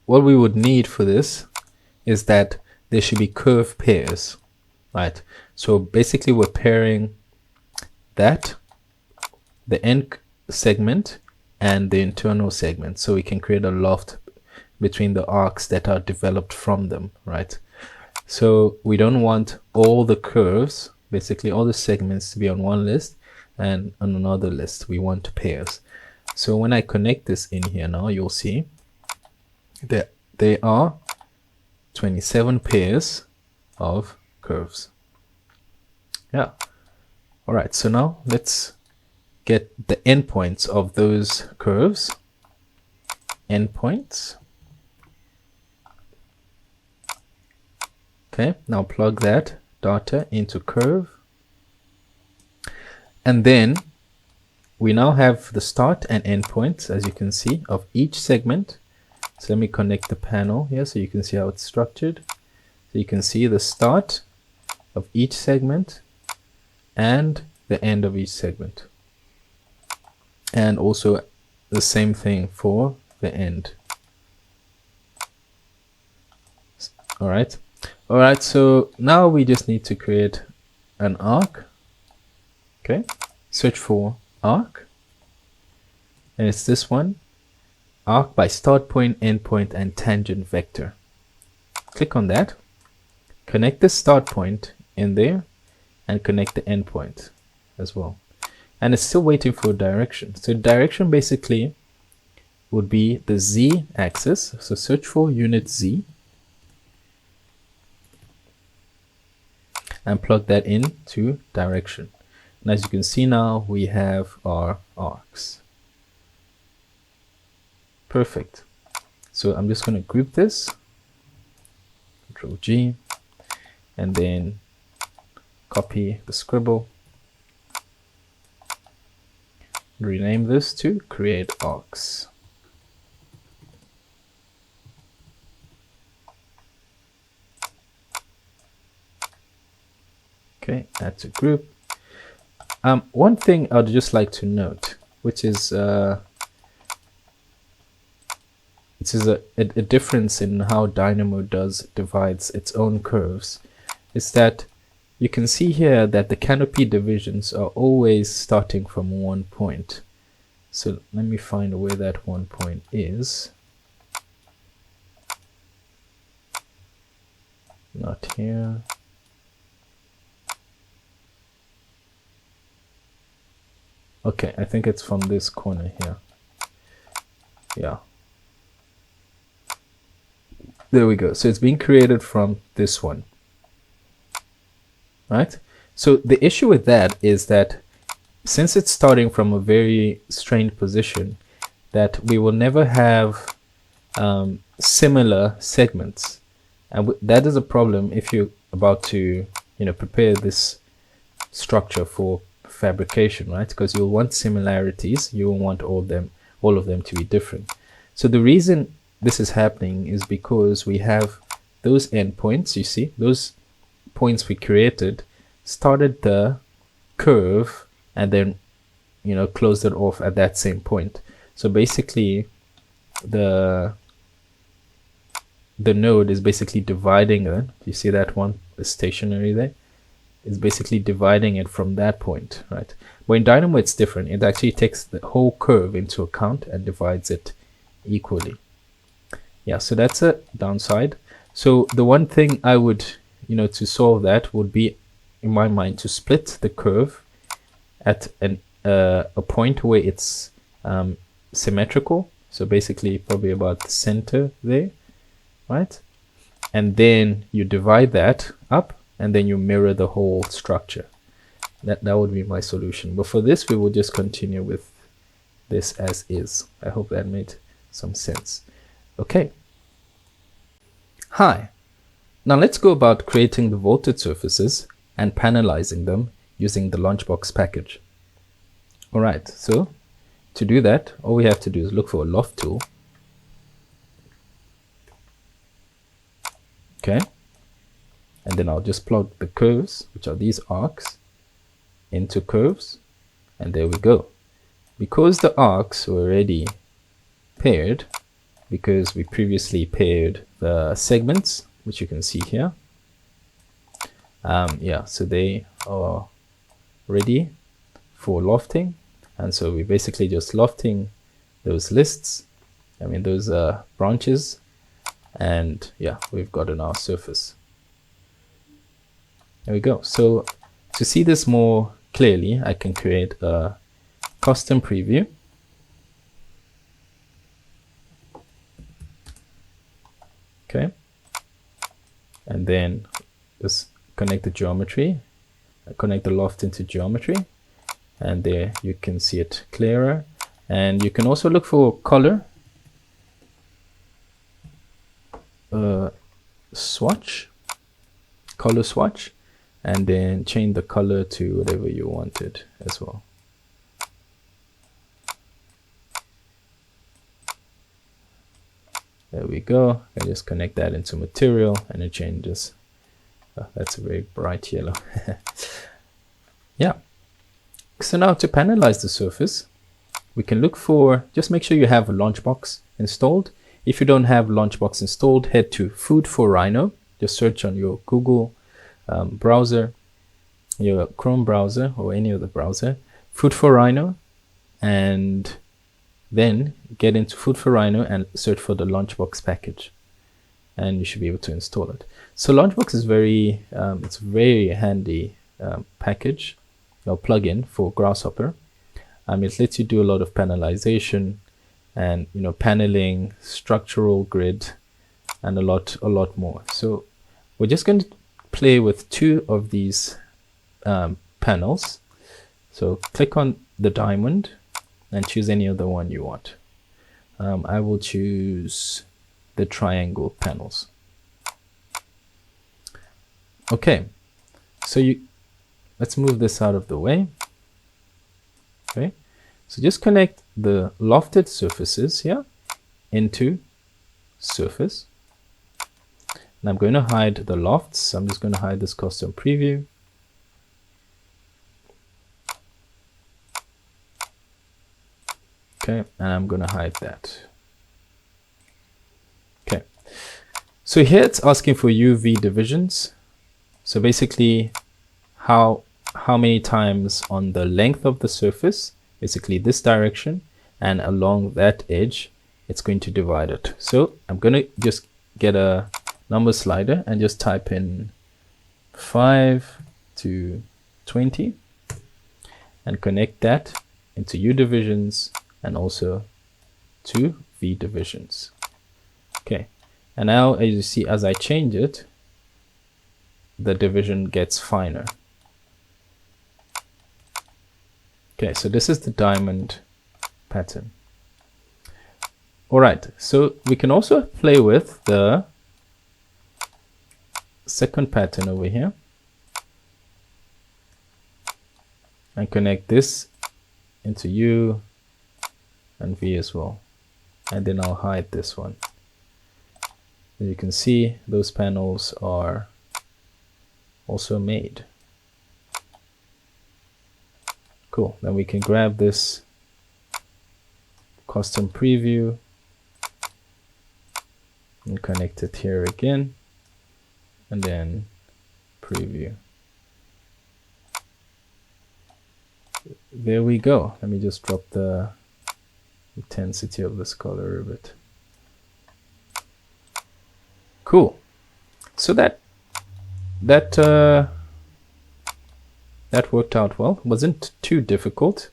we would need for this is that there should be curve pairs. Right, so basically we're pairing that, the end segment and the internal segment, so we can create a loft between the arcs that are developed from them, right? So we don't want all the curves, basically all the segments, to be on one list and on another list. We want pairs. So when I connect this in here now, you'll see that there are 27 pairs of curves. Yeah. All right, so now let's get the endpoints of those curves. Endpoints. Okay, now plug that data into curve. And then we now have the start and end points, as you can see, of each segment. So let me connect the panel here so you can see how it's structured. So you can see the start of each segment and the end of each segment. And also the same thing for the end. All right. All right, so now we just need to create an arc. Okay, search for arc. And it's this one, arc by start point, end point, and tangent vector. Click on that. Connect the start point in there and connect the end point as well. And it's still waiting for direction. So direction basically would be the Z axis. So search for unit Z and plug that in to direction. And as you can see now, we have our arcs. Perfect. So I'm just going to group this, Control G, and then copy the scribble, rename this to create arcs. Okay, add to group. One thing I'd just like to note, which is a difference in how Dynamo divides its own curves, is that you can see here that the canopy divisions are always starting from one point. So let me find where that one point is. Not here. Okay, I think it's from this corner here. Yeah. There we go. So it's being created from this one. Right? So the issue with that is that since it's starting from a very strained position, that we will never have similar segments. And that is a problem if you're about to, prepare this structure for fabrication, right? Because you'll want similarities, you will want all of them to be different. So the reason this is happening is because we have those endpoints. You see, those points we created started the curve and then closed it off at that same point. So basically the node is basically dividing it. You see that one is stationary there? It's basically dividing it from that point, right? But in Dynamo it's different. It actually takes the whole curve into account and divides it equally. Yeah, so that's a downside. So the one thing I would, to solve that would be, in my mind, to split the curve at a point where it's symmetrical. So basically probably about the center there, right? And then you divide that up and then you mirror the whole structure. That would be my solution. But for this, we will just continue with this as is. I hope that made some sense. Okay. Hi. Now let's go about creating the vaulted surfaces and panelizing them using the Launchbox package. All right, so to do that, all we have to do is look for a Loft tool. Okay. And then I'll just plug the curves, which are these arcs, into curves. And there we go. Because the arcs were already paired, because we previously paired the segments, which you can see here. Yeah, so they are ready for lofting. And so we're basically just lofting those lists, those branches. And yeah, we've gotten our surface. There we go. So to see this more clearly, I can create a custom preview. Okay. And then just connect the geometry, connect the loft into geometry, and there you can see it clearer. And you can also look for color swatch, color swatch, and then change the color to whatever you wanted as well. There we go. I just connect that into material and it changes. Oh, that's a very bright yellow. Yeah. So now to panelize the surface, we can look for, just make sure you have a Launchbox installed. If you don't have Launchbox installed, head to Food for Rhino. Just search on your Google browser, your Chrome browser, or any other browser, Food for Rhino, and then get into Food for Rhino and search for the Launchbox package, and you should be able to install it. So Launchbox is it's a very handy package or plugin for Grasshopper. It lets you do a lot of panelization and paneling, structural grid, and a lot more. So we're just going to play with two of these panels. So click on the diamond and choose any other one you want. I will choose the triangle panels. Okay, so let's move this out of the way. Okay, so just connect the lofted surfaces here into surface. And I'm going to hide the lofts. So I'm just going to hide this custom preview. Okay, and I'm going to hide that. Okay, so here it's asking for UV divisions. So basically how many times on the length of the surface, basically this direction, and along that edge, it's going to divide it. So I'm going to just get a number slider and just type in 5 to 20 and connect that into U divisions and also to V divisions. Okay, and now as you see, as I change it, the division gets finer. Okay, so this is the diamond pattern. All right, so we can also play with the second pattern over here and connect this into U and V as well. And then I'll hide this one. As you can see, those panels are also made. Cool, then we can grab this custom preview and connect it here again, and then preview. There we go. Let me just drop the intensity of this color a bit. Cool. So that worked out well. Wasn't too difficult.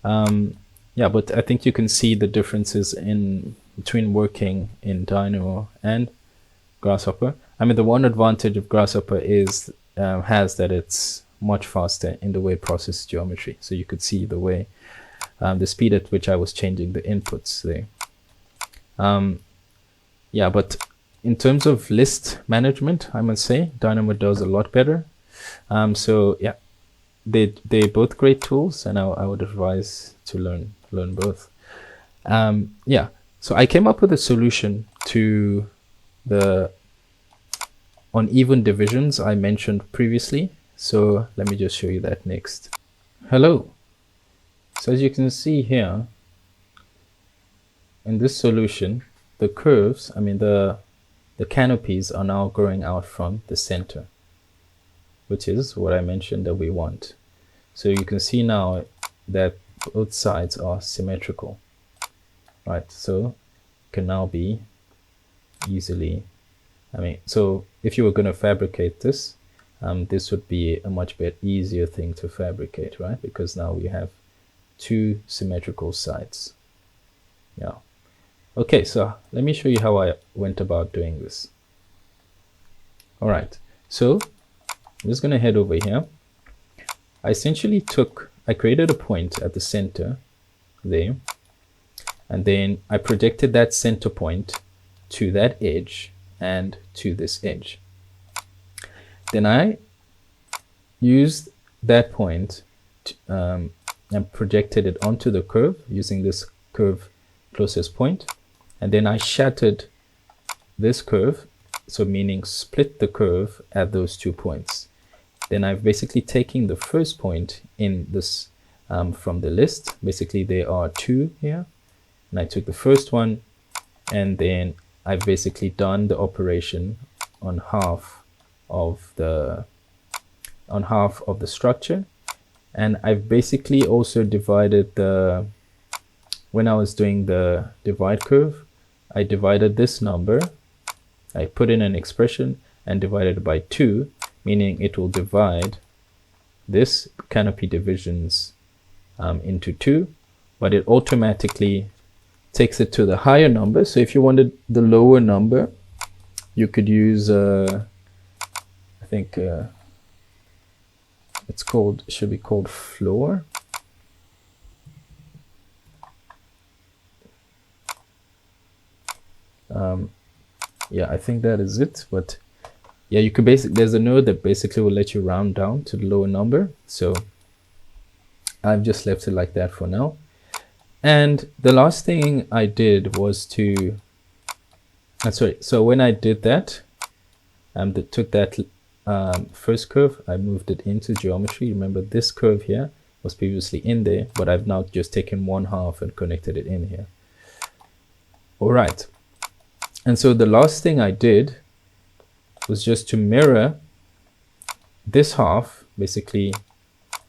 Yeah, but I think you can see the differences in between working in Dynamo and Grasshopper. I mean, the one advantage of Grasshopper is has that it's much faster in the way process geometry. So you could see the way the speed at which I was changing the inputs there. Yeah, but in terms of list management, I must say Dynamo does a lot better. So yeah, they're both great tools, and I would advise to learn both. Yeah, so I came up with a solution to the uneven divisions I mentioned previously. So let me just show you that next. Hello. So as you can see here, in this solution, the curves, I mean the canopies are now growing out from the center, which is what I mentioned that we want. So you can see now that both sides are symmetrical, right? So can now be easily, I mean, so if you were going to fabricate this, this would be a much easier thing to fabricate, right? Because now we have two symmetrical sides. Yeah. Okay, so let me show you how I went about doing this. All right, so I'm just going to head over here. I essentially I created a point at the center there, and then I projected that center point to that edge and to this edge. Then I used that point and projected it onto the curve using this curve closest point. And then I shattered this curve, so meaning split the curve at those 2 points. Then I've basically taken the first point in this from the list. Basically there are 2 here, and I took the first one, and then I've basically done the operation on half of the structure. And I've basically also divided when I was doing the divide curve, I divided this number, I put in an expression and divided it by 2, meaning it will divide this canopy divisions into 2, but it automatically takes it to the higher number. So if you wanted the lower number, you could use, I think should be called floor. Yeah, I think that is it. But yeah, you could there's a node that basically will let you round down to the lower number. So I've just left it like that for now. And the last thing I did was to, sorry, so when I did that, took that first curve, I moved it into geometry. Remember, this curve here was previously in there, but I've now just taken 1/2 and connected it in here. All right. And so the last thing I did was just to mirror this half, basically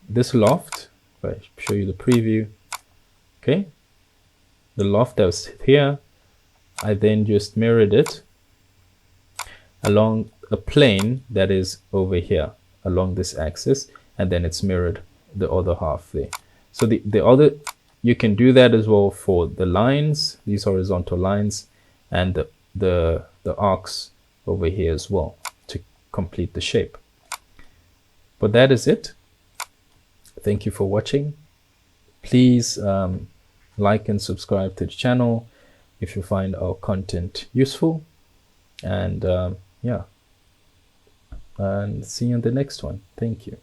this loft. If I show you the preview, okay, the loft that was here, I then just mirrored it along a plane that is over here along this axis, and then it's mirrored the other half there. So the other, you can do that as well for the lines, these horizontal lines, and the arcs over here as well to complete the shape. But that is it. Thank you for watching. Please like and subscribe to the channel if you find our content useful, and yeah, and see you in the next one. Thank you.